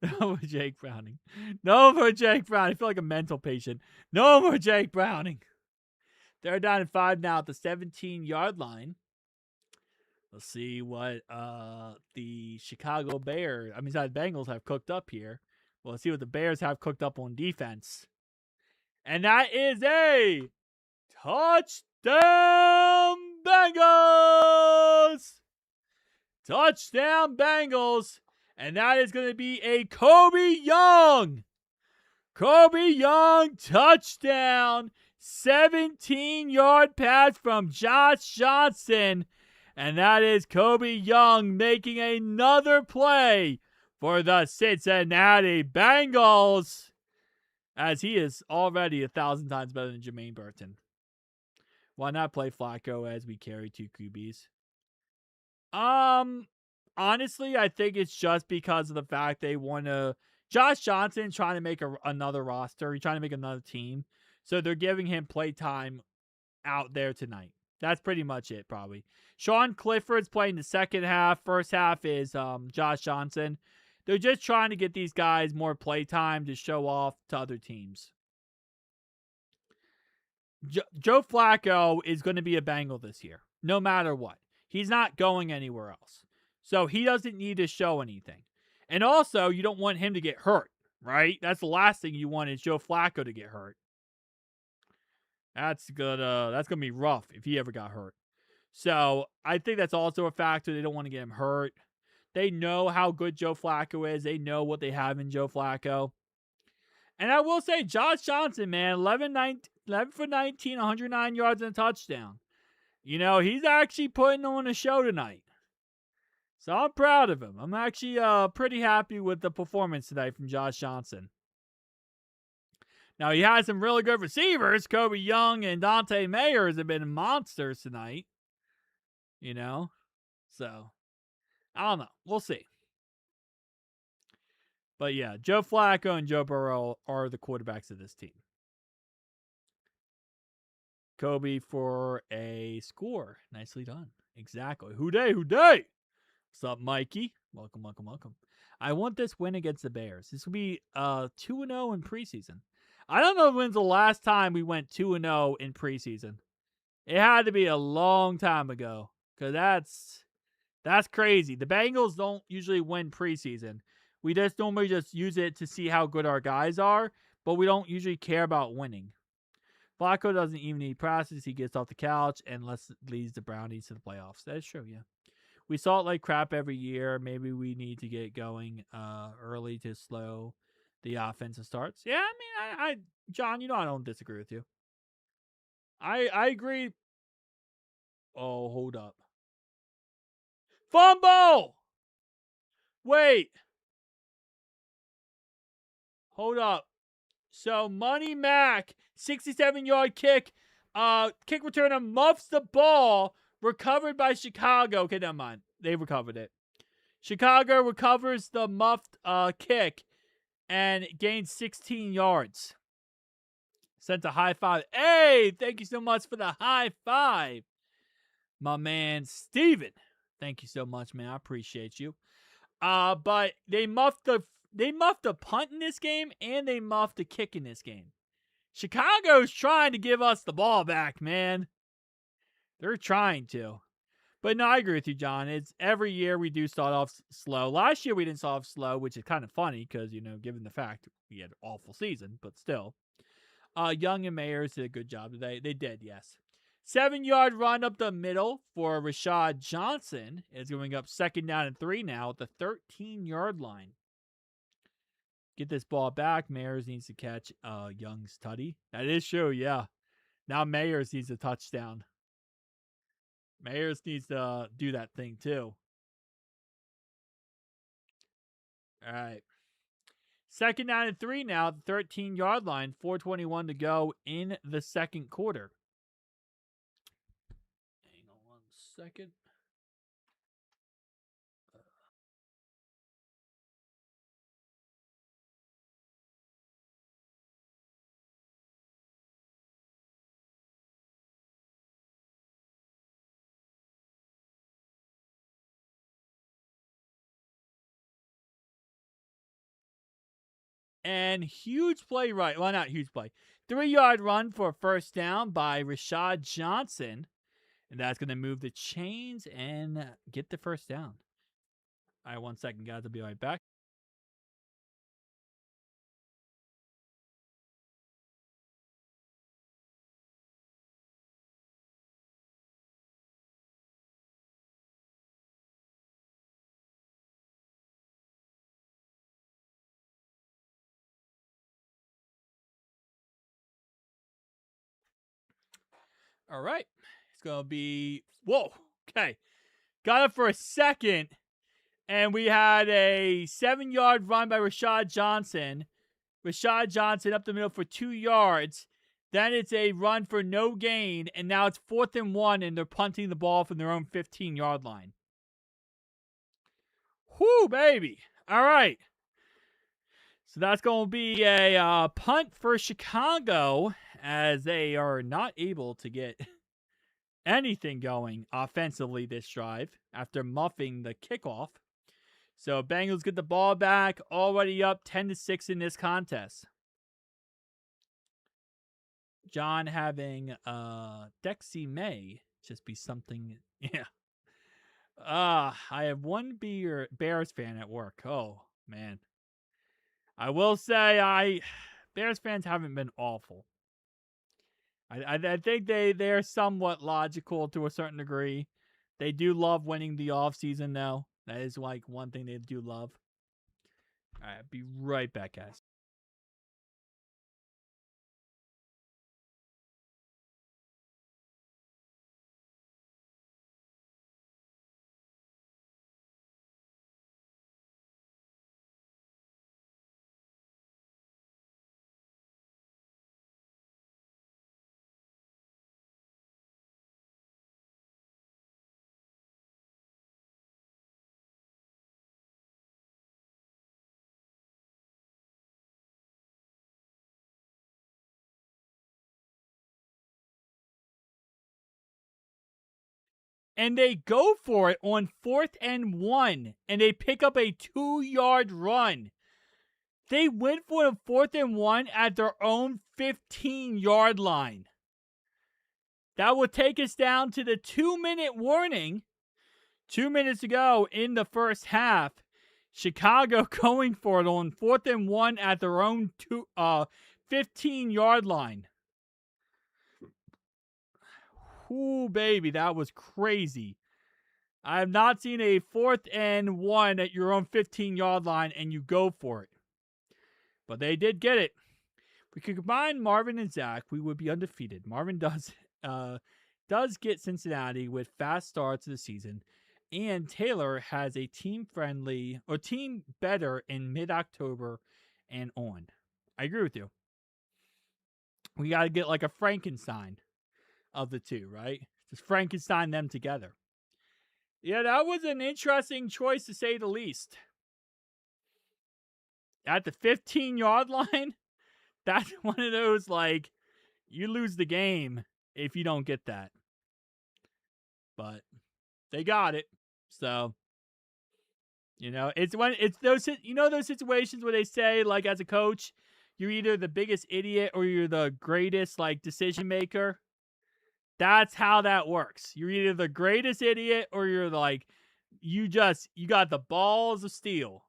S1: No more Jake Browning. No more Jake Browning. I feel like a mental patient. No more Jake Browning. Third down and 5 now at the 17-yard line. Let's see what the Bengals have cooked up here. Well, let's see what the Bears have cooked up on defense. And that is a touchdown, Bengals! Touchdown, Bengals! And that is going to be a Kobe Young! Kobe Young touchdown! 17-yard pass from Josh Johnson. And that is Kobe Young making another play for the Cincinnati Bengals, as he is already 1,000 times better than Jermaine Burton. Why not play Flacco as we carry 2 QBs? Honestly, I think it's just because of the fact they want to. Josh Johnson trying to make another roster. He's trying to make another team. So they're giving him play time out there tonight. That's pretty much it, probably. Sean Clifford's playing the second half. First half is Josh Johnson. They're just trying to get these guys more play time to show off to other teams. Joe Flacco is going to be a Bengal this year, no matter what. He's not going anywhere else. So he doesn't need to show anything. And also, you don't want him to get hurt, right? That's the last thing you want is Joe Flacco to get hurt. That's gonna be rough if he ever got hurt. So I think that's also a factor. They don't want to get him hurt. They know how good Joe Flacco is. They know what they have in Joe Flacco. And I will say, Josh Johnson, man, 11 for 19, 109 yards and a touchdown. You know, he's actually putting on a show tonight. So I'm proud of him. I'm actually pretty happy with the performance tonight from Josh Johnson. Now, he has some really good receivers. Kobe Young and Dante Mayers have been monsters tonight. You know? So, I don't know. We'll see. But yeah, Joe Flacco and Joe Burrow are the quarterbacks of this team. Kobe for a score. Nicely done. Exactly. Who day? What's up, Mikey? Welcome. I want this win against the Bears. This will be 2-0 in preseason. I don't know when's the last time we went 2-0 in preseason. It had to be a long time ago. Because that's crazy. The Bengals don't usually win preseason. We just normally just use it to see how good our guys are, but we don't usually care about winning. Flacco doesn't even need practice. He gets off the couch and leads the Brownies to the playoffs. That's true, yeah. We saw it like crap every year. Maybe we need to get going early to slow the offensive starts. Yeah, I mean, John, you know I don't disagree with you. I agree. Oh, hold up. Fumble! Wait. Hold up. So Money Mac, 67-yard kick. Kick returner muffs the ball. Recovered by Chicago. Okay, never mind. They recovered it. Chicago recovers the muffed kick and gains 16 yards. Sent a high five. Hey, thank you so much for the high five. My man Steven. Thank you so much, man. I appreciate you. But they muffed the punt in this game and they muffed the kick in this game. Chicago's trying to give us the ball back, man. They're trying to. But no, I agree with you, John. It's every year we do start off slow. Last year we didn't start off slow, which is kind of funny because, you know, given the fact we had an awful season, but still. Young and Mayers did a good job today. They did, yes. 7-yard run up the middle for Rashad Johnson. Is going up 2nd down and 3 now at the 13-yard line. Get this ball back. Mayers needs to catch Young's tutty. That is true, yeah. Now Mayers needs a touchdown. Mayers needs to do that thing too. All right. 2nd down and 3 now at the 13-yard line. 4:21 to go in the second quarter. Hang on 1 second. And huge play right. Well, not huge play. 3-yard run for a first down by Rashad Johnson. And that's going to move the chains and get the first down. All right, 1 second, guys. I'll be right back. All right. It's going to be. Whoa. Okay. Got it for a second. And we had a 7-yard run by Rashad Johnson. Rashad Johnson up the middle for 2 yards. Then it's a run for no gain. And now it's 4th and 1. And they're punting the ball from their own 15-yard line. Whoo, baby. All right. So that's going to be a punt for Chicago as they are not able to get anything going offensively this drive after muffing the kickoff. So Bengals get the ball back, already up 10-6 in this contest. John having Dexy May just be something. Yeah. I have one Bears fan at work. Oh, man. I will say, Bears fans haven't been awful. I think they're somewhat logical to a certain degree. They do love winning the offseason, though. That is like one thing they do love. All right, be right back, guys. And they go for it on 4th and 1, and they pick up a 2-yard run. They went for the 4th and 1 at their own 15-yard line. That will take us down to the 2-minute warning. 2 minutes ago in the first half, Chicago going for it on 4th and 1 at their own 15-yard line. Ooh, baby, that was crazy. I have not seen a 4th and 1 at your own 15-yard line and you go for it. But they did get it. We could combine Marvin and Zach, we would be undefeated. Marvin does get Cincinnati with fast starts of the season, and Taylor has a team better in mid-October and on. I agree with you. We got to get like a Frankenstein of the two, right? Just Frankenstein them together. Yeah, that was an interesting choice to say the least. At the 15-yard line, that's one of those, like, you lose the game if you don't get that. But they got it. So, it's those situations where they say, like, as a coach, you're either the biggest idiot or you're the greatest, like, decision maker. That's how that works. You're either the greatest idiot or you're like, you got the balls of steel.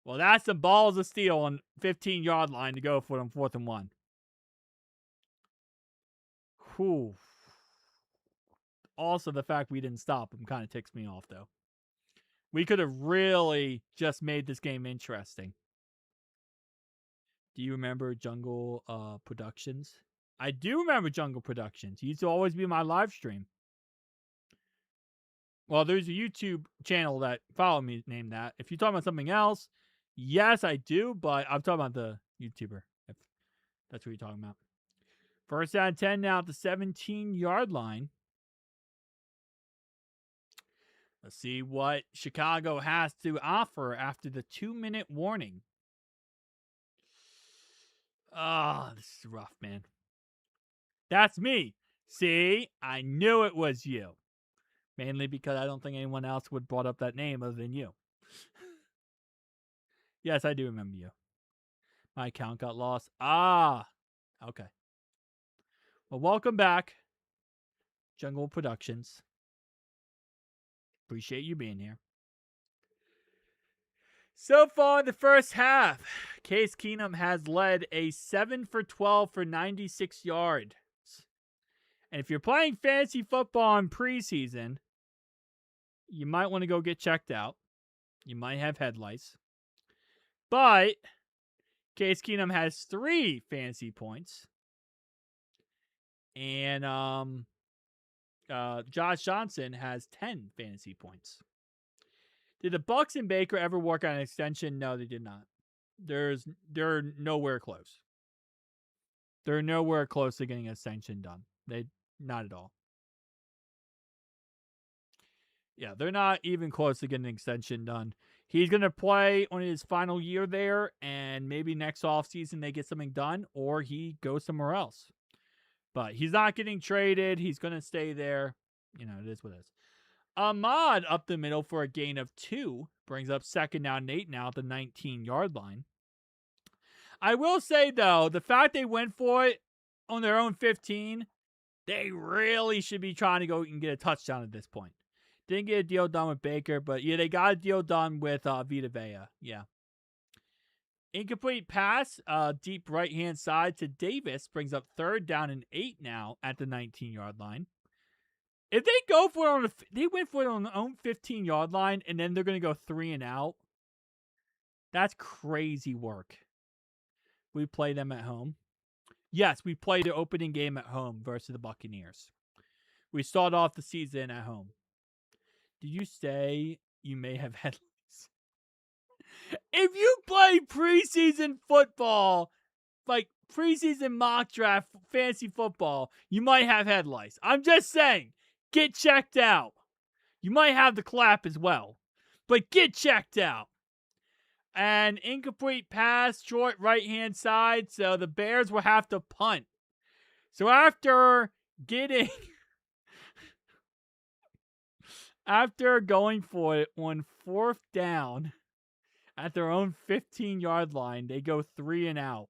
S1: Well, that's the balls of steel on 15-yard line to go for them 4th and 1. Whew. Also, the fact we didn't stop them kind of ticks me off, though. We could have really just made this game interesting. Do you remember Jungle Productions? I do remember Jungle Productions. He used to always be my live stream. Well, there's a YouTube channel that followed me named that. If you're talking about something else, yes, I do, but I'm talking about the YouTuber, if that's what you're talking about. 1st and 10 now at the 17-yard line. Let's see what Chicago has to offer after the 2-minute warning. This is rough, man. That's me. See, I knew it was you. Mainly because I don't think anyone else would brought up that name other than you. Yes, I do remember you. My account got lost. Okay. Well, welcome back, Jungle Productions. Appreciate you being here. So far in the first half, Case Keenum has led a 7 for 12 for 96 yards. And if you're playing fantasy football in preseason, you might want to go get checked out. You might have head lice. But Case Keenum has 3 fantasy points. And Josh Johnson has 10 fantasy points. Did the Bucks and Baker ever work on an extension? No, they did not. They're nowhere close. They're nowhere close to getting an extension done. Not at all. Yeah, they're not even close to getting an extension done. He's going to play on his final year there, and maybe next offseason they get something done, or he goes somewhere else. But he's not getting traded. He's going to stay there. It is what it is. Ahmad up the middle for a gain of 2. Brings up 2nd down and 8 now at the 19-yard line. I will say, though, the fact they went for it on their own 15, they really should be trying to go and get a touchdown at this point. Didn't get a deal done with Baker, but yeah, they got a deal done with Vita Vea. Yeah. Incomplete pass, deep right-hand side to Davis brings up 3rd down and 8 now at the 19-yard line. If they go for it they went for it on their own 15-yard line, and then they're going to go 3 and out. That's crazy work. We play them at home. Yes, we played the opening game at home versus the Buccaneers. We start off the season at home. Did you say you may have headlines? If you play preseason football, like preseason mock draft fantasy football, you might have headlights. I'm just saying, get checked out. You might have the clap as well, but get checked out. An incomplete pass, short right-hand side, so the Bears will have to punt. So after going for it on 4th down at their own 15-yard line, they go 3 and out.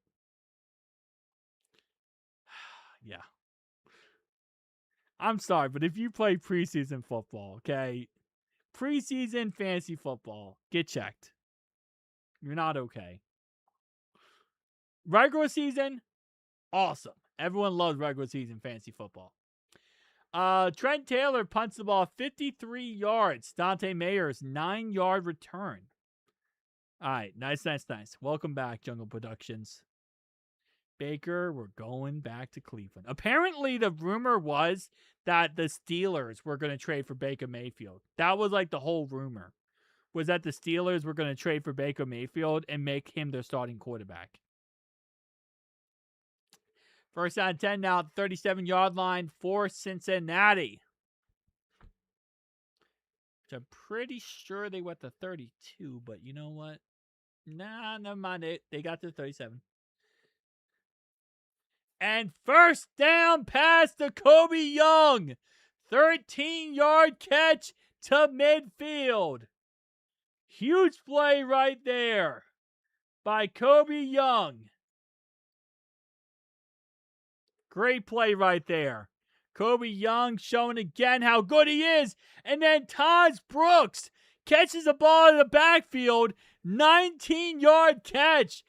S1: Yeah. I'm sorry, but if you play preseason football, okay? Preseason fantasy football, get checked. You're not okay. Regular season, awesome. Everyone loves regular season fantasy football. Trent Taylor punts the ball 53 yards. Dante Mayer's 9-yard return. All right, nice. Welcome back, Jungle Productions. Baker, we're going back to Cleveland. Apparently, the rumor was that the Steelers were going to trade for Baker Mayfield. That was like the whole rumor, was that the Steelers were going to trade for Baker Mayfield and make him their starting quarterback. 1st down 10 now, 37-yard line for Cincinnati. Which I'm pretty sure they went to 32, but you know what? Nah, never mind. They got to 37. And 1st down pass to Kobe Young. 13-yard catch to midfield. Huge play right there by Kobe Young. Great play right there. Kobe Young showing again how good he is. And then Taj Brooks catches the ball in the backfield. 19-yard catch.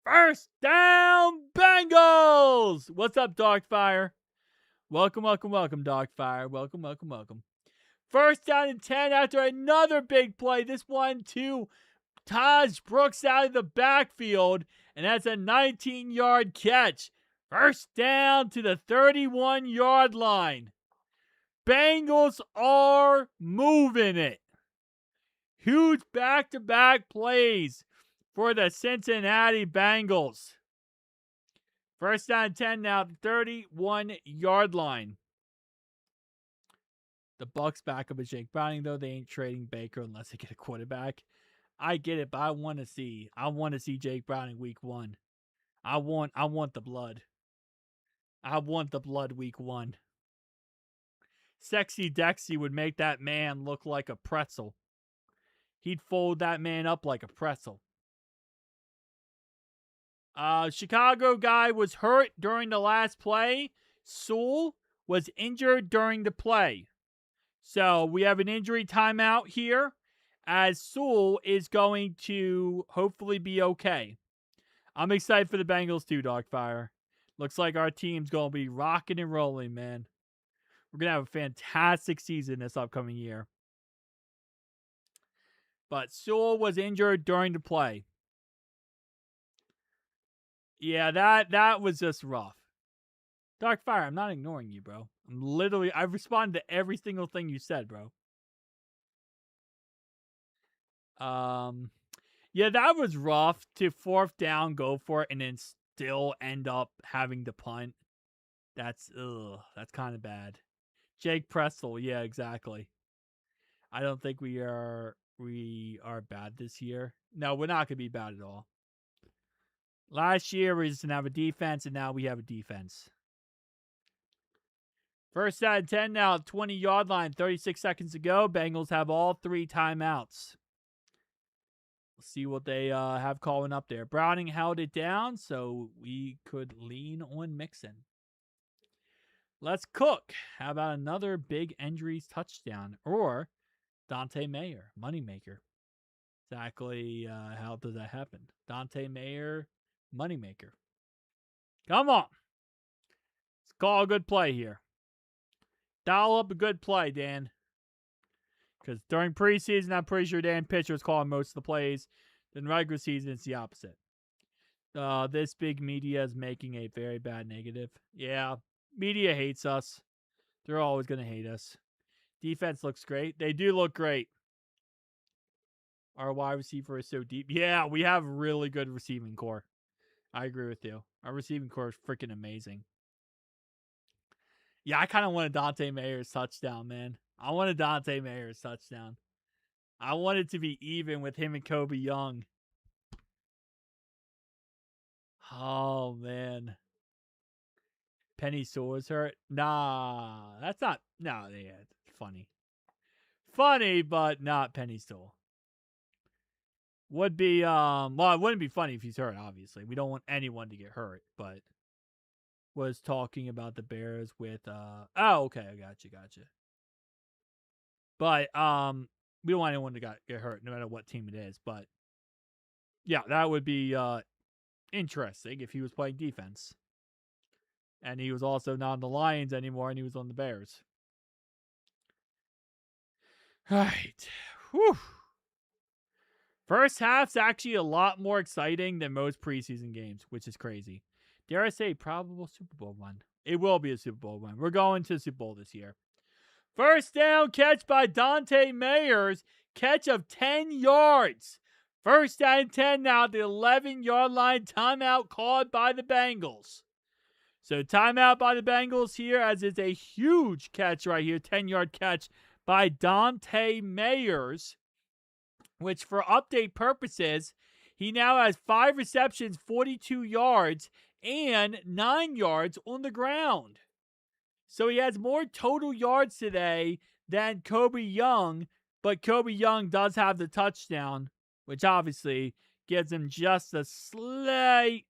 S1: 1st down, Bengals! What's up, Darkfire? Welcome, Darkfire. Welcome. 1st down and 10 after another big play. This one to Taj Brooks out of the backfield. And that's a 19-yard catch. 1st down to the 31-yard line. Bengals are moving it. Huge back-to-back plays for the Cincinnati Bengals. 1st down 10 now, 31-yard line. The Bucs backup is Jake Browning, though. They ain't trading Baker unless they get a quarterback. I get it, but I want to see Jake Browning week 1. I want the blood. I want the blood week 1. Sexy Dexy would make that man look like a pretzel. He'd fold that man up like a pretzel. Chicago guy was hurt during the last play. Sewell was injured during the play. So we have an injury timeout here as Sewell is going to hopefully be okay. I'm excited for the Bengals too, Darkfire. Looks like our team's going to be rocking and rolling, man. We're going to have a fantastic season this upcoming year. But Sewell was injured during the play. Yeah, that was just rough. Darkfire, I'm not ignoring you, bro. I've responded to every single thing you said, bro. Yeah, that was rough to 4th down, go for it, and then still end up having to punt. That's kind of bad. Jake Pretzel, yeah, exactly. I don't think we are bad this year. No, we're not gonna be bad at all. Last year we just didn't have a defense, and now we have a defense. 1st down 10 now, 20-yard line, 36 seconds to go. Bengals have all 3 timeouts. We'll see what they have calling up there. Browning held it down, so we could lean on Mixon. Let's cook. How about another big Endries touchdown? Or Dante Mayer, moneymaker. Exactly how does that happen? Dante Mayer, moneymaker. Come on. Let's call a good play here. Dial up a good play, Dan. Because during preseason, I'm pretty sure Dan Pitcher was calling most of the plays. Then regular season, it's the opposite. This big media is making a very bad negative. Yeah, media hates us. They're always going to hate us. Defense looks great. They do look great. Our wide receiver is so deep. Yeah, we have really good receiving core. I agree with you. Our receiving core is freaking amazing. Yeah, I kind of want a Dante Mayers touchdown, man. I want a Dante Mayers touchdown. I want it to be even with him and Kobe Young. Oh, man. Penny Sewell's hurt? Nah, that's not. No, yeah, it's funny. Funny, but not Penny Sewell. Would be, well, it wouldn't be funny if he's hurt, obviously. We don't want anyone to get hurt, but was talking about the Bears with, oh, okay, I gotcha. But, we don't want anyone to get hurt, no matter what team it is, but yeah, that would be, interesting if he was playing defense. And he was also not on the Lions anymore, and he was on the Bears. All right. Whew. First half's actually a lot more exciting than most preseason games, which is crazy. Dare I say, probable Super Bowl run. It will be a Super Bowl run. We're going to the Super Bowl this year. First down catch by Dante Mayers. Catch of 10 yards. First and 10 now at the 11-yard line. Timeout called by the Bengals. So timeout by the Bengals here, as it's a huge catch right here. 10-yard catch by Dante Mayers, which for update purposes, he now has 5 receptions, 42 yards, and 9 yards on the ground. So he has more total yards today than Kobe Young, but Kobe Young does have the touchdown, which obviously gives him just a slight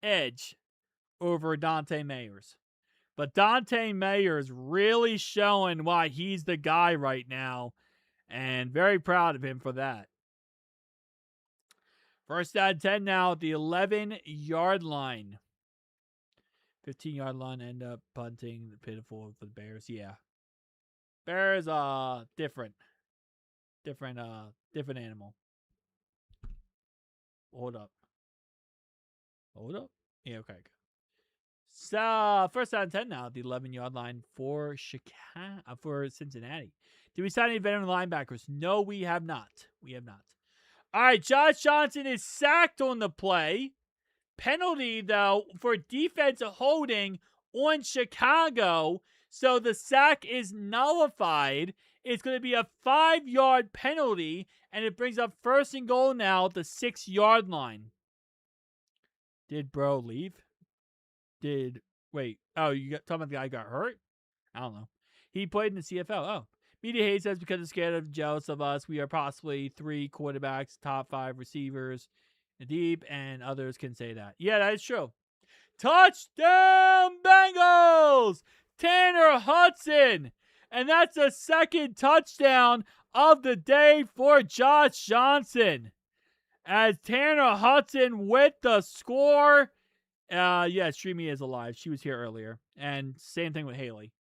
S1: edge over Dante Mayers. But Dante Mayers really showing why he's the guy right now, and very proud of him for that. First and 10 now at the 11-yard line. 15-yard line, end up punting. The pitiful for the Bears. Yeah. Bears different animal. Hold up. Yeah, okay. So first and 10 now at the 11-yard line for Cincinnati. Did we sign any veteran linebackers? No, we have not. All right, Josh Johnson is sacked on the play. Penalty, though, for defensive holding on Chicago. So the sack is nullified. It's going to be a 5-yard penalty, and it brings up first and goal now at the 6-yard line. Did bro leave? Wait. Oh, you talking about the guy who got hurt? I don't know. He played in the CFL. Oh. Media hates us because they're scared of, jealous of us. We are possibly 3 quarterbacks, top 5 receivers deep, and others can say that. Yeah, that is true. Touchdown Bengals! Tanner Hudson! And that's the second touchdown of the day for Josh Johnson. As Tanner Hudson with the score. Yeah, Streamy is alive. She was here earlier. And same thing with Haley.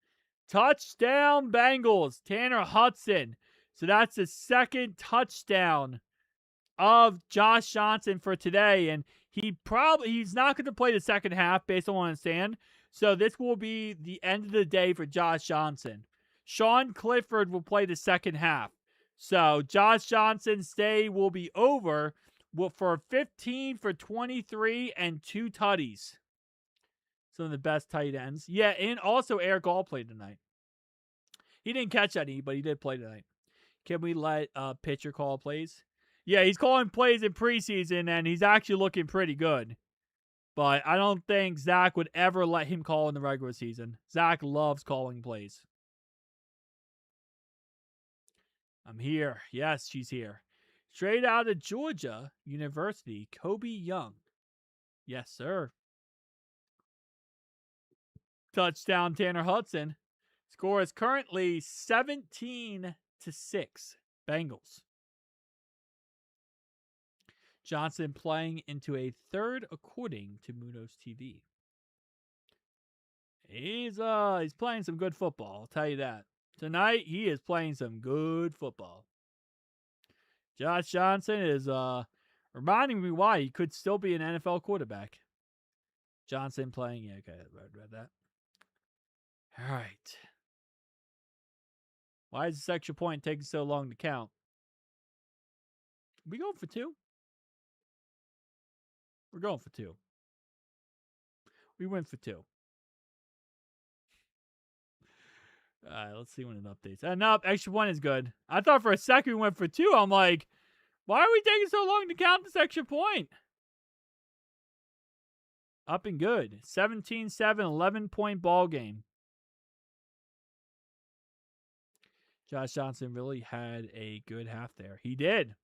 S1: Touchdown Bengals. Tanner Hudson. So that's the second touchdown of Josh Johnson for today. And he's not going to play the second half based on what I understand. So this will be the end of the day for Josh Johnson. Sean Clifford will play the second half. So Josh Johnson's day will be over for 15 for 23 and 2 tutties. Some of the best tight ends. Yeah, and also Eric All played tonight. He didn't catch any, but he did play tonight. Can we let pitcher call plays? Yeah, he's calling plays in preseason, and he's actually looking pretty good. But I don't think Zach would ever let him call in the regular season. Zach loves calling plays. I'm here. Yes, she's here. Straight out of Georgia University, Kobe Young. Yes, sir. Touchdown, Tanner Hudson. Score is currently 17-6. Bengals. Johnson playing into a third according to Munoz TV. He's playing some good football, I'll tell you that. Tonight he is playing some good football. Josh Johnson is reminding me why he could still be an NFL quarterback. Johnson playing, yeah, okay, I read that. All right. Why is this extra point taking so long to count? We going for 2? We're going for 2. We went for 2. All right, let's see when it updates. Nope, extra point is good. I thought for a second we went for 2. I'm like, why are we taking so long to count this extra point? Up and good. 17-7, 11-point ball game. Josh Johnson really had a good half there. He did.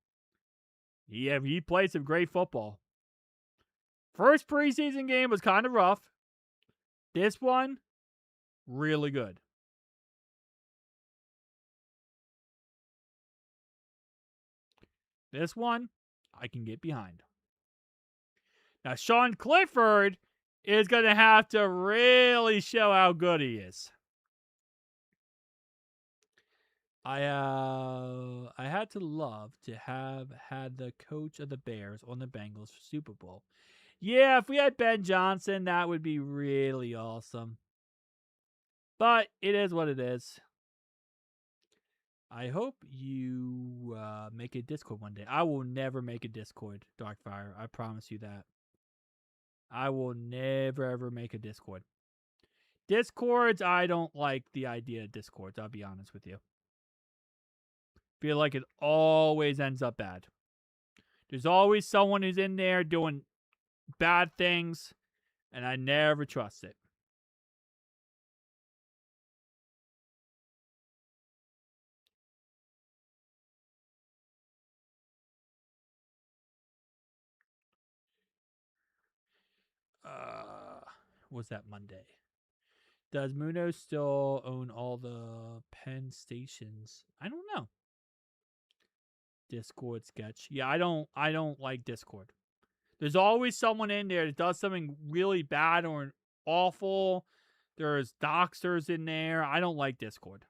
S1: He played some great football. First preseason game was kind of rough. This one, really good. This one, I can get behind. Now, Sean Clifford is going to have to really show how good he is. I had to love to have had the coach of the Bears on the Bengals for Super Bowl. Yeah, if we had Ben Johnson, that would be really awesome. But it is what it is. I hope you make a Discord one day. I will never make a Discord, Darkfire. I promise you that. I will never, ever make a Discord. Discords, I don't like the idea of Discords, I'll be honest with you. Feel like it always ends up bad. There's always someone who's in there doing bad things, and I never trust it. Was that Monday? Does Munoz still own all the Penn stations? I don't know. Discord sketch. Yeah, I don't like Discord. There's always someone in there that does something really bad or awful. There's doxers in there. I don't like Discord.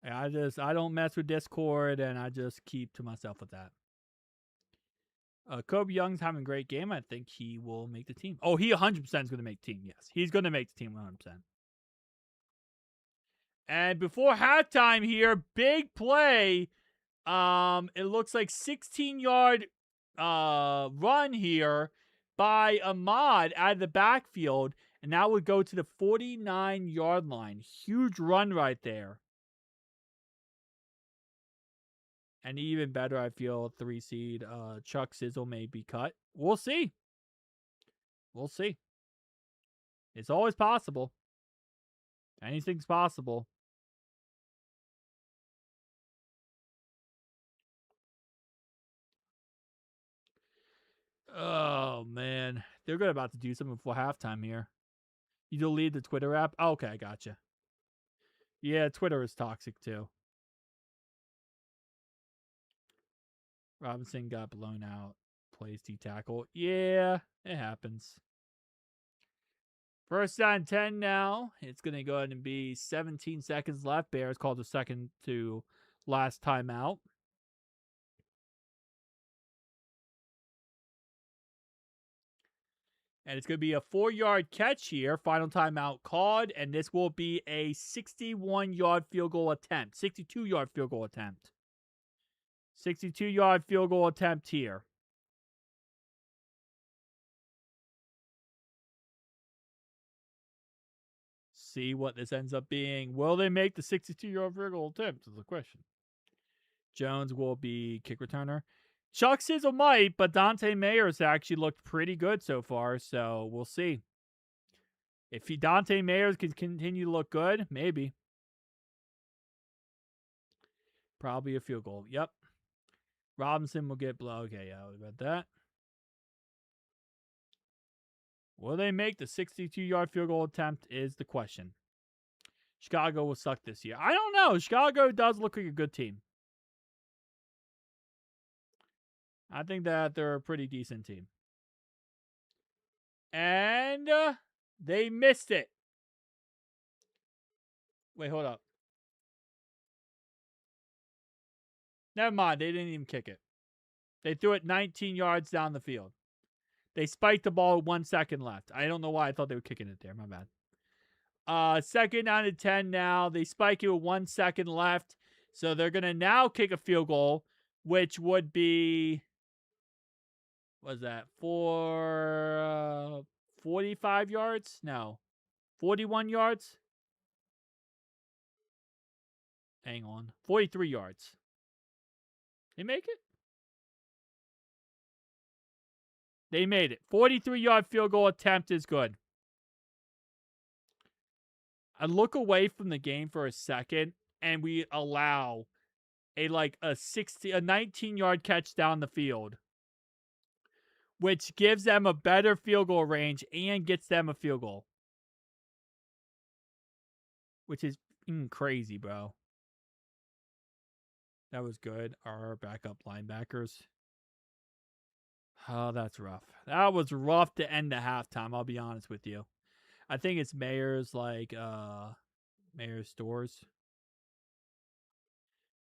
S1: I don't mess with Discord, and I just keep to myself with that. Kobe Young's having a great game. I think he will make the team. Oh, he 100% is going to make the team. Yes, he's going to make the team 100%. And before halftime here, big play. It looks like 16-yard run here by Ahmad out of the backfield, and that would go to the 49-yard line. Huge run right there. And even better, I feel, 3 seed Chuck Sizzle may be cut. We'll see. We'll see. It's always possible. Anything's possible. Oh, man. They're good about to do something before halftime here. You delete the Twitter app? Oh, okay, I gotcha. Yeah, Twitter is toxic, too. Robinson got blown out. Plays D-tackle. Yeah, it happens. First down 10 now. It's going to go ahead and be 17 seconds left. Bears called the second to last timeout. And it's going to be a 4-yard catch here. Final timeout called. And this will be a 61-yard field goal attempt. 62-yard field goal attempt. 62-yard field goal attempt here. See what this ends up being. Will they make the 62-yard field goal attempt is the question. Jones will be kick returner. Chuck Sizzle might, but Dante Mayers actually looked pretty good so far, so we'll see. If Dante Mayers can continue to look good, maybe. Probably a field goal. Yep. Robinson will get blow. Okay, yeah, what about that? Will they make the 62-yard field goal attempt is the question. Chicago will suck this year. I don't know. Chicago does look like a good team. I think that they're a pretty decent team. And they missed it. Wait, hold up. Never mind. They didn't even kick it. They threw it 19 yards down the field. They spiked the ball with 1 second left. I don't know why I thought they were kicking it there. My bad. Second down and 10 now. They spike it with 1 second left. So they're going to now kick a field goal, which would be, was that, for 45 yards? No. 41 yards? Hang on. 43 yards. They make it? They made it. 43-yard field goal attempt is good. I look away from the game for a second, and we allow a 19-yard catch down the field, which gives them a better field goal range and gets them a field goal, which is crazy, bro. That was good. Our backup linebackers. Oh, that's rough. That was rough to end the halftime, I'll be honest with you. I think it's Mayer's Mayer's Stores.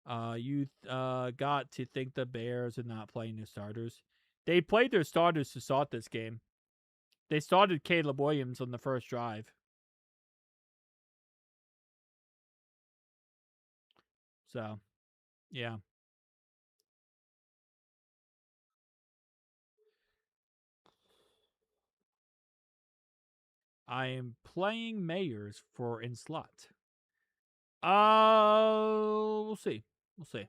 S1: You got to think the Bears are not playing their starters. They played their starters to start this game. They started Caleb Williams on the first drive. So, yeah. I am playing Mayors for in slot. We'll see. We'll see.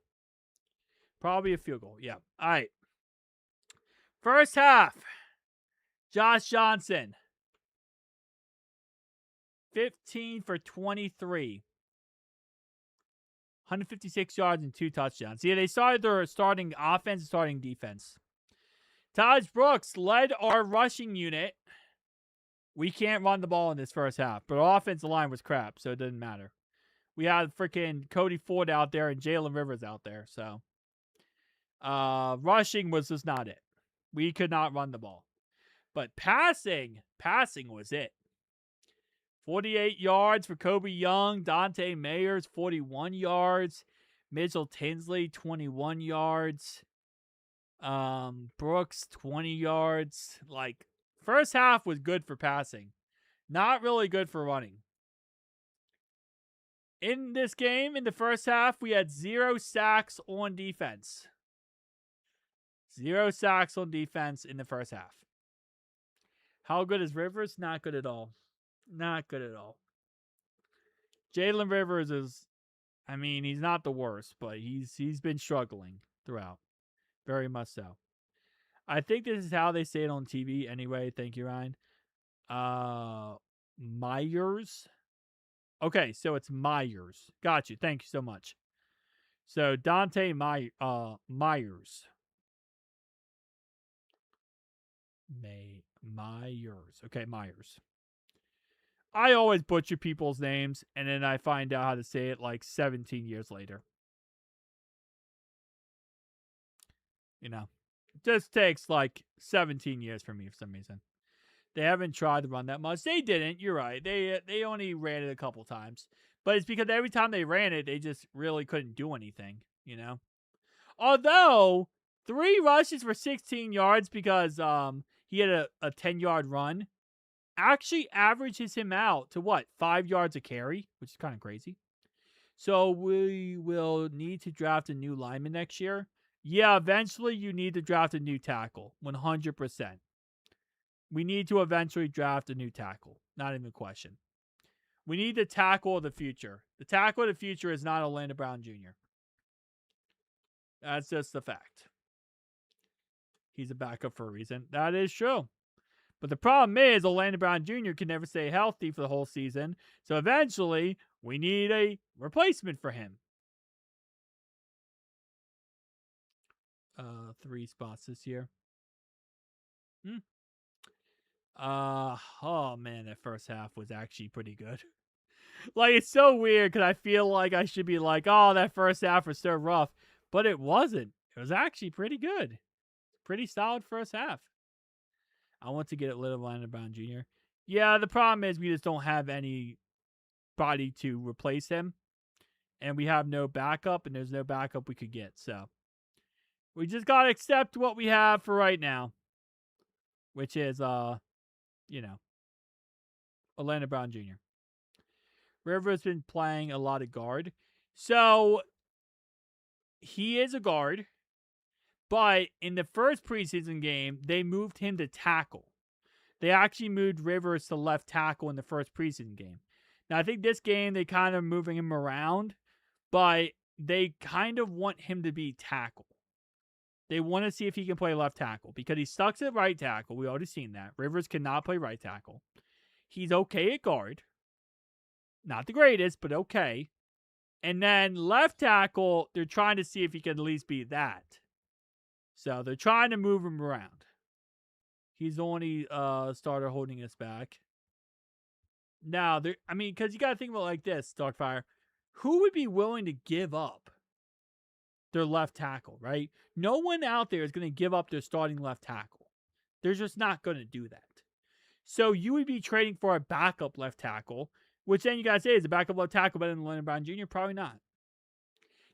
S1: Probably a field goal. Yeah. All right. First half. Josh Johnson. 15 for 23. 156 yards and 2 touchdowns. Yeah, they started their starting offense and starting defense. Taj Brooks led our rushing unit. We can't run the ball in this first half, but our offensive line was crap, so it didn't matter. We had freaking Cody Ford out there and Jalen Rivers out there, so rushing was just not it. We could not run the ball. But passing was it. 48 yards for Kobe Young. Dante Mayers, 41 yards. Mitchell Tinsley, 21 yards. Brooks, 20 yards. First half was good for passing. Not really good for running. In this game, in the first half, we had 0 sacks on defense. 0 sacks on defense in the first half. How good is Rivers? Not good at all. Not good at all. Jalen Rivers is, he's not the worst, but he's been struggling throughout. Very much so. I think this is how they say it on TV anyway. Thank you, Ryan. Myers. Okay, so it's Myers. Got you. Thank you so much. So Dante Myers. Myers. Okay, Myers. I always butcher people's names, and then I find out how to say it 17 years later. It just takes 17 years for me for some reason. They haven't tried to run that much. They didn't. You're right. They only ran it a couple times. But it's because every time they ran it, they just really couldn't do anything, Although, 3 rushes for 16 yards because he had a 10-yard run actually averages him out to 5 yards a carry, which is kind of crazy. So we will need to draft a new lineman next year. Yeah, eventually you need to draft a new tackle, 100%. We need to eventually draft a new tackle. Not even a question. We need the tackle of the future. The tackle of the future is not Orlando Brown Jr. That's just the fact. He's a backup for a reason. That is true. But the problem is Orlando Brown Jr. can never stay healthy for the whole season. So eventually, we need a replacement for him. 3 spots this year. Hmm. Oh man, that first half was actually pretty good. Like, it's so weird because I feel like I should be like, oh, that first half was so rough, but it wasn't. It was actually pretty good. Pretty solid first half. I want to get it lit of Landon Brown Jr. Yeah, the problem is we just don't have anybody to replace him, and we have no backup, and there's no backup we could get. So we just gotta accept what we have for right now, which is you know, Orlando Brown Jr. Rivers been playing a lot of guard, so he is a guard. But in the first preseason game, they moved him to tackle. They actually moved Rivers to left tackle in the first preseason game. Now, I think this game they kind of moving him around, but they kind of want him to be tackle. They want to see if he can play left tackle because he sucks at right tackle. We already seen that. Rivers cannot play right tackle. He's okay at guard. Not the greatest, but okay. And then left tackle, they're trying to see if he can at least be that. So they're trying to move him around. He's the only starter holding us back. Now, because you got to think about it like this, Darkfire. Who would be willing to give up their left tackle, right? No one out there is going to give up their starting left tackle. They're just not going to do that. So you would be trading for a backup left tackle, which then you got to say, is a backup left tackle better than Landon Brown Jr.? Probably not.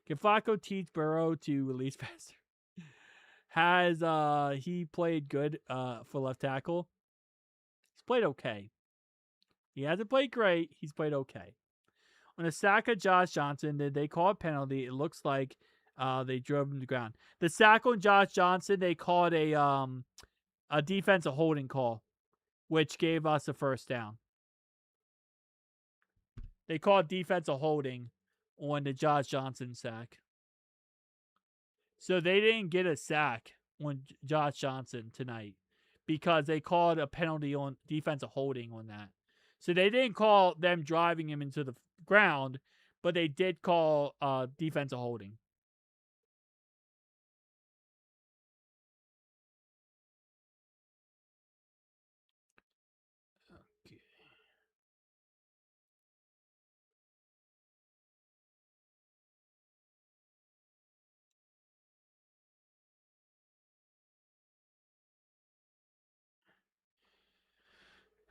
S1: Can Flacco teach Burrow to release faster? Has he played good for left tackle? He's played okay. He hasn't played great. He's played okay. On a sack of Josh Johnson, did they call a penalty? It looks like they drove him to the ground. The sack on Josh Johnson, they called a defensive holding call, which gave us a first down. They called defensive holding on the Josh Johnson sack. So they didn't get a sack on Josh Johnson tonight because they called a penalty on defensive holding on that. So they didn't call them driving him into the ground, but they did call defensive holding. Okay.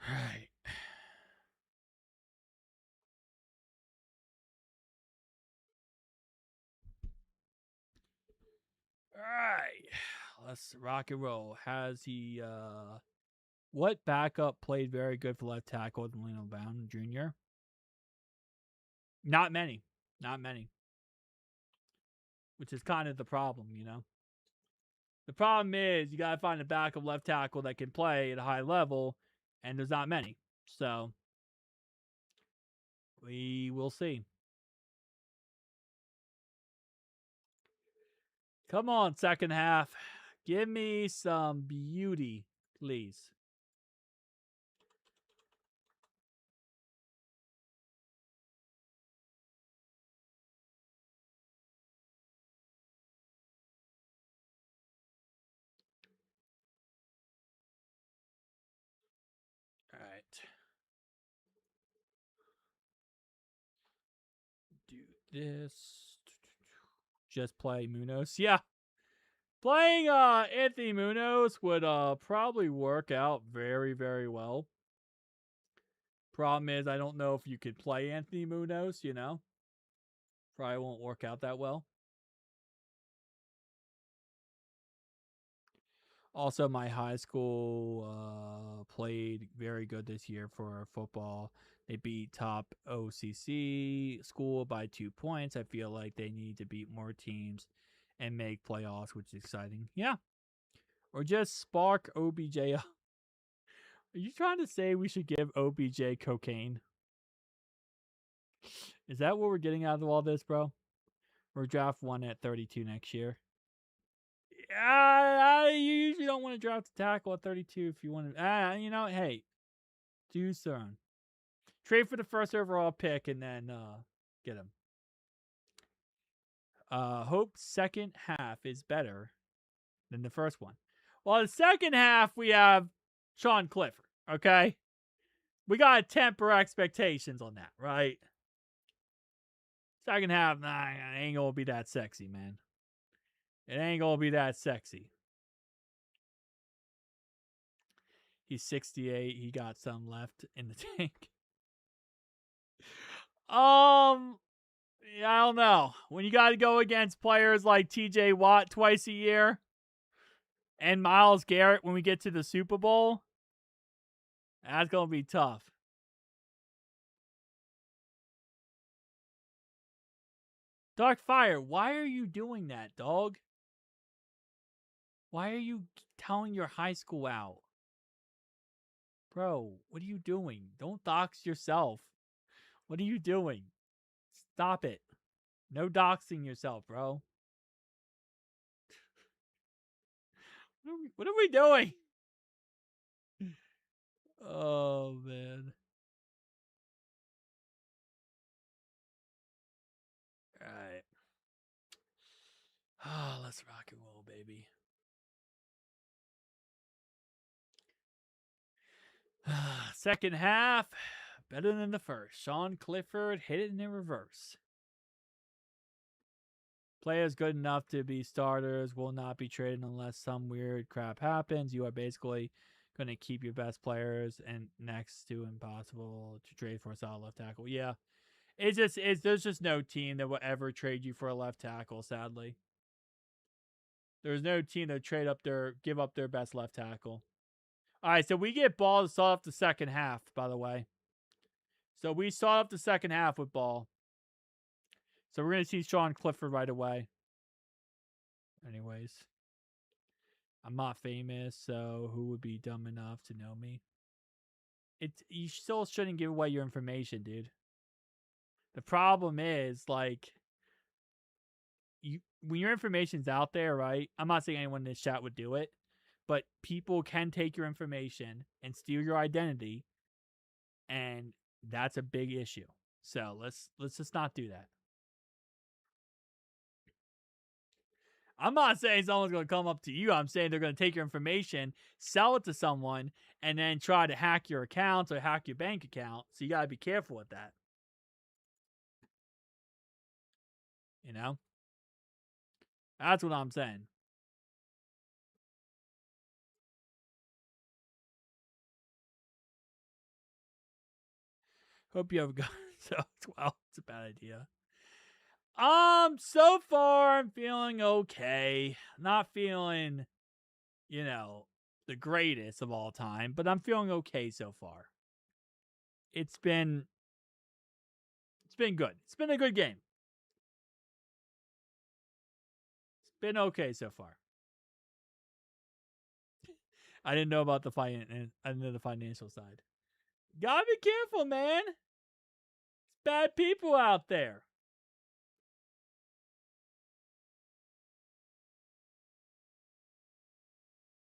S1: All right. All right. Let's rock and roll. Has he what backup played very good for left tackle with Leno Brown Jr.? Not many. Not many. Which is kind of the problem, you know? The problem is you got to find a backup left tackle that can play at a high level, and there's not many. So we will see. Come on, second half. Give me some beauty, please. All right. Do this. Just play Munoz. Yeah. Playing Anthony Munoz would probably work out very, very well. Problem is, I don't know if you could play Anthony Munoz, you know? Probably won't work out that well. Also, my high school played very good this year for football. They beat top OCC school by 2 points. I feel like they need to beat more teams and make playoffs, which is exciting. Yeah. Or just spark OBJ up. Are you trying to say we should give OBJ cocaine? Is that what we're getting out of all this, bro? We're draft 1 at 32 next year. You usually don't want to draft a tackle at 32 if you want to. You know, hey, do son. Trade for the first overall pick and then get him. Hope second half is better. than the first one. Well, the second half, we have Sean Clifford, okay? We got to temper expectations on that, right? Second half, nah, it ain't going to be that sexy, man. It ain't going to be that sexy. He's 68. He got some left in the tank. Yeah, I don't know. When you got to go against players like TJ Watt twice a year and Myles Garrett when we get to the Super Bowl, that's going to be tough. Dark Fire, why are you doing that, dog? Why are you telling your high school out? Bro, what are you doing? Don't dox yourself. What are you doing? Stop it. No doxing yourself, bro. What are we doing? Oh, man. All right. Let's rock and roll, baby. Second half, better than the first. Sean Clifford hit it in reverse. Players good enough to be starters will not be traded unless some weird crap happens. You are basically going to keep your best players and next to impossible to trade for a solid left tackle. Yeah. There's just no team that will ever trade you for a left tackle, sadly. There's no team that give up their best left tackle. All right, so we get Ball to start off the second half, by the way. So we start off the second half with Ball. So we're going to see Sean Clifford right away. Anyways. I'm not famous, so who would be dumb enough to know me? You still shouldn't give away your information, dude. The problem is, like, when your information's out there, right? I'm not saying anyone in this chat would do it, but people can take your information and steal your identity, and that's a big issue. So let's just not do that. I'm not saying someone's going to come up to you. I'm saying they're going to take your information, sell it to someone, and then try to hack your accounts or hack your bank account. So you got to be careful with that. You know? That's what I'm saying. Hope you have a good so well. It's a bad idea. So far I'm feeling okay. Not feeling, the greatest of all time, but I'm feeling okay so far. It's been good. It's been a good game. It's been okay so far. I didn't know about the financial side. Gotta be careful, man. It's bad people out there.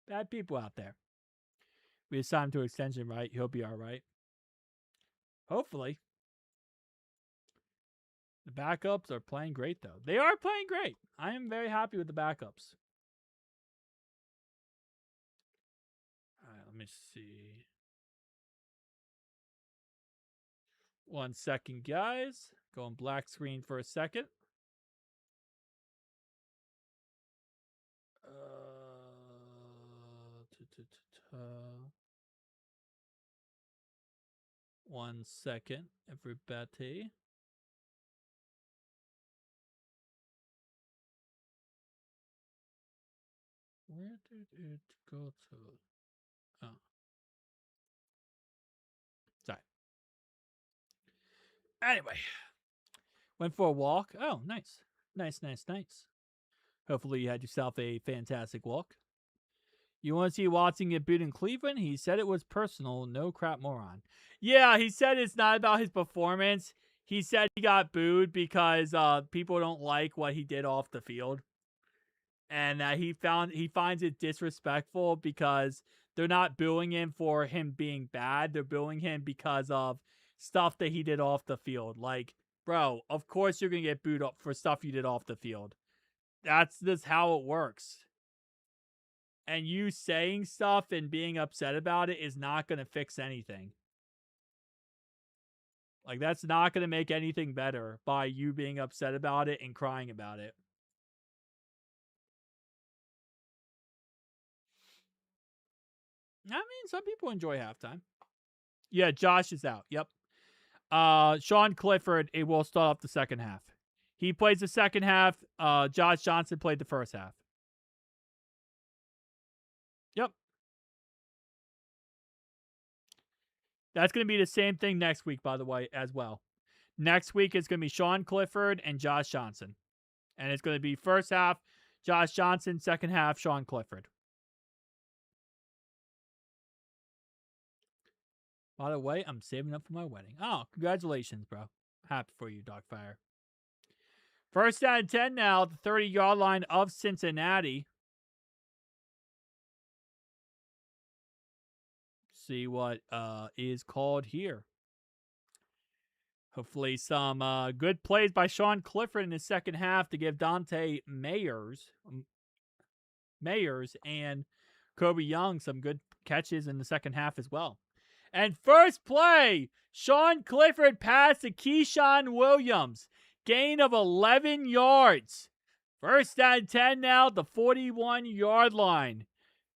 S1: Bad people out there. We assigned him to extension, right? He'll be all right. Hopefully. The backups are playing great, though. They are playing great. I am very happy with the backups. All right, let me see. 1 second, guys. Going black screen for a second. 1 second, everybody. Where did it go to? Oh. Sorry. Anyway. Went for a walk. Oh, nice. Nice. Hopefully you had yourself a fantastic walk. You want to see Watson get booed in Cleveland? He said it was personal. No crap, moron. Yeah, he said it's not about his performance. He said he got booed because people don't like what he did off the field. And he finds it disrespectful because they're not booing him for him being bad. They're booing him because of stuff that he did off the field. Like, bro, of course you're going to get booed up for stuff you did off the field. That's just how it works. And you saying stuff and being upset about it is not going to fix anything. Like, that's not going to make anything better by you being upset about it and crying about it. I mean, some people enjoy halftime. Yeah, Josh is out. Yep. Sean Clifford, it will start off the second half. He plays the second half. Josh Johnson played the first half. Yep. That's going to be the same thing next week, by the way, as well. Next week is going to be Sean Clifford and Josh Johnson. And it's going to be first half, Josh Johnson, second half, Sean Clifford. By the way, I'm saving up for my wedding. Oh, congratulations, bro. Happy for you, Dogfire. First down and 10 now at the 30-yard line of Cincinnati. See what is called here. Hopefully some good plays by Sean Clifford in the second half to give Dante Mayers and Kobe Young some good catches in the second half as well. And first play, Sean Clifford passed to Keyshawn Williams. Gain of 11 yards. First down 10 now at the 41-yard line.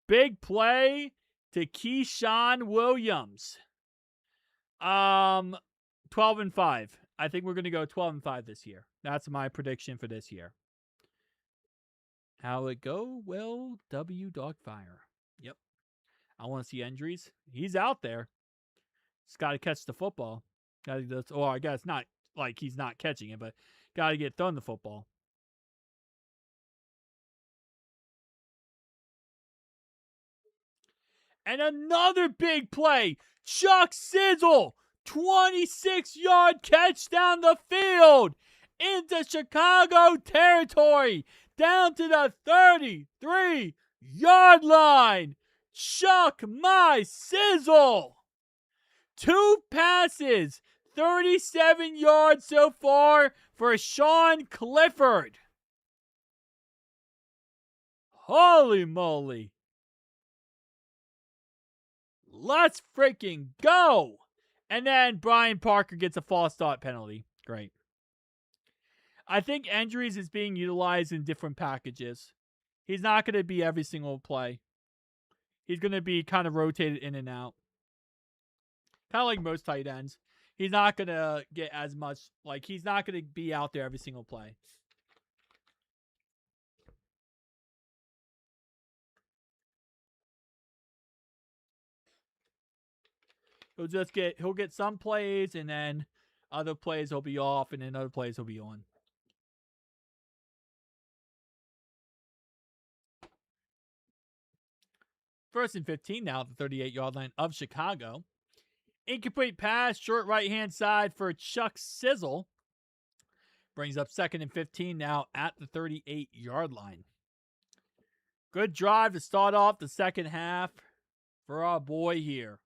S1: Big play to Keyshawn Williams. 12-5. I think we're going to go 12-5 this year. That's my prediction for this year. How it go? Well, W Dogfire. Yep. I want to see injuries. He's out there. He's got to catch the football. Or I guess not like he's not catching it, but got to get thrown the football. And another big play. Chuck Sizzle, 26-yard catch down the field into Chicago territory, down to the 33-yard line. Chuck my Sizzle. 2 passes, 37 yards so far for Sean Clifford. Holy moly. Let's freaking go. And then Brian Parker gets a false start penalty. Great. I think injuries is being utilized in different packages. He's not going to be every single play. He's going to be kind of rotated in and out. Kind of like most tight ends. He's not going to get as much, like he's not going to be out there every single play. He'll get some plays and then other plays will be off and then other plays will be on. First and 15 now at the 38-yard line of Chicago. Incomplete pass, short right-hand side for Chuck Sizzle. Brings up second and 15 now at the 38-yard line. Good drive to start off the second half for our boy here.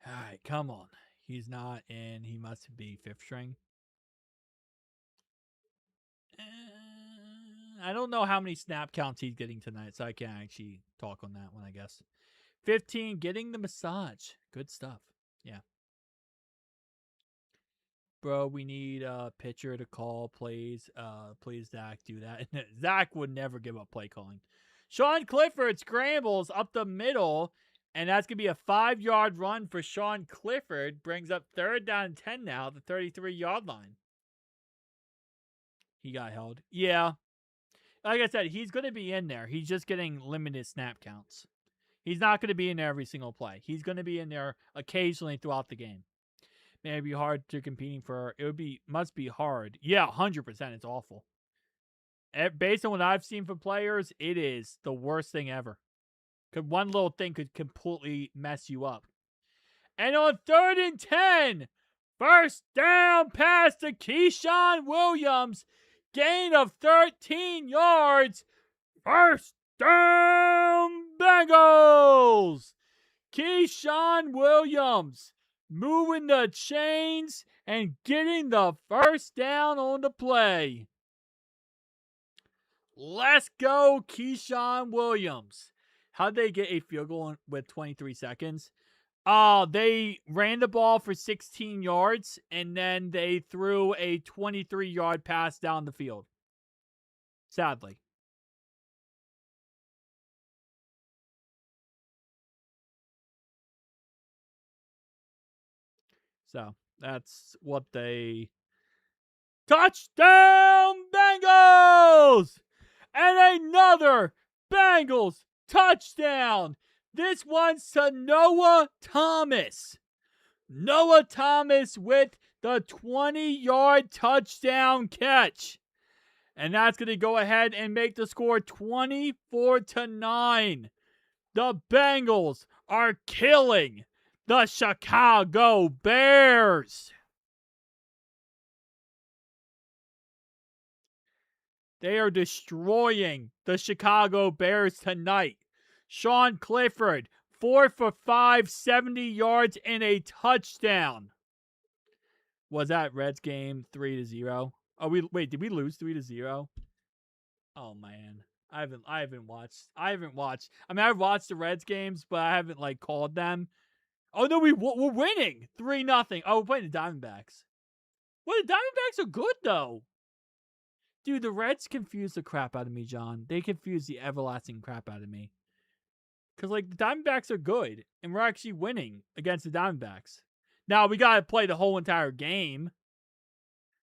S1: All right, come on. He's not in. He must be fifth string. I don't know how many snap counts he's getting tonight, so I can't actually talk on that one, I guess. 15, getting the massage. Good stuff. Yeah. Bro, we need a pitcher to call plays. Please, Zach, do that. Zach would never give up play calling. Sean Clifford scrambles up the middle, and that's going to be a 5-yard run for Sean Clifford. Brings up third down and 10 now at the 33-yard line. He got held. Yeah. Like I said, he's going to be in there. He's just getting limited snap counts. He's not going to be in there every single play. He's going to be in there occasionally throughout the game. Maybe hard to competing for. Must be hard. Yeah, 100%. It's awful. Based on what I've seen for players, it is the worst thing ever. One little thing could completely mess you up. And on 3rd and 10, first down pass to Keyshawn Williams. Gain of 13 yards. First down Bengals. Keyshawn Williams moving the chains and getting the first down on the play. Let's go, Keyshawn Williams. How'd they get a field goal with 23 seconds? They ran the ball for 16 yards, and then they threw a 23-yard pass down the field. Sadly. So, that's what they... Touchdown, Bengals! And another Bengals touchdown! This one's to Noah Thomas. Noah Thomas with the 20-yard touchdown catch. And that's going to go ahead and make the score 24-9. The Bengals are killing the Chicago Bears. They are destroying the Chicago Bears tonight. Sean Clifford, 4 for 5, 70 yards and a touchdown. Was that Reds game 3-0? Oh, did we lose 3-0? Oh man. I haven't watched. I mean, I've watched the Reds games, but I haven't called them. Oh no, we're winning 3-0. Oh, we're playing the Diamondbacks. Well, the Diamondbacks are good though. Dude, the Reds confuse the crap out of me, John. They confuse the everlasting crap out of me. Because, the Diamondbacks are good, and we're actually winning against the Diamondbacks. Now, we got to play the whole entire game.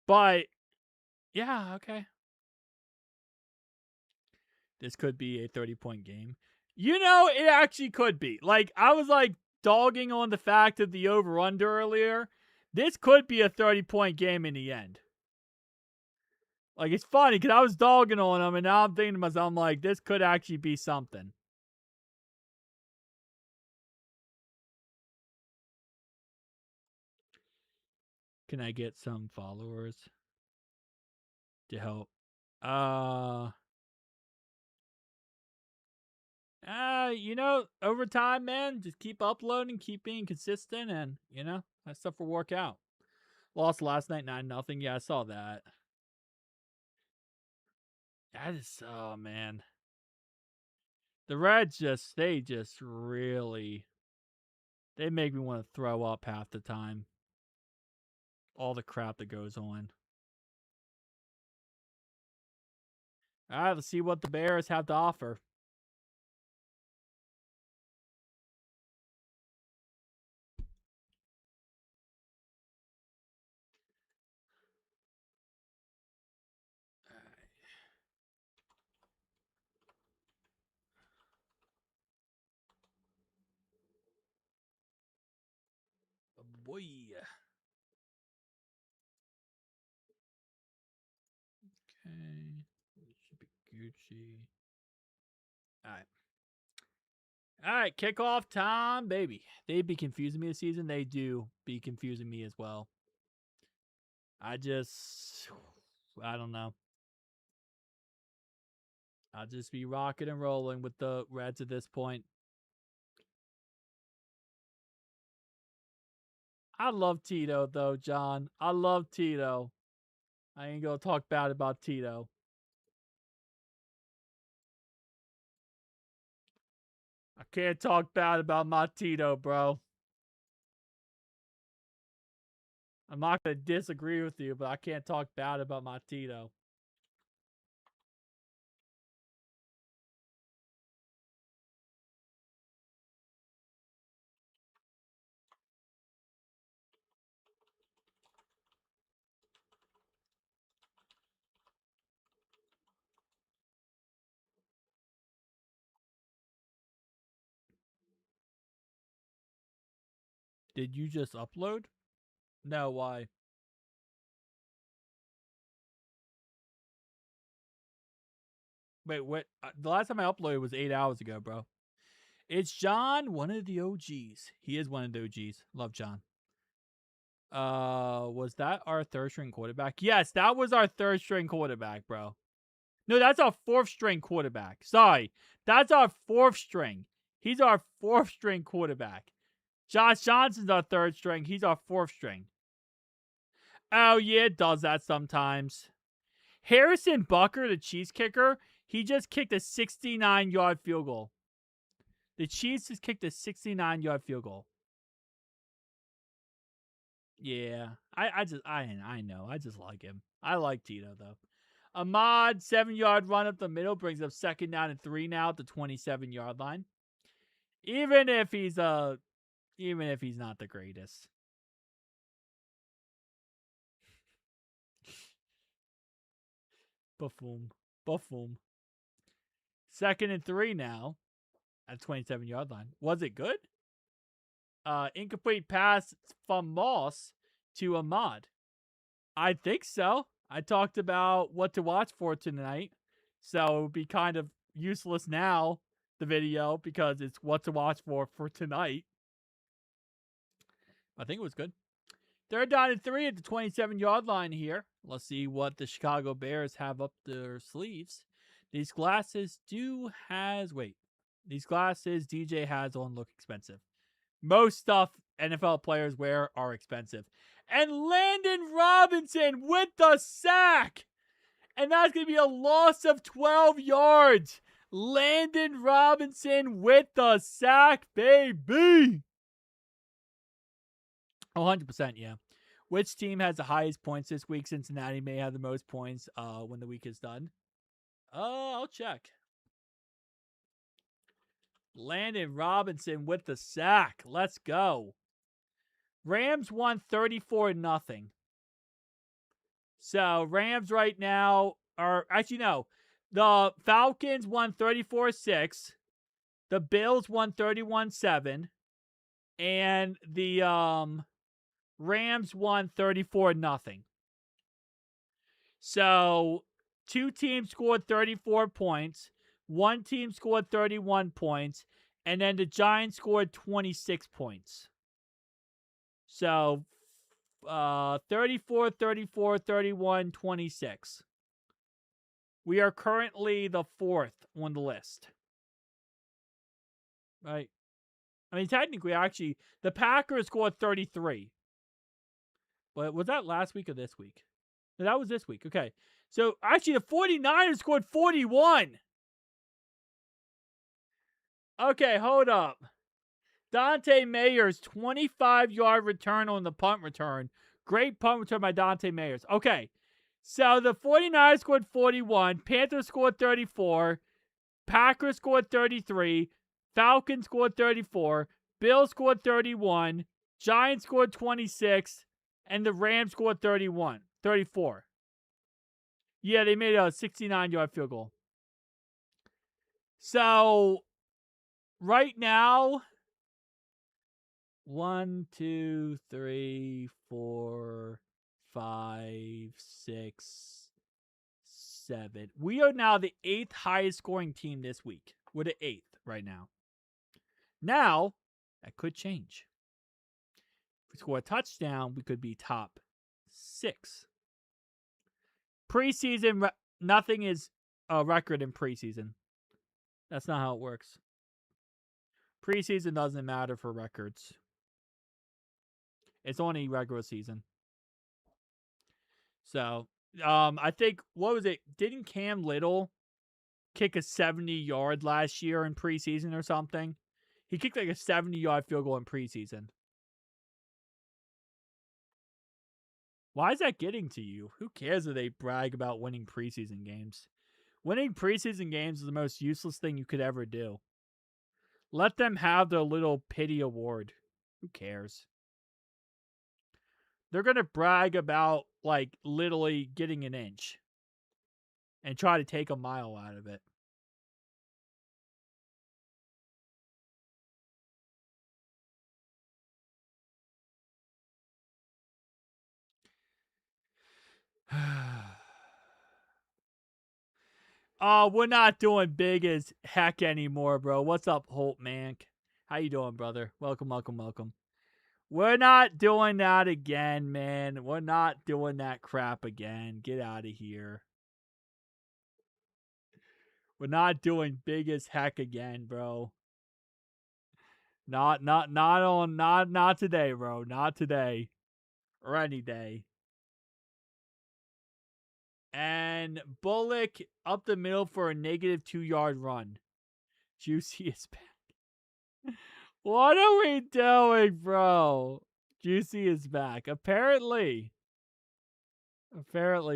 S1: But, yeah, okay. This could be a 30-point game. It actually could be. I was, dogging on the fact of the over-under earlier. This could be a 30-point game in the end. It's funny because I was dogging on them, and now I'm thinking to myself, this could actually be something. Can I get some followers to help? Over time, man, just keep uploading, keep being consistent, and, that stuff will work out. Lost last night 9-0. Yeah, I saw that. That is, oh man. The Reds they make me want to throw up half the time. All the crap that goes on. All right, let's see what the Bears have to offer. Oh boy. Okay. It should be Gucci. Alright. Alright, kickoff time, baby. They be confusing me this season. They do be confusing me as well. I don't know. I'll just be rocking and rolling with the Reds at this point. I love Tito, though, John. I love Tito. I ain't gonna talk bad about Tito. I can't talk bad about my Tito, bro. I'm not gonna disagree with you, but I can't talk bad about my Tito. Did you just upload? No, why? Wait, what? The last time I uploaded was 8 hours ago, bro. It's John, one of the OGs. He is one of the OGs. Love John. Was that our third string quarterback? Yes, that was our third string quarterback, bro. No, that's our fourth string quarterback. Sorry. That's our fourth string. He's our fourth string quarterback. Josh Johnson's our third string. He's our fourth string. Oh, yeah, it does that sometimes. Harrison Bucker, the Chiefs kicker, He just kicked a 69-yard field goal. The Chiefs just kicked a 69-yard field goal. Yeah, I know. I just like him. I like Tito though. Ahmad 7-yard run up the middle brings up 2nd down and 3 now at the 27-yard line. Even if he's not the greatest. Buffoon. 2nd and 3 now at 27-yard line. Was it good? Incomplete pass from Moss to Ahmad. I think so. I talked about what to watch for tonight. So it would be kind of useless now, the video, because it's what to watch for tonight. I think it was good. 3rd down and 3 at the 27-yard line here. Let's see what the Chicago Bears have up their sleeves. These glasses DJ has on look expensive. Most stuff NFL players wear are expensive. And Landon Robinson with the sack. And that's going to be a loss of 12 yards. Landon Robinson with the sack, baby. 100%, yeah. Which team has the highest points this week? Cincinnati may have the most points when the week is done. I'll check. Landon Robinson with the sack. Let's go. Rams won 34-0. So Rams right now are actually no. The Falcons won 34-6. The Bills won 31-7. And the Rams won 34-0. So 2 teams scored 34 points. 1 team scored 31 points. And then the Giants scored 26 points. So 34, 34, 31, 26. We are currently the 4th on the list. Right? I mean, technically, actually, the Packers scored 33. But was that last week or this week? No, that was this week. Okay. So, actually, the 49ers scored 41. Okay, hold up. Dante Mayer's 25-yard return on the punt return. Great punt return by Dante Mayers. Okay, so the 49ers scored 41. Panthers scored 34. Packers scored 33. Falcons scored 34. Bills scored 31. Giants scored 26. And the Rams scored 34. Yeah, they made a 69-yard field goal. So, right now, 1, 2, 3, 4, 5, 6, 7. We are now the 8th highest scoring team this week. We're the 8th right now. Now, that could change. If we score a touchdown, we could be top 6. Preseason, nothing is a record in preseason. That's not how it works. Preseason doesn't matter for records. It's only regular season. So, I think, what was it? Didn't Cam Little kick a 70-yard last year in preseason or something? He kicked like a 70-yard field goal in preseason. Why is that getting to you? Who cares if they brag about winning preseason games? Winning preseason games is the most useless thing you could ever do. Let them have their little pity award. Who cares? They're going to brag about, like, literally getting an inch and try to take a mile out of it. Oh, we're not doing big as heck anymore, bro. What's up, Holt Mank? How you doing, brother? Welcome. We're not doing that again, man. We're not doing that crap again. Get out of here. We're not doing big as heck again, bro. Not today, bro. Not today. Or any day. And and Bullock up the middle for a negative 2-yard run. Juicy is back. What are we doing, bro? Juicy is back. Apparently,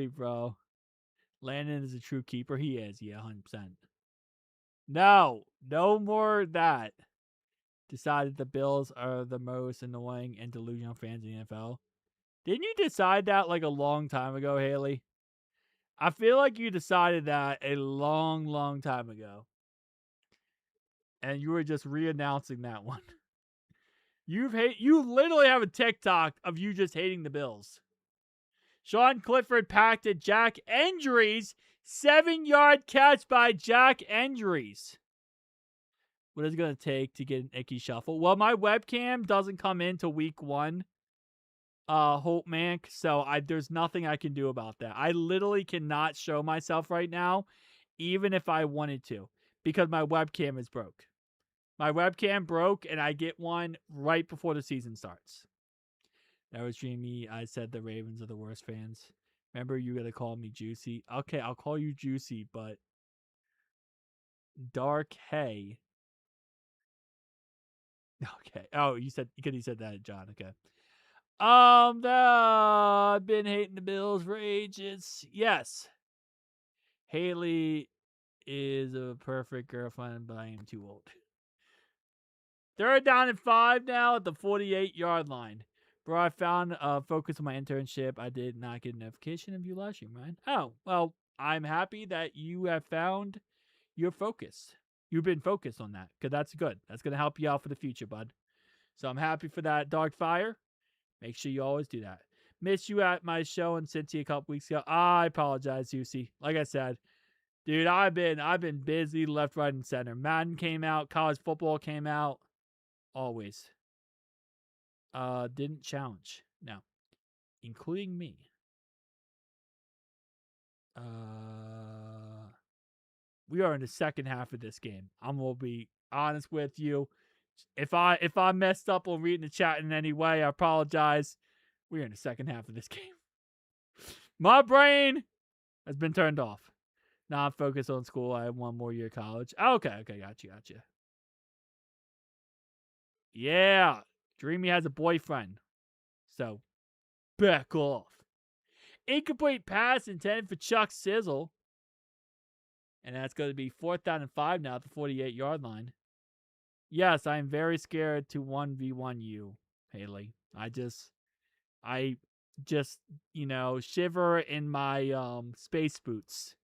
S1: bro. Landon is a true keeper. He is, yeah, 100%. No more of that. Decided the Bills are the most annoying and delusional fans in the NFL. Didn't you decide that like a long time ago, Haley? I feel like you decided that a long, long time ago. And you were just re-announcing that one. You literally have a TikTok of you just hating the Bills. Sean Clifford packed at Jack Endries. 7-yard catch by Jack Endries. What is it going to take to get an icky shuffle? Well, my webcam doesn't come into week 1. Hope Mank, so there's nothing I can do about that. I literally cannot show myself right now, even if I wanted to, because my webcam is broke. My webcam broke, and I get one right before the season starts. That was dreamy. I said the Ravens are the worst fans. Remember, you gotta call me Juicy. Okay, I'll call you Juicy, but Dark Hay. Okay. Oh, you said that, John. Okay. I've been hating the Bills for ages. Yes. Haley is a perfect girlfriend, but I am too old. 3rd down and 5 now at the 48-yard line. Bro, I found focus on my internship. I did not get a notification of you last year, man. Oh, well, I'm happy that you have found your focus. You've been focused on that, because that's good. That's going to help you out for the future, bud. So I'm happy for that, Dark Fire. Make sure you always do that. Missed you at my show in Cincy a couple weeks ago. I apologize, Juicy. Like I said, dude, I've been busy left, right, and center. Madden came out. College football came out. Always. Didn't challenge. No. Including me. We are in the second half of this game. I'm gonna be honest with you. If I messed up on reading the chat in any way, I apologize. We're in the second half of this game. My brain has been turned off. Now I'm focused on school. I have 1 more year of college. Okay, gotcha. Yeah, Dreamy has a boyfriend. So, back off. Incomplete pass intended for Chuck Sizzle. And that's going to be 4th down and 5 now at the 48-yard line. Yes, I am very scared to 1v1 you, Haley. I just, shiver in my space boots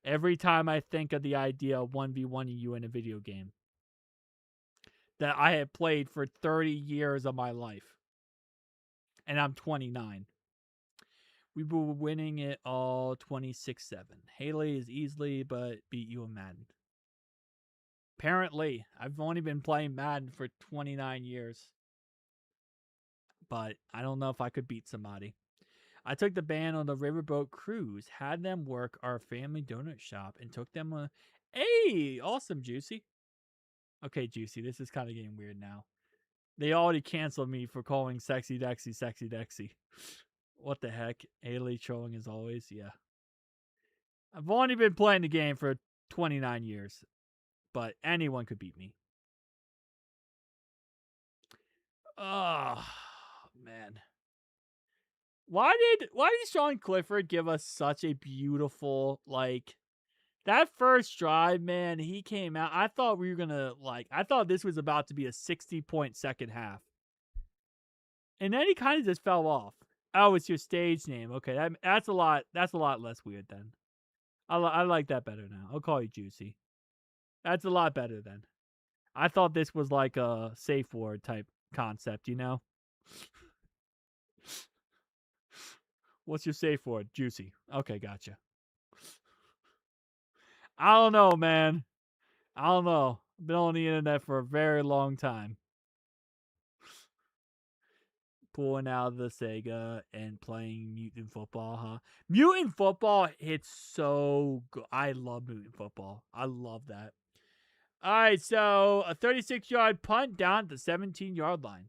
S1: every time I think of the idea of 1v1ing you in a video game that I have played for 30 years of my life. And I'm 29. We were winning it all 26-7. Haley is easily but beat you in Madden. Apparently, I've only been playing Madden for 29 years. But I don't know if I could beat somebody. I took the band on the riverboat cruise, had them work our family donut shop, and took them on. Hey, awesome, Juicy. Okay, Juicy, this is kind of getting weird now. They already canceled me for calling Sexy Dexy. What the heck? Haley trolling as always, yeah. I've only been playing the game for 29 years, but anyone could beat me. Oh, man. Why did Sean Clifford give us such a beautiful, that first drive, man, he came out. I thought we were going to, I thought this was about to be a 60-point second half. And then he kind of just fell off. Oh, it's your stage name. Okay, that's a lot less weird then. I like that better now. I'll call you Juicy. That's a lot better then. I thought this was like a safe word type concept, you know? What's your safe word? Juicy. Okay, gotcha. I don't know, man. I don't know. I've been on the internet for a very long time. Pulling out the Sega and playing Mutant Football, huh? Mutant Football hits so good. I love Mutant Football. I love that. All right, so a 36-yard punt down at the 17-yard line.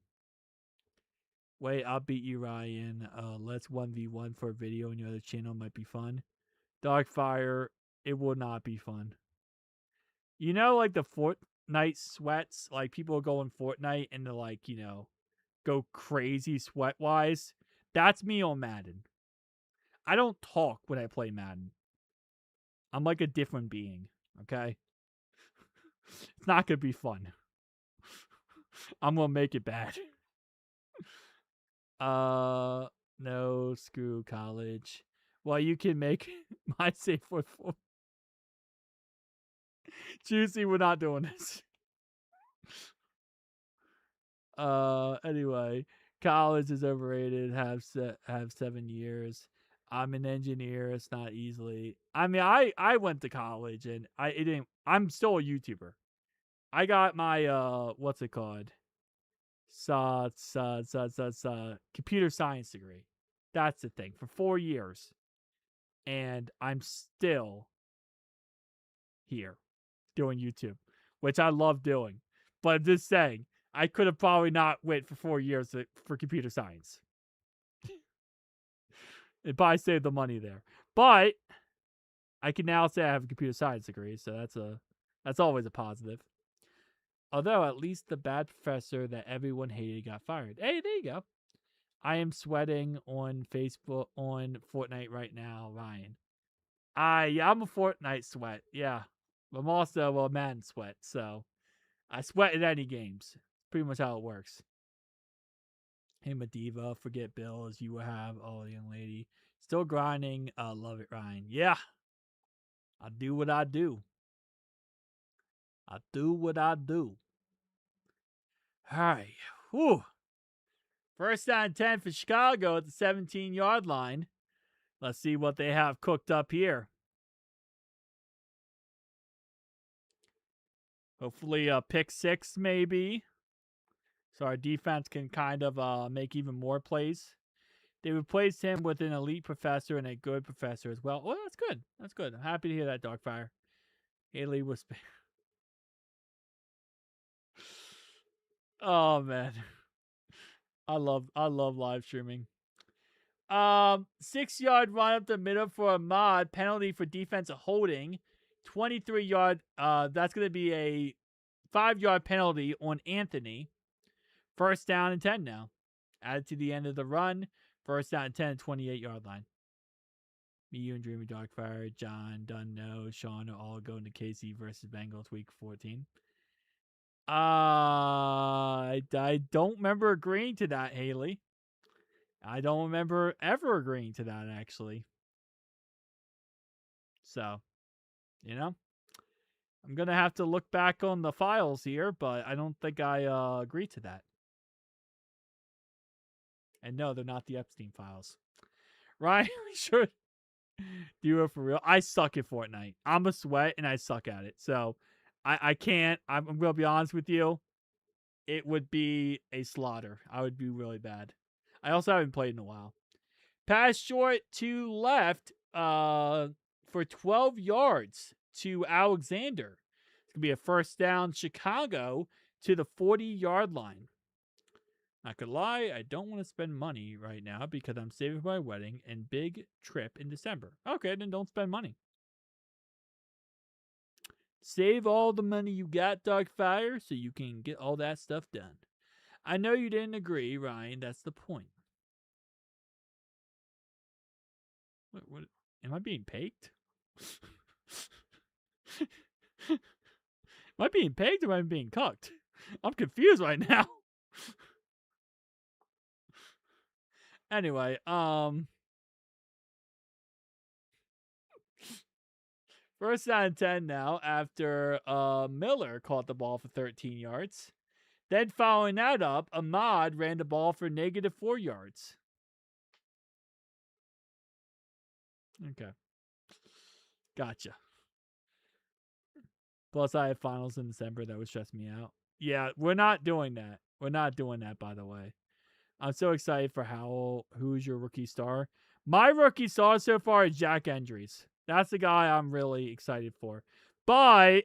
S1: Wait, I'll beat you, Ryan. Let's 1v1 for a video on your other channel. Might be fun. Darkfire, it will not be fun. You know, like the Fortnite sweats, like people go in Fortnite and they're like, go crazy sweat wise. That's me on Madden. I don't talk when I play Madden. I'm like a different being. Okay, it's not gonna be fun. I'm gonna make it bad. No, screw college. Well, you can make my safe word for Juicy. We're not doing this. Anyway, college is overrated. Have 7 years. I'm an engineer. It's not easily. I mean, I went to college and it didn't. I'm still a YouTuber. I got my what's it called? Computer science degree. That's the thing for 4 years, and I'm still here doing YouTube, which I love doing. But I'm just saying, I could have probably not wait for 4 years for computer science. It probably saved the money there. But I can now say I have a computer science degree, so that's always a positive. Although at least the bad professor that everyone hated got fired. Hey, there you go. I am sweating on Facebook on Fortnite right now, Ryan. Yeah, I'm a Fortnite sweat. Yeah, I'm also a Madden sweat, so I sweat in any games. Pretty much how it works. Hey, Madiva, forget Bill as you have. Oh, the young lady. Still grinding. Love it, Ryan. Yeah, I do what I do. I do what I do. All right. Whew. First down and 10 for Chicago at the 17-yard line. Let's see what they have cooked up here. Hopefully a pick six, maybe. So our defense can kind of make even more plays. They replaced him with an elite professor and a good professor as well. Well, that's good. That's good. I'm happy to hear that, Darkfire. Haley was. Oh man, I love live streaming. 6-yard run up the middle for Ahmad. Penalty for defensive holding. 23-yard. That's gonna be a 5-yard penalty on Anthony. First down and 10 now. Added to the end of the run. First down and 10 at 28-yard line. Me, you, and Dreamy Darkfire, John, Dunno, Sean are all going to KC versus Bengals week 14. I don't remember agreeing to that, Haley. I don't remember ever agreeing to that, actually. So, I'm going to have to look back on the files here, but I don't think I agreed to that. And no, they're not the Epstein files. Right? We should do it for real. I suck at Fortnite. I'm a sweat and I suck at it. So I can't. I'm going to be honest with you. It would be a slaughter. I would be really bad. I also haven't played in a while. Pass short to left for 12 yards to Alexander. It's going to be a first down Chicago to the 40-yard line. Not gonna lie, I don't want to spend money right now because I'm saving for my wedding and big trip in December. Okay, then don't spend money. Save all the money you got, Darkfire, so you can get all that stuff done. I know you didn't agree, Ryan. That's the point. What am I being pegged? Am I being pegged or am I being cucked? I'm confused right now. Anyway, first down and 10 now after Miller caught the ball for 13 yards. Then following that up, Ahmad ran the ball for -4 yards. Okay. Gotcha. Plus, I have finals in December. That would stress me out. Yeah, we're not doing that. We're not doing that, by the way. I'm so excited for Howell. Who's your rookie star? My rookie star so far is Jack Endries. That's the guy I'm really excited for. But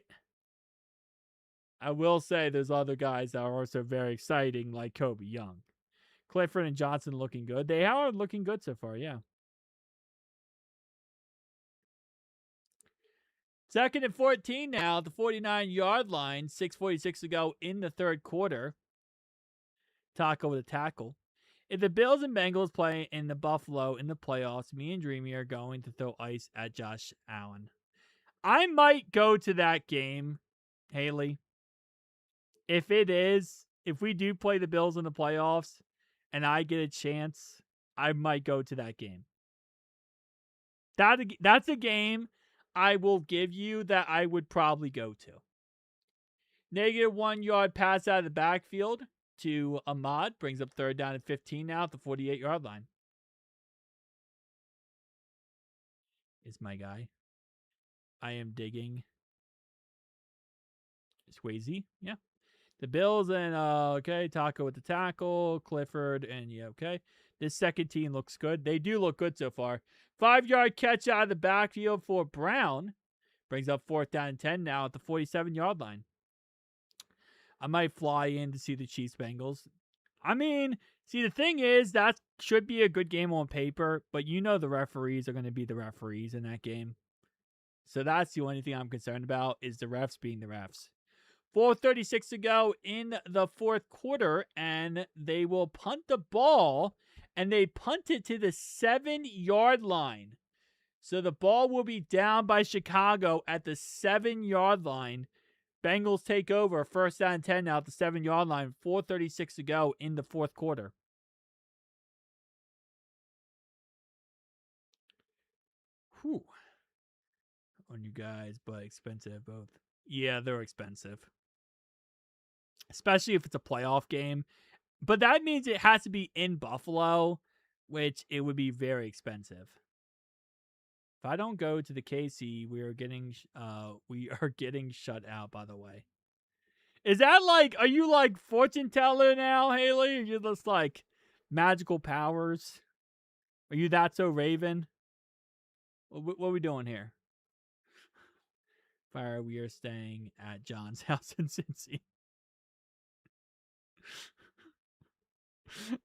S1: I will say there's other guys that are also very exciting, like Kobe Young. Clifford and Johnson looking good. They are looking good so far, yeah. 2nd and 14 now at the 49-yard line. 6:46 to go in the third quarter. Taco with a tackle. If the Bills and Bengals play in the Buffalo in the playoffs, me and Dreamy are going to throw ice at Josh Allen. I might go to that game, Haley. If we do play the Bills in the playoffs and I get a chance, I might go to that game. That's a game I will give you that I would probably go to. -1 yard pass out of the backfield to Ahmad brings up 3rd down and 15 now at the 48-yard line. Is my guy. I am digging. Swayze, yeah. The Bills and okay, Taco with the tackle, Clifford, and yeah, okay. This second team looks good. They do look good so far. 5-yard catch out of the backfield for Brown. Brings up 4th down and 10 now at the 47-yard line. I might fly in to see the Chiefs Bengals. I mean, see, the thing is, that should be a good game on paper, but you know the referees are going to be the referees in that game. So that's the only thing I'm concerned about is the refs being the refs. 4:36 to go in the fourth quarter, and they will punt the ball, and they punt it to the 7-yard line. So the ball will be down by Chicago at the 7-yard line. Bengals take over, 1st down and 10 now at the 7-yard line. 4:36 to go in the fourth quarter. Whew. On you guys, but expensive both. Yeah, they're expensive. Especially if it's a playoff game. But that means it has to be in Buffalo, which it would be very expensive. If I don't go to the KC, we are getting shut out, by the way. Is that like, are you like fortune teller now, Haley? Are you just like magical powers? Are you that so Raven? What are we doing here? Fire, we are staying at John's house in Cincy.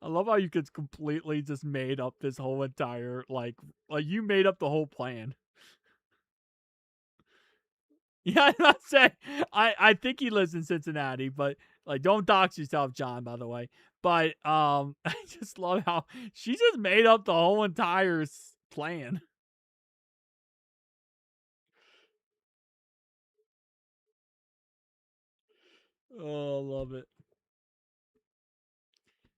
S1: I love how you could completely just made up this whole entire, like you made up the whole plan. Yeah, I'm not saying, I think he lives in Cincinnati, but like, don't dox yourself, John, by the way. But I just love how she just made up the whole entire plan. Oh, love it.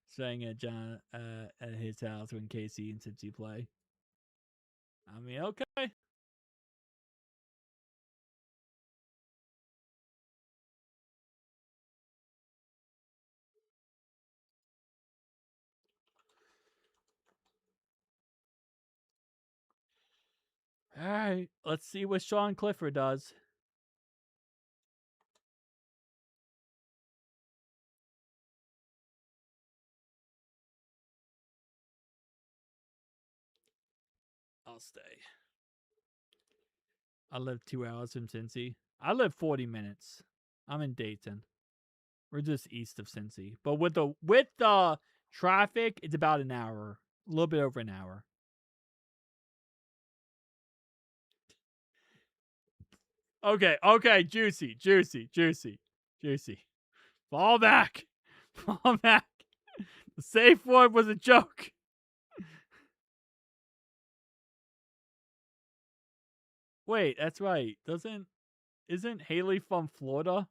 S1: Saying at John at his house when Casey and Cincy play. I mean, okay. All right, let's see what Sean Clifford does. I'll stay. I live 2 hours from Cincy. I live 40 minutes. I'm in Dayton. We're just east of Cincy. But with the traffic, it's about an hour. A little bit over an hour. Okay, juicy. Fall back. Fall back. The safe word was a joke. Wait, that's right. Isn't Haley from Florida?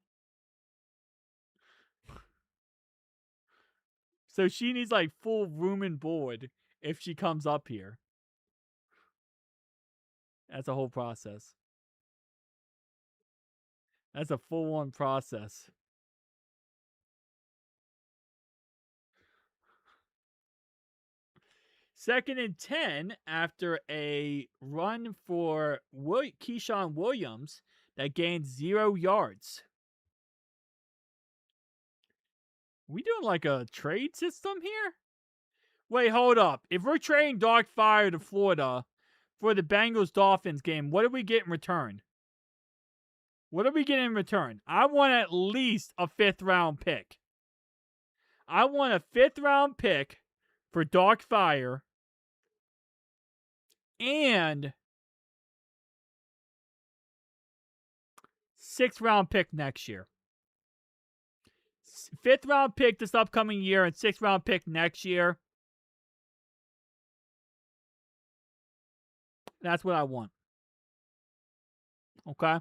S1: So she needs like full room and board if she comes up here. That's a whole process. That's a full-on process. Second and 10 after a run for Keyshawn Williams that gained 0 yards. We doing like a trade system here? Wait, hold up. If we're trading Dark Fire to Florida for the Bengals-Dolphins game, what do we get in return? What are we getting in return? I want at least a 5th-round pick. I want a 5th-round pick for Dark Fire and 6th round pick next year. 5th round pick this upcoming year and 6th round pick next year. That's what I want. Okay?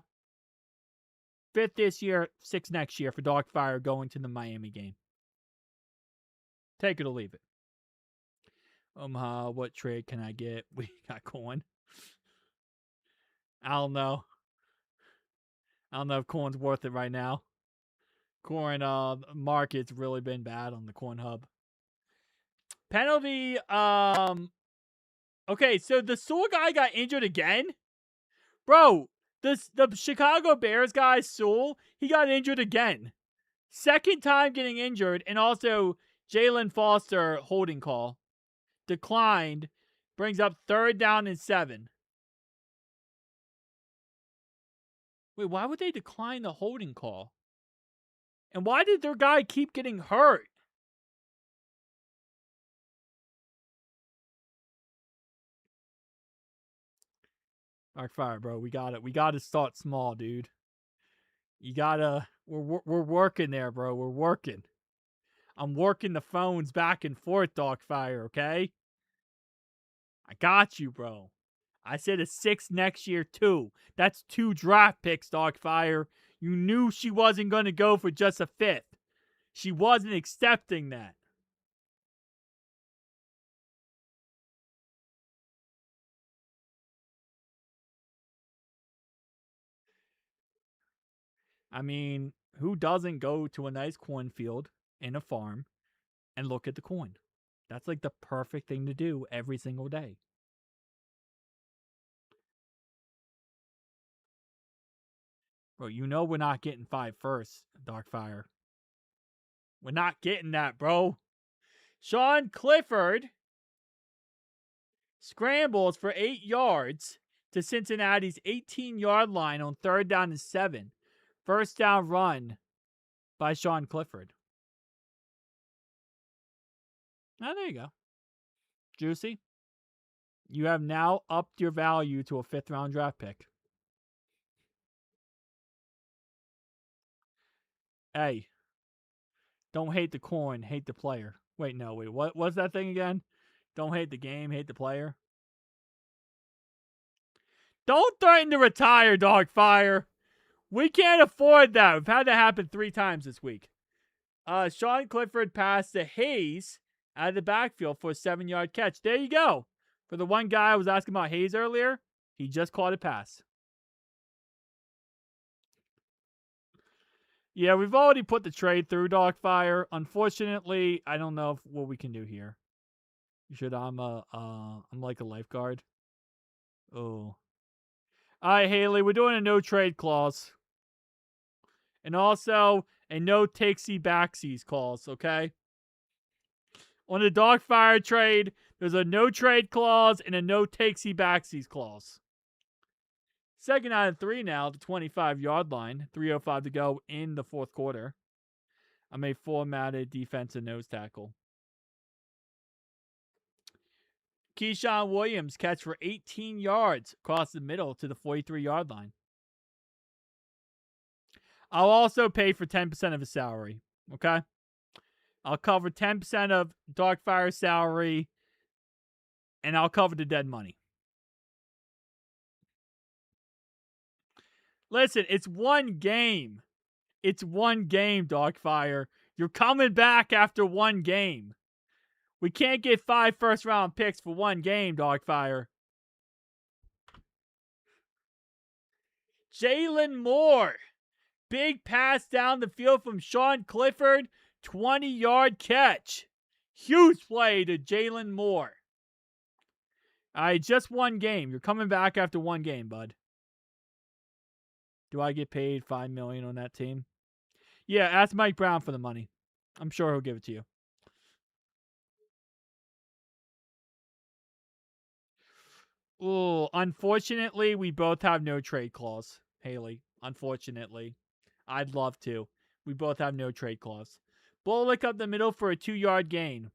S1: 5th this year, 6th next year for Darkfire going to the Miami game. Take it or leave it. What trade can I get? We got Coin. I don't know. I don't know if Coin's worth it right now. Coin market's really been bad on the Coin Hub. Penalty. Okay, so the Sewell guy got injured again? Bro, the Chicago Bears guy, Sewell, he got injured again. Second time getting injured, and also Jalen Foster holding call. Declined. Brings up 3rd down and 7. Wait, why would they decline the holding call? And why did their guy keep getting hurt? Darkfire, bro. We got it. We got to start small, dude. You gotta. We're working there, bro. We're working. I'm working the phones back and forth, Darkfire. Okay. I got you, bro. I said a 6 next year too. That's 2 draft picks, Darkfire. You knew she wasn't going to go for just a 5th. She wasn't accepting that. I mean, who doesn't go to a nice cornfield in a farm and look at the coin? That's like the perfect thing to do every single day. Bro, you know we're not getting 5 firsts, Darkfire. We're not getting that, bro. Sean Clifford scrambles for 8 yards to Cincinnati's 18-yard line on 3rd down and 7. First down run by Sean Clifford. Oh, there you go. Juicy. You have now upped your value to a 5th round draft pick. Hey, don't hate the coin, hate the player. Wait, what's that thing again? Don't hate the game, hate the player. Don't threaten to retire, Dogfire. We can't afford that. We've had that happen 3 times this week. Sean Clifford passed to Hayes out of the backfield for a 7-yard catch. There you go. For the one guy I was asking about Hayes earlier, he just caught a pass. Yeah, we've already put the trade through, Darkfire. Unfortunately, I don't know what we can do here. I'm like a lifeguard. Oh. All right, Haley, we're doing a no trade clause. And also a no takesy backsies clause, okay? On the Darkfire trade, there's a no trade clause and a no takesy backsies clause. 2nd out of 3 now, the 25-yard line. 3:05 to go in the 4th quarter. I'm a formatted defensive nose tackle. Keyshawn Williams catch for 18 yards across the middle to the 43-yard line. I'll also pay for 10% of his salary, okay? I'll cover 10% of Darkfire's salary, and I'll cover the dead money. Listen, it's one game. It's one game, Darkfire. You're coming back after one game. We can't get 5 first-round picks for one game, Darkfire. Jalen Moore. Big pass down the field from Sean Clifford. 20-yard catch. Huge play to Jalen Moore. All right, just one game. You're coming back after one game, bud. Do I get paid $5 million on that team? Yeah, ask Mike Brown for the money. I'm sure he'll give it to you. Oh, unfortunately, we both have no trade clause, Haley. Unfortunately. I'd love to. We both have no trade clause. Bullock up the middle for a 2-yard gain.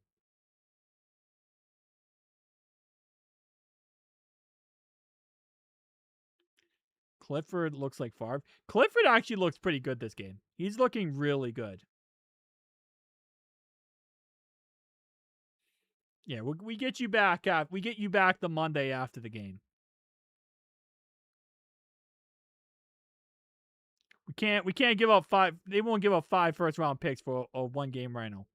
S1: Clifford looks like Favre. Clifford actually looks pretty good this game. He's looking really good. Yeah, we get you back. We get you back the Monday after the game. We can't give up 5. They won't give up 5 first round picks for a 1 game rhino.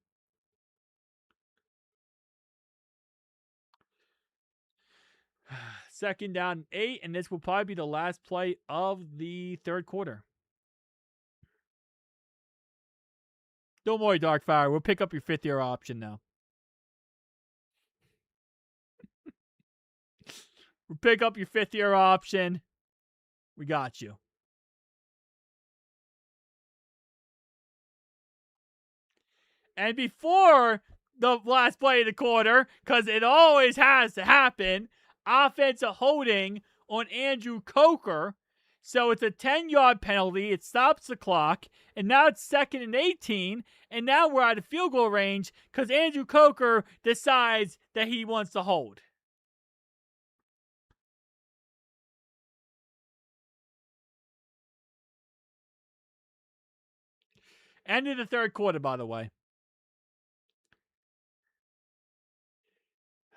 S1: Second down 8, and this will probably be the last play of the third quarter. Don't worry, Darkfire. We'll pick up your 5th-year option now. We'll pick up your 5th-year option. We got you. And before the last play of the quarter, because it always has to happen, offensive holding on Andrew Coker. So it's a 10-yard penalty. It stops the clock. And now it's 2nd and 18. And now we're out of field goal range because Andrew Coker decides that he wants to hold. End of the third quarter, by the way.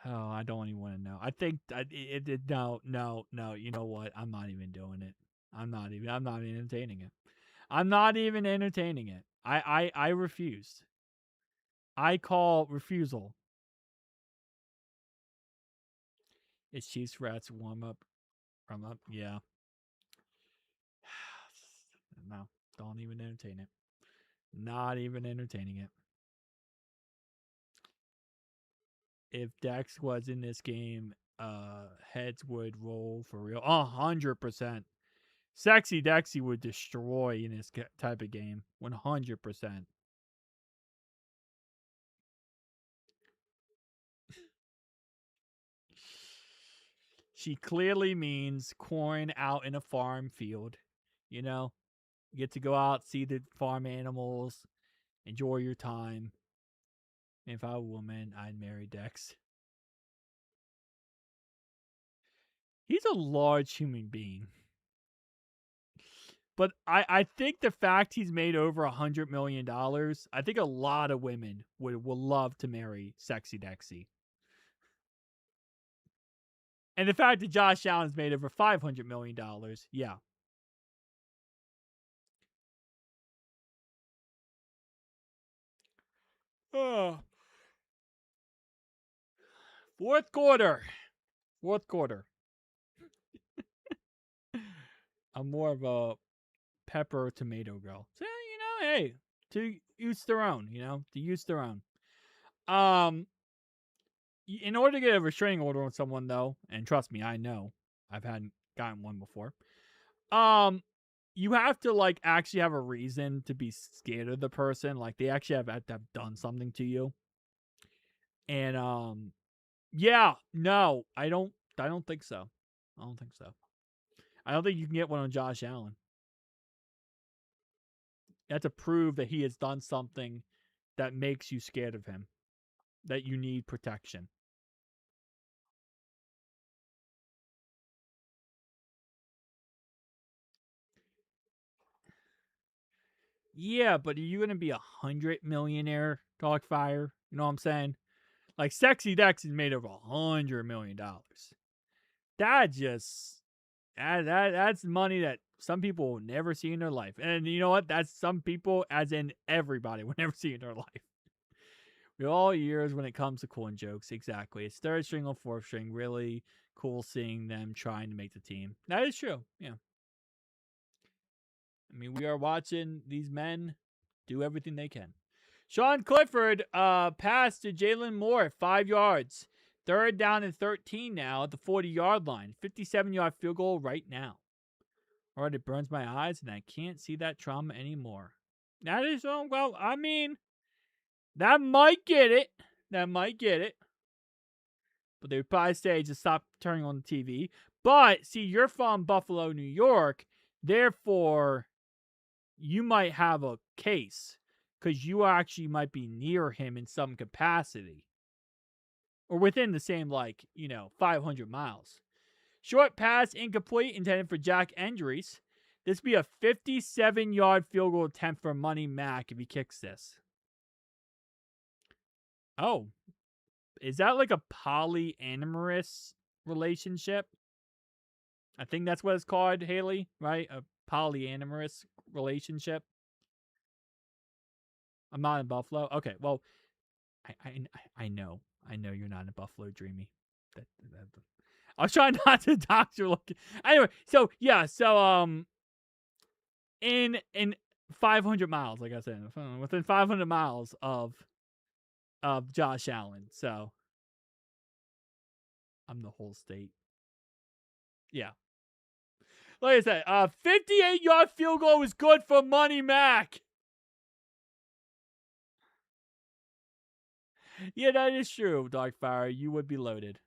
S1: Oh, I don't even want to know. I think no. You know what? I'm not even doing it. I'm not even entertaining it. I'm not even entertaining it. I refused. I call refusal. It's Chiefs Rats warm up. Yeah. No, don't even entertain it. Not even entertaining it. If Dex was in this game, heads would roll for real. 100%. Sexy Dexy would destroy in this type of game. 100%. She clearly means corn out in a farm field. You know, you get to go out, see the farm animals, enjoy your time. If I were a woman, I'd marry Dex. He's a large human being. But I think the fact he's made over $100 million, I think a lot of women will love to marry Sexy Dexy. And the fact that Josh Allen's made over $500 million, yeah. Oh. Fourth quarter. I'm more of a pepper tomato girl. So, hey, to each their own, to use their own. In order to get a restraining order on someone, though, and trust me, I know, I've gotten one before. You have to actually have a reason to be scared of the person. Like they actually have to have done something to you. And yeah, no, I don't think so. I don't think so. I don't think you can get one on Josh Allen. You have to prove that he has done something that makes you scared of him, that you need protection. Yeah, but are you going to be 100 millionaire Dogfire? You know what I'm saying? Like Sexy Dex is made of $100 million. That's money that some people will never see in their life. And you know what? That's some people, as in everybody, will never see in their life. We're all years when it comes to cool jokes. Exactly. It's third string or fourth string. Really cool seeing them trying to make the team. That is true. Yeah. I mean, we are watching these men do everything they can. Sean Clifford passed to Jalen Moore 5 yards. Third down and 13 now at the 40-yard line. 57-yard field goal right now. All right, it burns my eyes, and I can't see that trauma anymore. That is, well, I mean, that might get it. But they would probably say just stop turning on the TV. But, see, you're from Buffalo, New York. Therefore, you might have a case because you actually might be near him in some capacity or within the same 500 miles. Short pass incomplete, intended for Jack Andrews. This would be a 57-yard field goal attempt for Money Mac if he kicks this. Oh, is that like a polyamorous relationship? I think that's what it's called, Haley, right? A polyamorous relationship. I'm not in Buffalo. Okay, well, I know you're not in Buffalo, Dreamy. I was trying not to doctor look. Anyway, so yeah, in 500 miles, like I said, within 500 miles of Josh Allen. So I'm the whole state. Yeah. Like I said, 58-yard field goal was good for Money Mac. Yeah, that is true, Dark Fire. You would be loaded.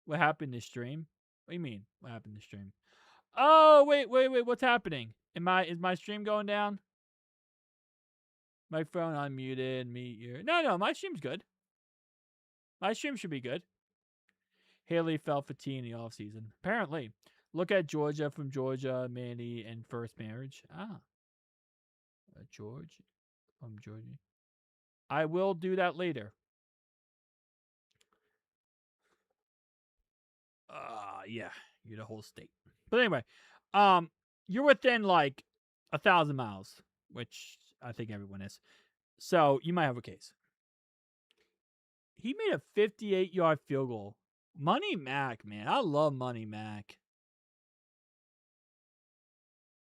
S1: What happened to stream? What do you mean? What happened to stream? Oh, wait. What's happening? Is my stream going down? My phone unmuted. Mute your. No. My stream's good. My stream should be good. Haley felt fatigued in the offseason. Apparently. Look at Georgia from Georgia, Manny, and first marriage. George from Georgia. I will do that later. Yeah, you're the whole state. But anyway, you're within like 1,000 miles, which I think everyone is. So you might have a case. He made a 58-yard field goal. Money Mac, man. I love Money Mac.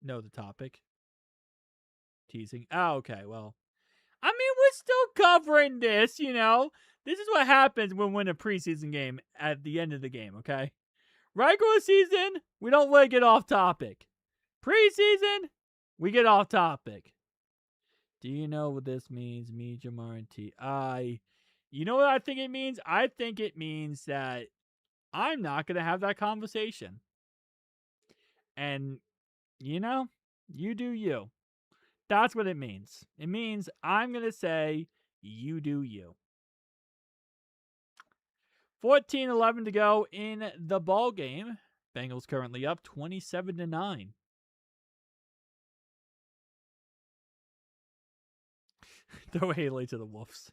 S1: Know the topic. Teasing. Oh, okay. Well, I mean, we're still covering this, you know. This is what happens when we win a preseason game at the end of the game, okay? Regular season, we don't really get off topic. Preseason, we get off topic. Do you know what this means? Me, Jamar, and T. You know what I think it means? I think it means that I'm not going to have that conversation. And, you know, you do you. That's what it means. It means I'm going to say, you do you. 14-11 to go in the ball game. Bengals currently up 27-9. Throw Haley to the Wolves.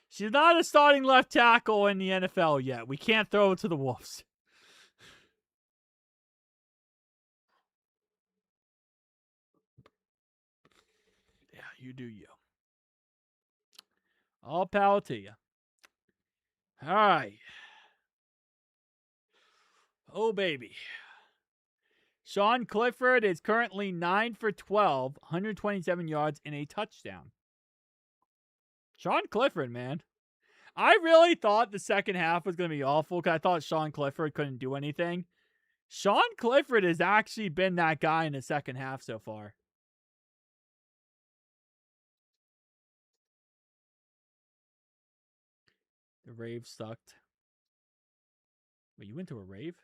S1: She's not a starting left tackle in the NFL yet. We can't throw it to the Wolves. Yeah, you do you. All power to you. All right. Oh, baby. Sean Clifford is currently 9 for 12, 127 yards, and a touchdown. Sean Clifford, man. I really thought the second half was going to be awful because I thought Sean Clifford couldn't do anything. Sean Clifford has actually been that guy in the second half so far. The rave sucked. Wait, you went to a rave?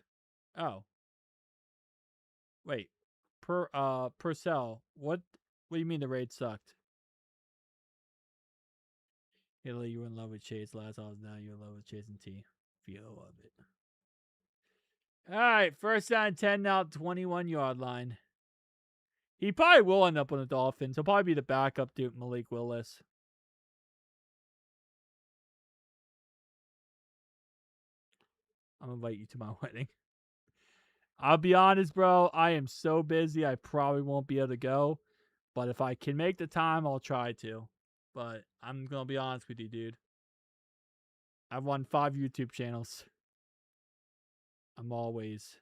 S1: Oh. Wait. Purcell. What do you mean the raid sucked? Italy, you were in love with Chase last house. Now you're in love with Chase and T. Feel of it. All right, first down 10 now, 21-yard line. He probably will end up on the Dolphins. He'll probably be the backup to Malik Willis. I'm going to invite you to my wedding. I'll be honest, bro. I am so busy. I probably won't be able to go. But if I can make the time, I'll try to. But I'm going to be honest with you, dude. I've won 5 YouTube channels. I'm always,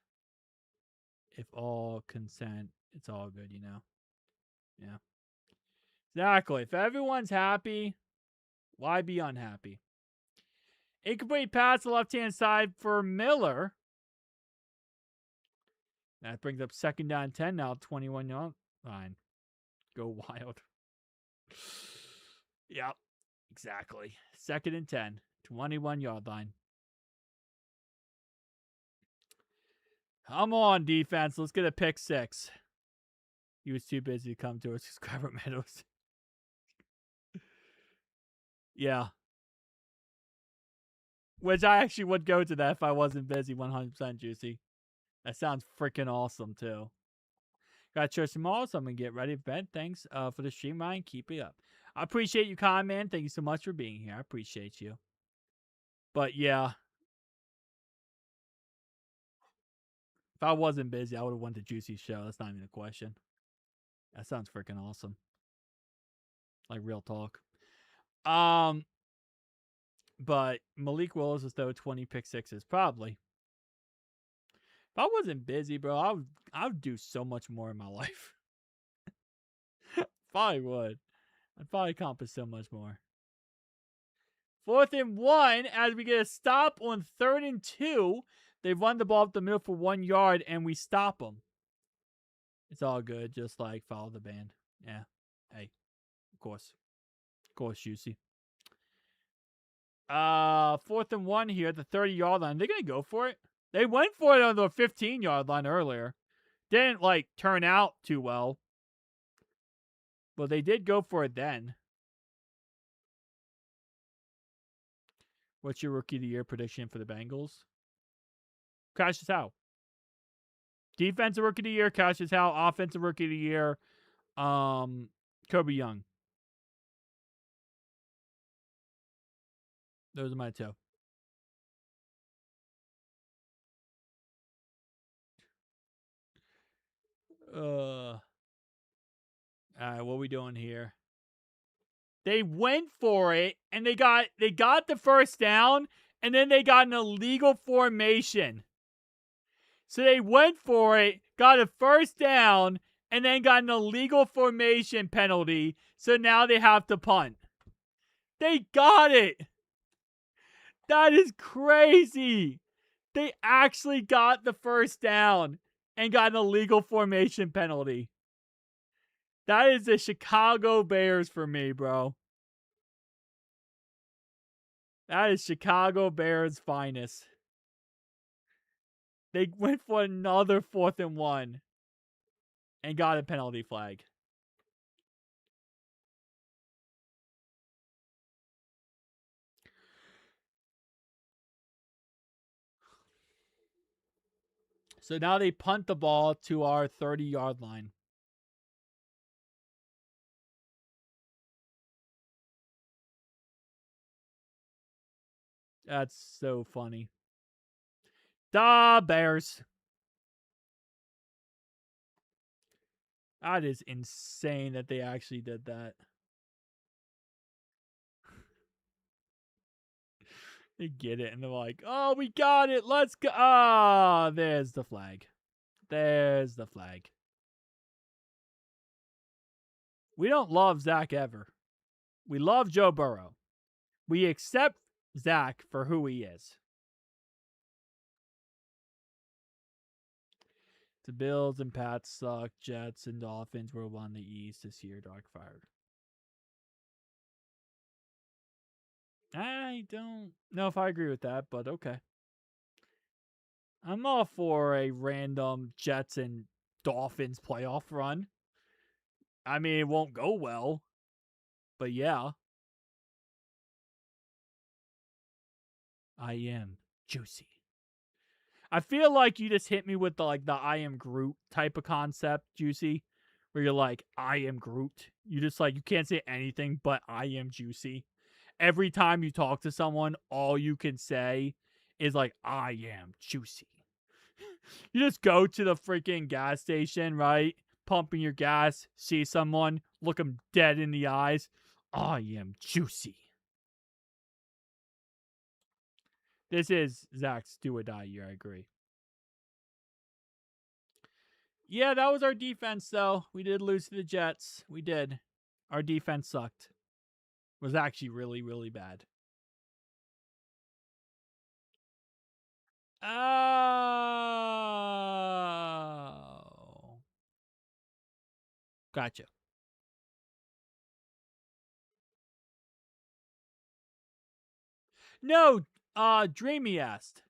S1: if all consent, it's all good, you know? Yeah. Exactly. If everyone's happy, why be unhappy? Incomplete pass to the left-hand side for Miller. That brings up second down 10 now, 21-yard line. Go wild. Yep, exactly. Second and 10, 21-yard line. Come on, defense. Let's get a pick 6. He was too busy to come to us. Subscriber Meadows. Yeah. Which I actually would go to that if I wasn't busy, 100% Juicy. That sounds freaking awesome too. Got yours tomorrow, so I'm gonna get ready for bed. Thanks for the stream, Ryan. Keep it up. I appreciate you, Con Man. Thank you so much for being here. I appreciate you. But yeah, if I wasn't busy, I would have went to Juicy's show. That's not even a question. That sounds freaking awesome. Like real talk. Um, but Malik Willis is though 20 pick sixes probably. If I wasn't busy, bro, I would do so much more in my life. Probably would. I'd probably accomplish so much more. 4th and 1 as we get a stop on 3rd and 2. They run the ball up the middle for 1 yard and we stop them. It's all good. Just like follow the band. Yeah. Hey. Of course. Of course, Juicy. 4th and 1 here at the 30-yard line. They're going to go for it. They went for it on the 15-yard line earlier. Didn't like turn out too well. But they did go for it then. What's your rookie of the year prediction for the Bengals? Cassius Howe. Defensive rookie of the year, Cassius Howe. Offensive rookie of the year, Kobe Young. Those are my two. All right, what are we doing here? They went for it and they got the first down and then they got an illegal formation. So they went for it, got a first down, and then got an illegal formation penalty. So now they have to punt. They got it. That is crazy. They actually got the first down and got an illegal formation penalty. That is the Chicago Bears for me, bro. That is Chicago Bears' finest. They went for another 4th and 1 and got a penalty flag. So now they punt the ball to our 30-yard line. That's so funny. The Bears. That is insane that they actually did that. They get it, and they're like, oh, we got it. Let's go. Ah, there's the flag. There's the flag. We don't love Zach ever. We love Joe Burrow. We accept Zach for who he is. The Bills and Pats suck. Jets and Dolphins will won the East this year. Darkfire. I don't know if I agree with that, but okay. I'm all for a random Jets and Dolphins playoff run. I mean, it won't go well, but yeah. I am juicy. I feel like you just hit me with the I am Groot type of concept, Juicy, where you're like, I am Groot. You just like you can't say anything but I am juicy. Every time you talk to someone, all you can say is like, I am juicy. You just go to the freaking gas station, right? Pumping your gas, see someone, look them dead in the eyes. I am juicy. This is Zach's do or die year, I agree. Yeah, that was our defense, though. We did lose to the Jets. We did. Our defense sucked. It was actually really, really bad. Oh. Gotcha. No, Dreamy asked.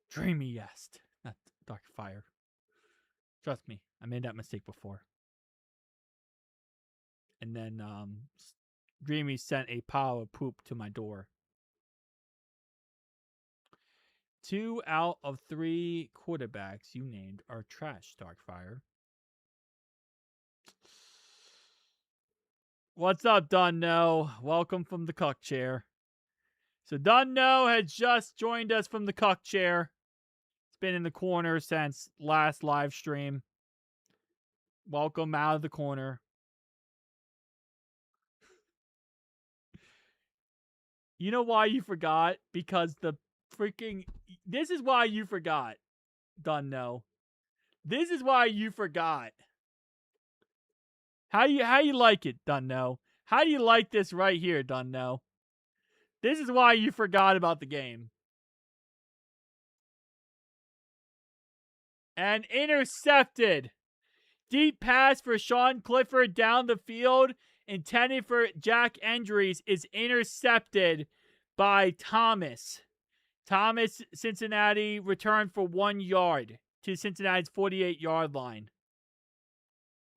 S1: Dreamy asked. Not Dr. Fire. Trust me, I made that mistake before. And then Dreamy sent a pile of poop to my door. 2 out of 3 quarterbacks you named are trash, Darkfire. What's up, Dunno? Welcome from the cuck chair. So Dunno has just joined us from the cuck chair. It's been in the corner since last live stream. Welcome out of the corner. You know why you forgot? Because the freaking... This is why you forgot, Dunno. This is why you forgot. How you like it, Dunno? How do you like this right here, Dunno? This is why you forgot about the game. And intercepted. Deep pass for Sean Clifford down the field, intended for Jack Endries, is intercepted by Thomas. Cincinnati returned for 1 yard to Cincinnati's 48-yard line.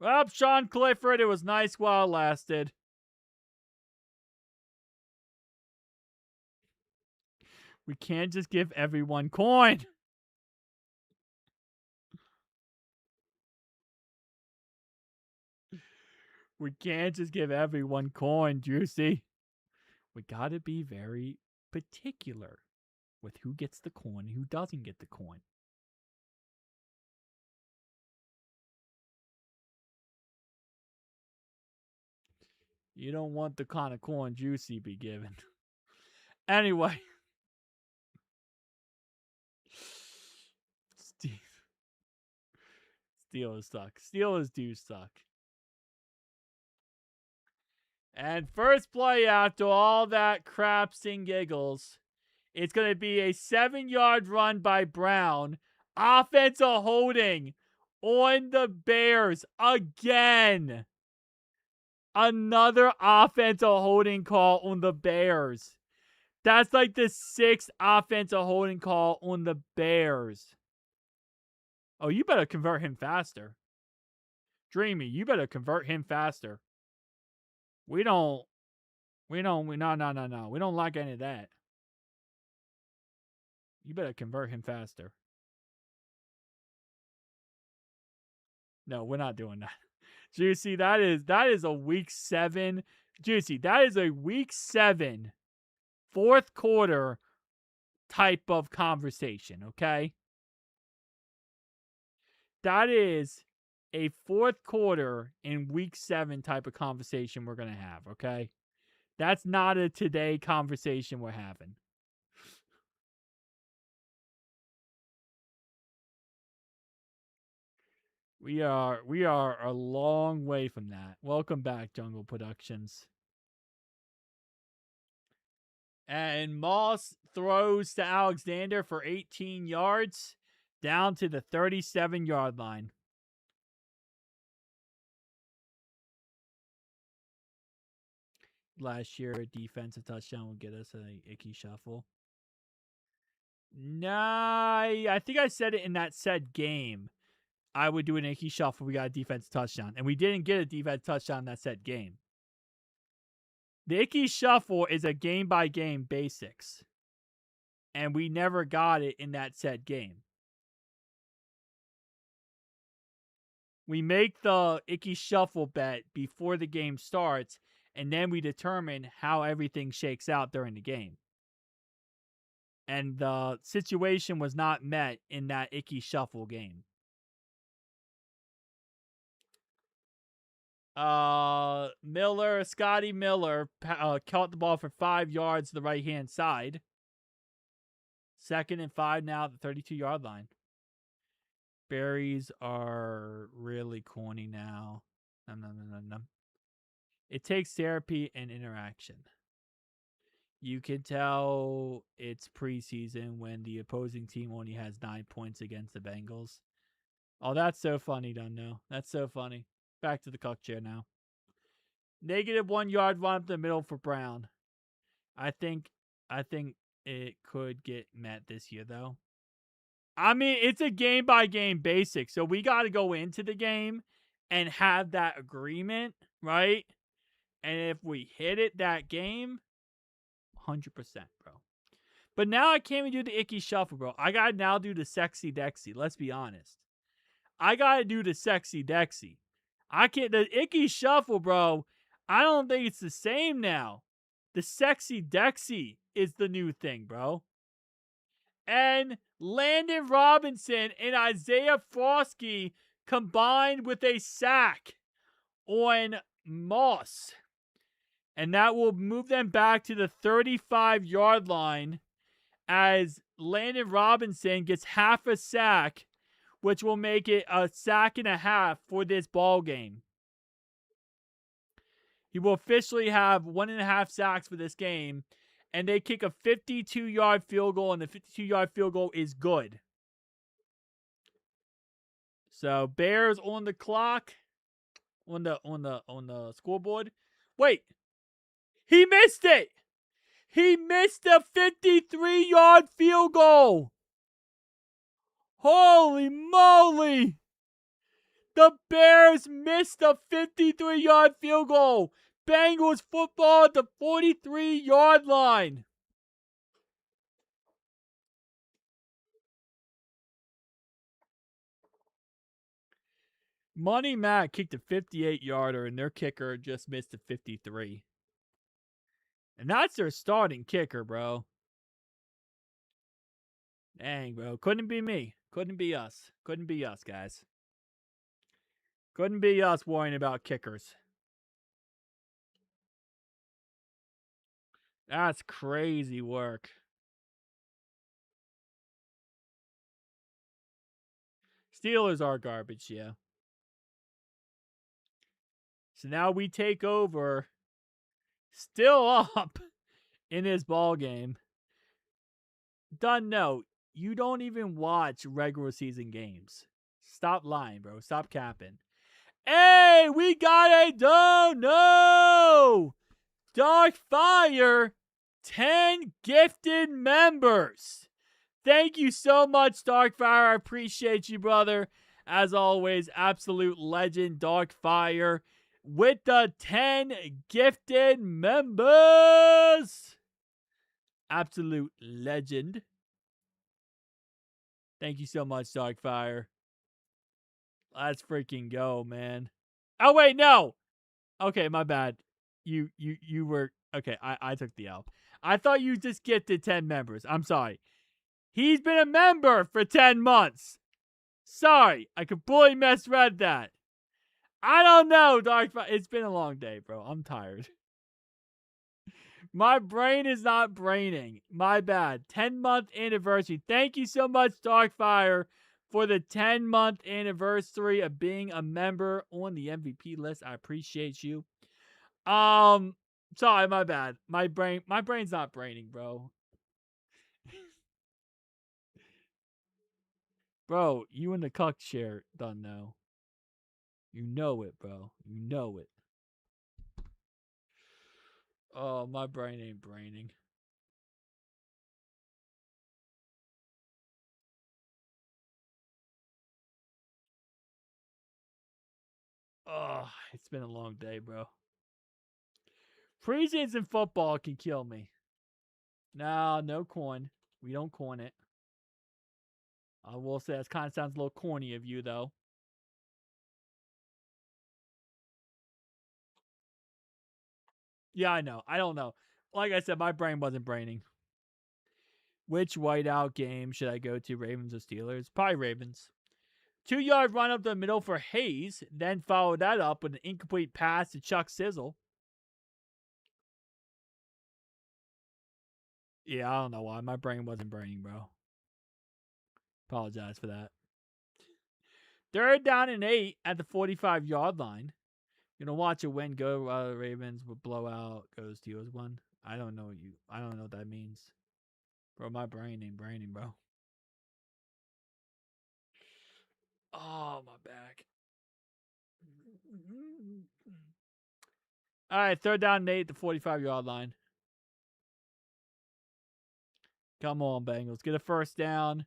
S1: Well, Sean Clifford, it was nice while it lasted. We can't just give everyone coin. We can't just give everyone coin, Juicy. We gotta be very particular with who gets the coin and who doesn't get the coin. You don't want the kind of coin Juicy be given. Anyway. Steelers suck. Steelers do suck. And first play after all that craps and giggles, it's going to be a 7-yard run by Brown. Offensive holding on the Bears again. Another offensive holding call on the Bears. That's like the 6th offensive holding call on the Bears. Oh, you better convert him faster. Dreamy, you better convert him faster. No. We don't like any of that. You better convert him faster. No, we're not doing that. Juicy, that is a week 7. Juicy, that is a week 7, 4th quarter type of conversation, okay? That is a 4th quarter in week 7 type of conversation we're going to have, okay? That's not a today conversation we're having. We are a long way from that. Welcome back, Jungle Productions. And Moss throws to Alexander for 18 yards, down to the 37-yard line. Last year, a defensive touchdown will get us an icky shuffle. Nah, I think I said it in that said game. I would do an icky shuffle. We got a defensive touchdown. And we didn't get a defensive touchdown in that said game. The icky shuffle is a game-by-game basics. And we never got it in that said game. We make the icky shuffle bet before the game starts, and then we determine how everything shakes out during the game. And the situation was not met in that icky shuffle game. Scotty Miller caught the ball for 5 yards to the right-hand side. 2nd and 5 now at the 32-yard line. Berries are really corny now. No. It takes therapy and interaction. You can tell it's preseason when the opposing team only has 9 points against the Bengals. Oh, that's so funny, Dunno. That's so funny. Back to the cuck chair now. -1 yard run up the middle for Brown. I think it could get met this year, though. I mean, it's a game-by-game basic, so we got to go into the game and have that agreement, right? And if we hit it that game, 100%, bro. But now I can't even do the icky shuffle, bro. I gotta now do the sexy Dexy. Let's be honest. I gotta do the sexy Dexy. I can't. The icky shuffle, bro. I don't think it's the same now. The sexy Dexy is the new thing, bro. And Landon Robinson and Isaiah Foskey combined with a sack on Moss. And that will move them back to the 35-yard line as Landon Robinson gets half a sack, which will make it a sack and a half for this ball game. He will officially have 1.5 sacks for this game, and they kick a 52-yard field goal, and the 52-yard field goal is good. So Bears on the clock, on the scoreboard. Wait, he missed it. He missed a 53-yard field goal. Holy moly! The Bears missed a 53-yard field goal. Bengals football at the 43-yard line. Money Matt kicked a 58-yarder, and their kicker just missed a 53. And that's their starting kicker, bro. Dang, bro. Couldn't be me. Couldn't be us. Couldn't be us, guys. Couldn't be us worrying about kickers. That's crazy work. Steelers are garbage, yeah. So now we take over. Still up in this ball game. Done note, you don't even watch regular season games. Stop lying, bro. Stop capping. Hey, we got a dono! Dark Fire, 10 gifted members. Thank you so much, Darkfire. I appreciate you, brother. As always, absolute legend, Darkfire, with the 10 gifted members. Absolute legend. Thank you so much, Darkfire. Let's freaking go, man. Oh, wait, no. Okay, my bad. You were... Okay, I took the L. I thought you just gifted 10 members. I'm sorry. He's been a member for 10 months. Sorry, I completely misread that. I don't know, Darkfire. It's been a long day, bro. I'm tired. My brain is not braining. My bad. 10-month anniversary. Thank you so much, Darkfire, for the 10-month anniversary of being a member on the MVP list. I appreciate you. Sorry, my bad. My brain's not braining, bro. Bro, you in the cuck chair done now. You know it, bro. You know it. Oh, my brain ain't braining. Oh, it's been a long day, bro. Preseason football can kill me. No corn. We don't corn it. I will say that kind of sounds a little corny of you, though. Yeah, I know. I don't know. Like I said, my brain wasn't braining. Which whiteout game should I go to, Ravens or Steelers? Probably Ravens. 2-yard run up the middle for Hayes, then follow that up with an incomplete pass to Chuck Sizzle. Yeah, I don't know why. My brain wasn't braining, bro. Apologize for that. 3rd down and 8 at the 45-yard line. Gonna watch a win go while the Ravens would blow out, goes Steelers 1. I don't know what that means. Bro, my brain ain't braining, bro. Oh, my back. All right, 3rd down and 8 at the 45-yard line. Come on, Bengals. Get a 1st down.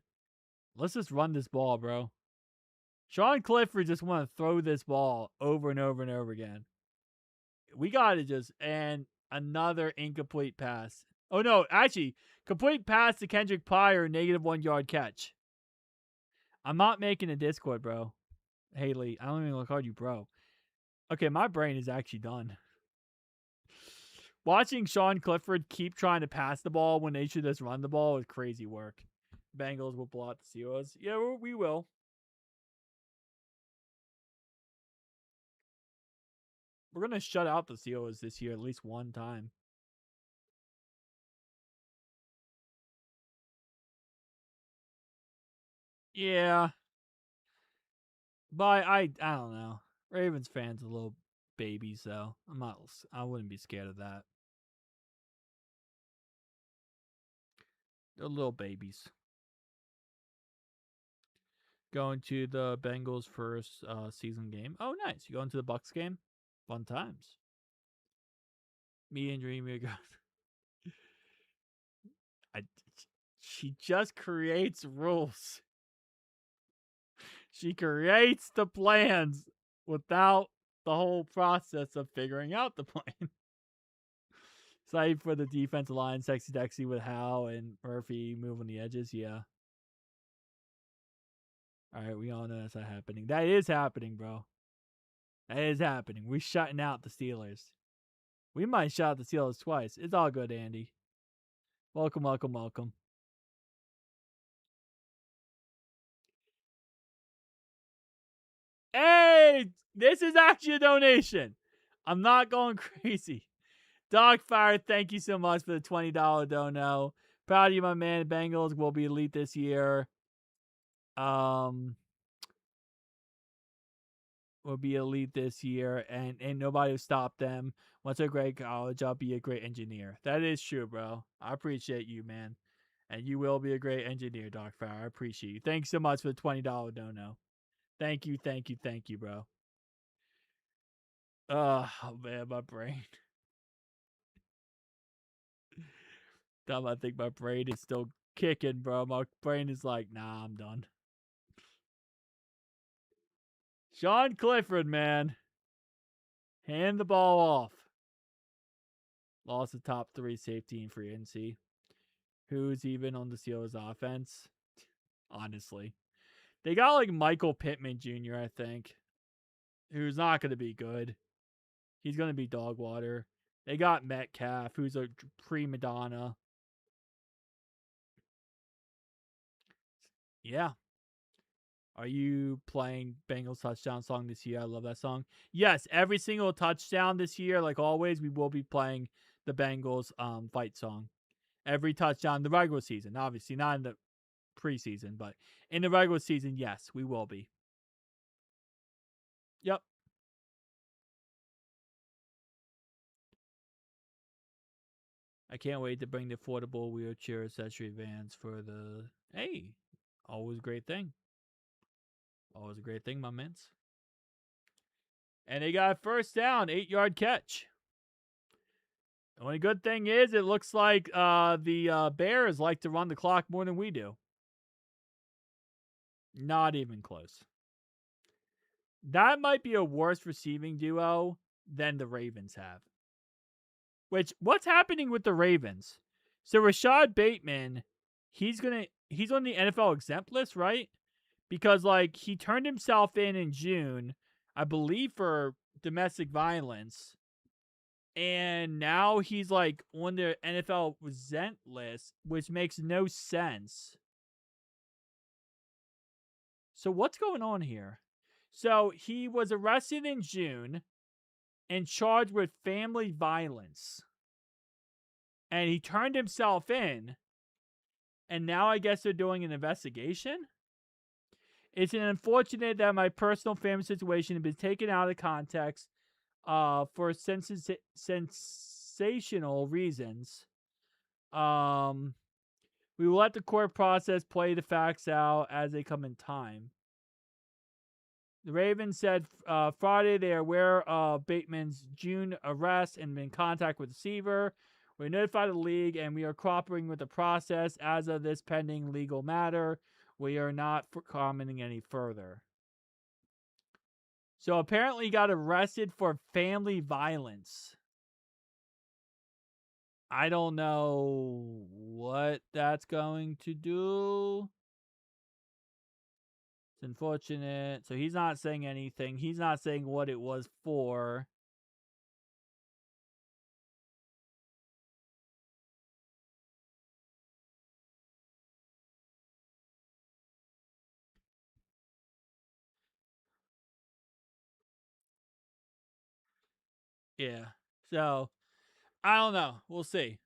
S1: Let's just run this ball, bro. Sean Clifford just want to throw this ball over and over and over again. We got to just... And another incomplete pass. Oh no, actually, complete pass to Kendrick Pryor, -1 yard catch. I'm not making a Discord, bro. Haley, I don't even want to call you bro. Okay, my brain is actually done. Watching Sean Clifford keep trying to pass the ball when they should just run the ball is crazy work. Bengals will blow out the Steelers. Yeah, we will. We're going to shut out the Steelers this year at least one time. Yeah. But I don't know. Ravens fans are little babies, so I wouldn't be scared of that. They're little babies. Going to the Bengals' first season game. Oh, nice. You going to the Bucks game? Fun times. Me and Dreamy are I, she just creates rules. She creates the plans without the whole process of figuring out the plan. Excited for the defensive line, sexy Dexy with Howe and Murphy moving the edges. Yeah. All right, we all know that's not happening. That is happening, bro. That is happening. We're shutting out the Steelers. We might shut out the Steelers twice. It's all good, Andy. Welcome, welcome, welcome. Hey, this is actually a donation. I'm not going crazy. Dogfire, thank you so much for the $20 dono. Proud of you, my man. Bengals will be elite this year. Will be elite this year, and nobody will stop them. Once a great college, I'll be a great engineer. That is true, bro. I appreciate you, man. And you will be a great engineer, Dogfire. I appreciate you. Thanks so much for the $20 dono. Thank you, thank you, thank you, bro. Oh man, my brain. I think my brain is still kicking, bro. My brain is like, nah, I'm done. Sean Clifford, man. Hand the ball off. Lost the top 3 safety in free agency. Who's even on the Steelers offense? Honestly. They got like Michael Pittman Jr., I think, who's not going to be good. He's going to be dog water. They got Metcalf, who's a prima donna. Yeah. Are you playing Bengals touchdown song this year? I love that song. Yes, every single touchdown this year, like always, we will be playing the Bengals fight song. Every touchdown, the regular season, obviously not in the preseason, but in the regular season, yes, we will be. Yep. I can't wait to bring the affordable wheelchair accessory vans for the. Hey, always a great thing. Always a great thing, my mans. And they got first down, 8-yard catch. The only good thing is it looks like the Bears like to run the clock more than we do. Not even close. That might be a worse receiving duo than the Ravens have. What's happening with the Ravens? So Rashad Bateman, he's on the NFL exempt list, right? Because like he turned himself in June, I believe, for domestic violence, and now he's like on the NFL exempt list, which makes no sense. So what's going on here? So he was arrested in June and charged with family violence. And he turned himself in. And now I guess they're doing an investigation? It's unfortunate that my personal family situation has been taken out of context for sensational reasons. We will let the court process play the facts out as they come in time. The Ravens said Friday they are aware of Bateman's June arrest and been in contact with the receiver. We notified the league and we are cooperating with the process as of this pending legal matter. We are not commenting any further. So apparently he got arrested for family violence. I don't know what that's going to do. It's unfortunate. So he's not saying anything. He's not saying what it was for. Yeah. So I don't know. We'll see.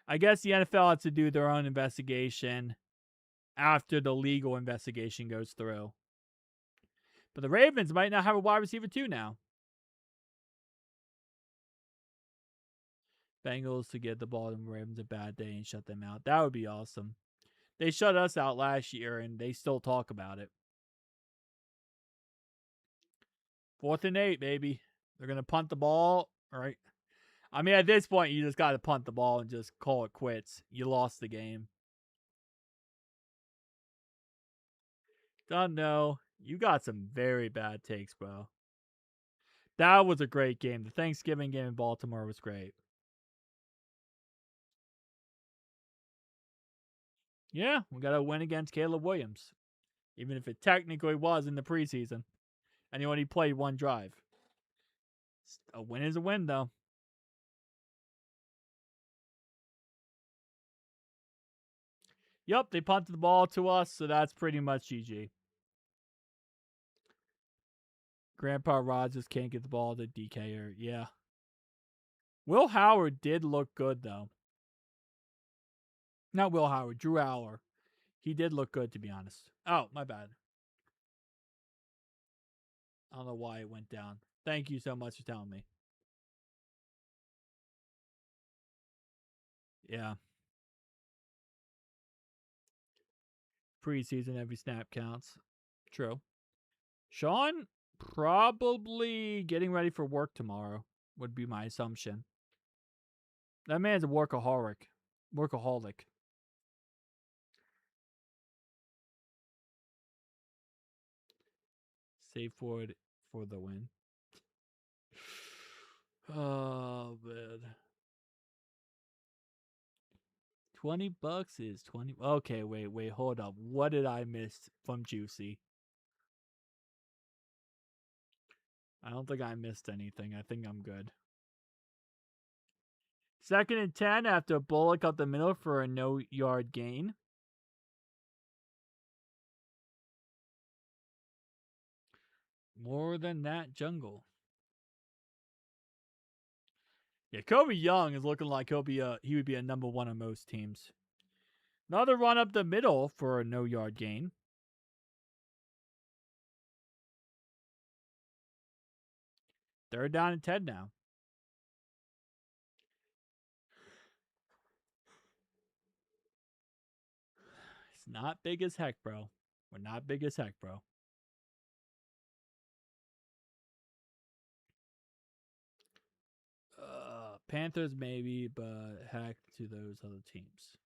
S1: I guess the NFL has to do their own investigation after the legal investigation goes through. But the Ravens might not have a wide receiver too now. Bengals to get the ball to the Ravens a bad day and shut them out. That would be awesome. They shut us out last year and they still talk about it. 4th and 8, baby. They're going to punt the ball. All right. I mean, at this point, you just got to punt the ball and just call it quits. You lost the game. Don't know. You got some very bad takes, bro. That was a great game. The Thanksgiving game in Baltimore was great. Yeah, we got to win against Caleb Williams, even if it technically was in the preseason, and he only played one drive. A win is a win, though. Yep, they punted the ball to us, so that's pretty much GG. Grandpa Rogers can't get the ball to DK. Yeah. Will Howard did look good, though. Not Will Howard, Drew Aller. He did look good, to be honest. Oh, my bad. I don't know why it went down. Thank you so much for telling me. Yeah. Preseason, every snap counts. True. Sean, probably getting ready for work tomorrow, would be my assumption. That man's a workaholic. Workaholic. Save forward for the win. Oh, man. $20 is 20. Okay, wait, hold up. What did I miss from Juicy? I don't think I missed anything. I think I'm good. 2nd and 10 after Bullock up the middle for a no-yard gain. More than that, jungle. Yeah, Kobe Young is looking like he would be a number one on most teams. Another run up the middle for a no-yard gain. 3rd down and 10 now. It's not big as heck, bro. We're not big as heck, bro. Panthers maybe, but heck to those other teams.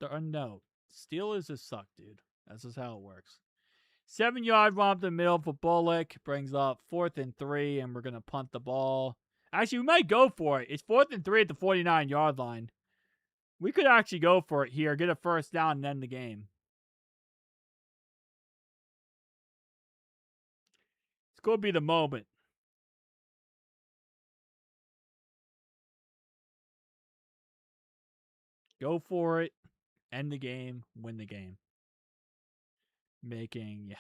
S1: No. Steelers just suck, dude. That's just how it works. 7-yard run up the middle for Bullock. Brings up 4th and 3, and we're going to punt the ball. Actually, we might go for it. It's 4th and 3 at the 49-yard line. We could actually go for it here, get a 1st down, and end the game. It's going to be the moment. Go for it. End the game. Win the game. Yeah.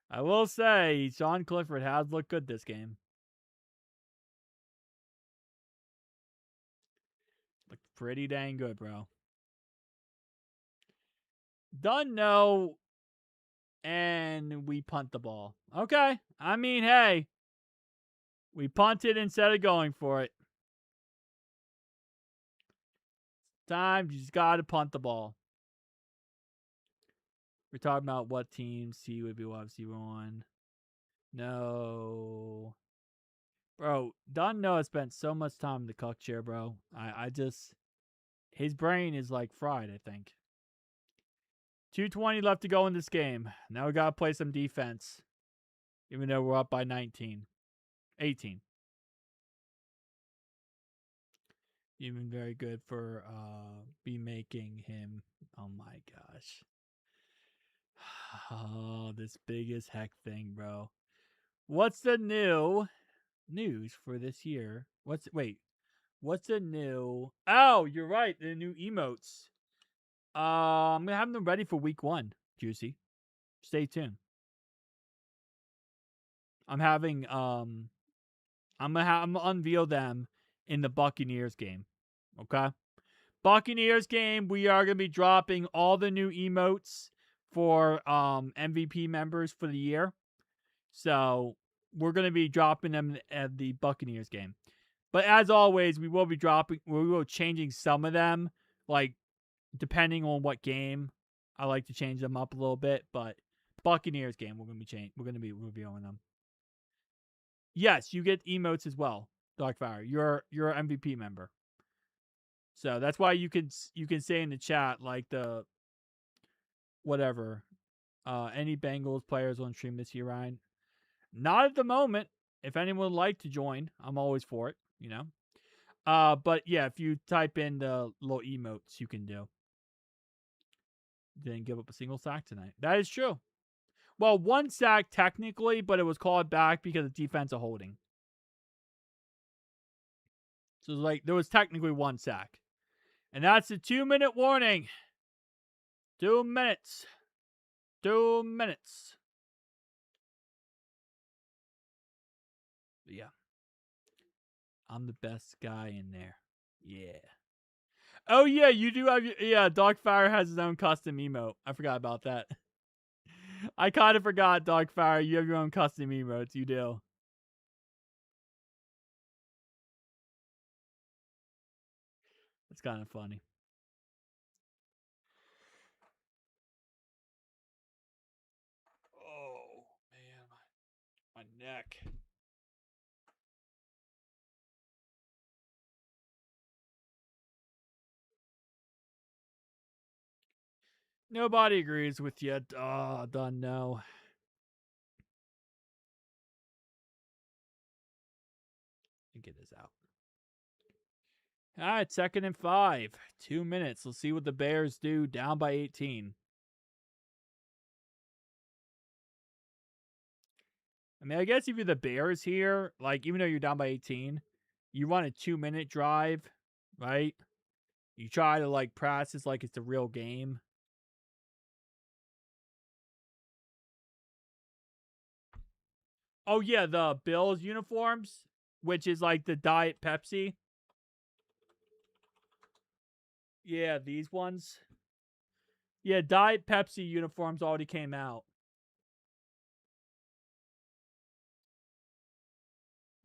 S1: I will say, Sean Clifford has looked good this game. Looked pretty dang good, bro. Done no. And we punt the ball. Okay. I mean, hey. We punted instead of going for it. Time, you just got to punt the ball. We're talking about what teams he would be obviously on. No. Bro, Dunn spent so much time in the cuck chair, bro. I just, his brain is like fried, I think. 2:20 left to go in this game. Now we got to play some defense. Even though we're up by 18. You've been very good for be making him. Oh my gosh. Oh, this big as heck thing, bro. What's the new news for this year? What's the new? Oh, you're right. The new emotes. I'm gonna have them ready for week 1. Juicy. Stay tuned. I'm having I'm gonna unveil them in the Buccaneers game. Okay. Buccaneers game. We are gonna be dropping all the new emotes for MVP members for the year. So we're gonna be dropping them at the Buccaneers game. But as always, we will changing some of them, like depending on what game. I like to change them up a little bit, but Buccaneers game we're gonna be reviewing them. Yes, you get emotes as well, Darkfire. You're an MVP member, so that's why you can say in the chat like the whatever any Bengals players on stream this year, Ryan. Not at the moment. If anyone would like to join, I'm always for it. You know. But yeah, if you type in the little emotes, you can do. Didn't give up a single sack tonight. That is true. Well, 1 sack technically, but it was called back because of defensive holding. So like there was technically 1 sack. And that's a 2-minute warning. 2 minutes. 2 minutes. But yeah. I'm the best guy in there. Yeah. Oh yeah, you do have Dogfire has his own custom emote. I forgot about that. I kind of forgot, Dogfire. You have your own custom emotes. You do. It's kind of funny. Oh man, my neck. Nobody agrees with you. Oh, done. No. Get this out. All right, 2nd and 5. 2 minutes. Let's see what the Bears do. Down by 18. I mean, I guess if you're the Bears here, like even though you're down by 18, you run a 2-minute drive, right? You try to like practice like it's the real game. Oh yeah, the Bills uniforms, which is like the Diet Pepsi. Yeah, these ones. Yeah, Diet Pepsi uniforms already came out.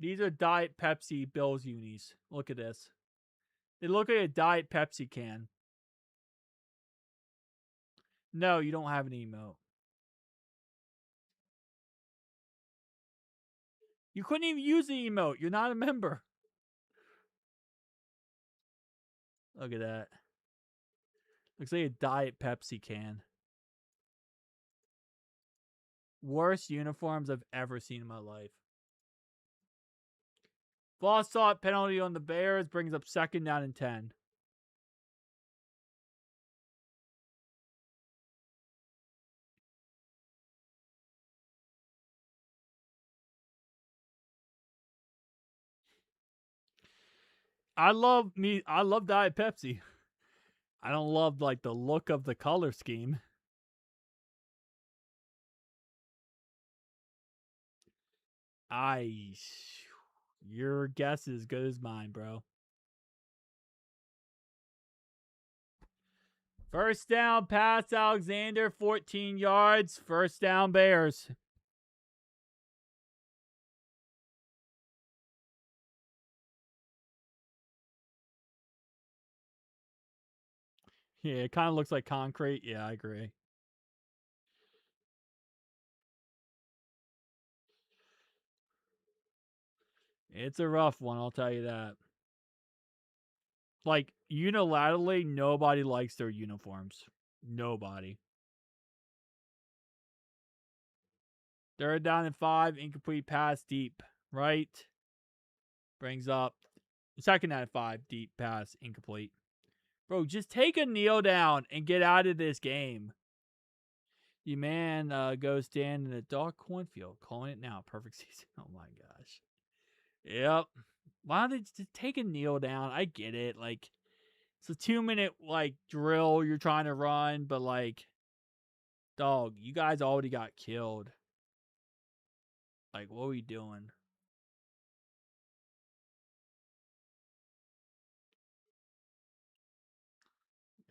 S1: These are Diet Pepsi Bills unis. Look at this. They look like a Diet Pepsi can. No, you don't have an emote. You couldn't even use the emote. You're not a member. Look at that. Looks like a Diet Pepsi can. Worst uniforms I've ever seen in my life. False start penalty on the Bears brings up 2nd down and 10. I love Diet Pepsi. I don't love like the look of the color scheme. Your guess is as good as mine, bro. 1st down pass, Alexander, 14 yards. 1st down, Bears. Yeah, it kind of looks like concrete. Yeah, I agree. It's a rough one, I'll tell you that. Like, unilaterally, nobody likes their uniforms. Nobody. 3rd down and 5, incomplete pass deep. Right. Brings up Second out of 5, deep pass, incomplete. Bro, just take a kneel down and get out of this game. Your man goes stand in a dark cornfield. Calling it now. Perfect season. Oh my gosh. Yep. Why don't they just take a kneel down? I get it. Like, it's a 2-minute like drill you're trying to run, but like, dog, you guys already got killed. Like, what are we doing?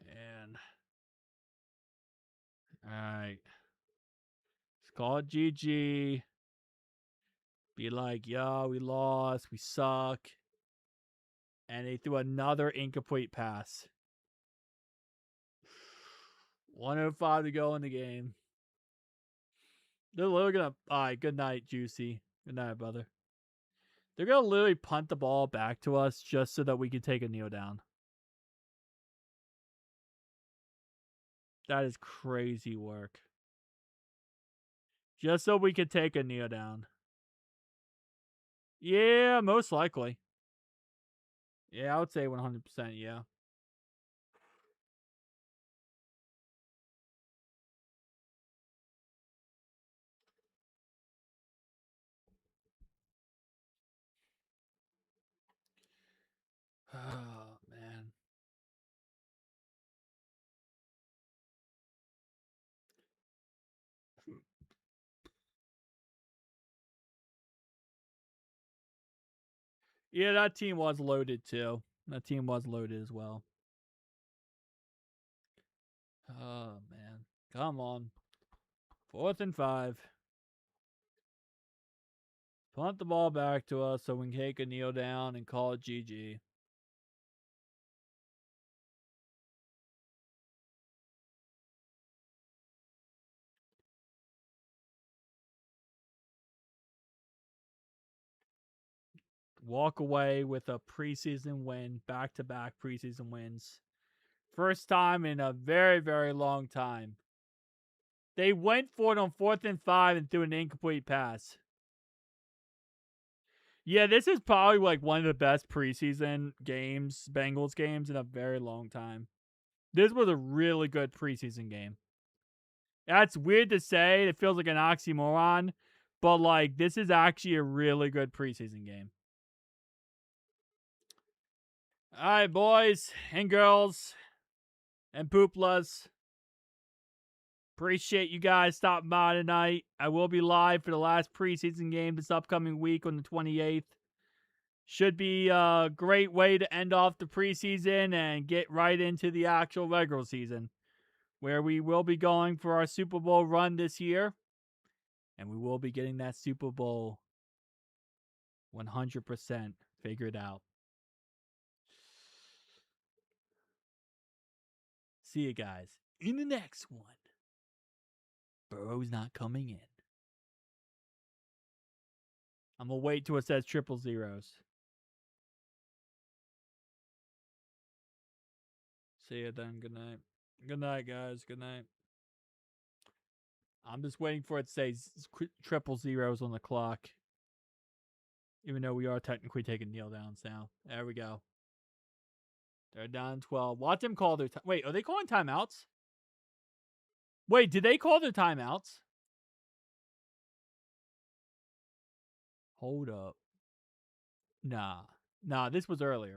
S1: And alright. Let's call it GG. Be like, yo, we lost, we suck. And they threw another incomplete pass. 1:05 to go in the game. They're literally gonna. Alright, good night, Juicy. Good night, brother. They're gonna literally punt the ball back to us just so that we can take a kneel down. That is crazy work. Just so we could take a kneel down. Yeah, most likely. Yeah, I would say 100%, yeah. Oh, man. Yeah, that team was loaded too. That team was loaded as well. Oh, man. Come on. 4th and 5. Punt the ball back to us so we can take a kneel down and call it GG. Walk away with a preseason win, back-to-back preseason wins. First time in a very, very long time. They went for it on 4th and 5 and threw an incomplete pass. Yeah, this is probably like one of the best preseason games, Bengals games, in a very long time. This was a really good preseason game. That's weird to say. It feels like an oxymoron, but like this is actually a really good preseason game. All right, boys and girls and pooplas. Appreciate you guys stopping by tonight. I will be live for the last preseason game this upcoming week on the 28th. Should be a great way to end off the preseason and get right into the actual regular season, where we will be going for our Super Bowl run this year. And we will be getting that Super Bowl 100% figured out. See you guys in the next one. Burrow's not coming in. I'm going to wait till it says 000. See you then. Good night. Good night, guys. Good night. I'm just waiting for it to say 000 on the clock. Even though we are technically taking kneel downs now. There we go. They're down 12. Watch them call their time. Wait, are they calling timeouts? Wait, did they call their timeouts? Hold up. Nah. Nah, this was earlier.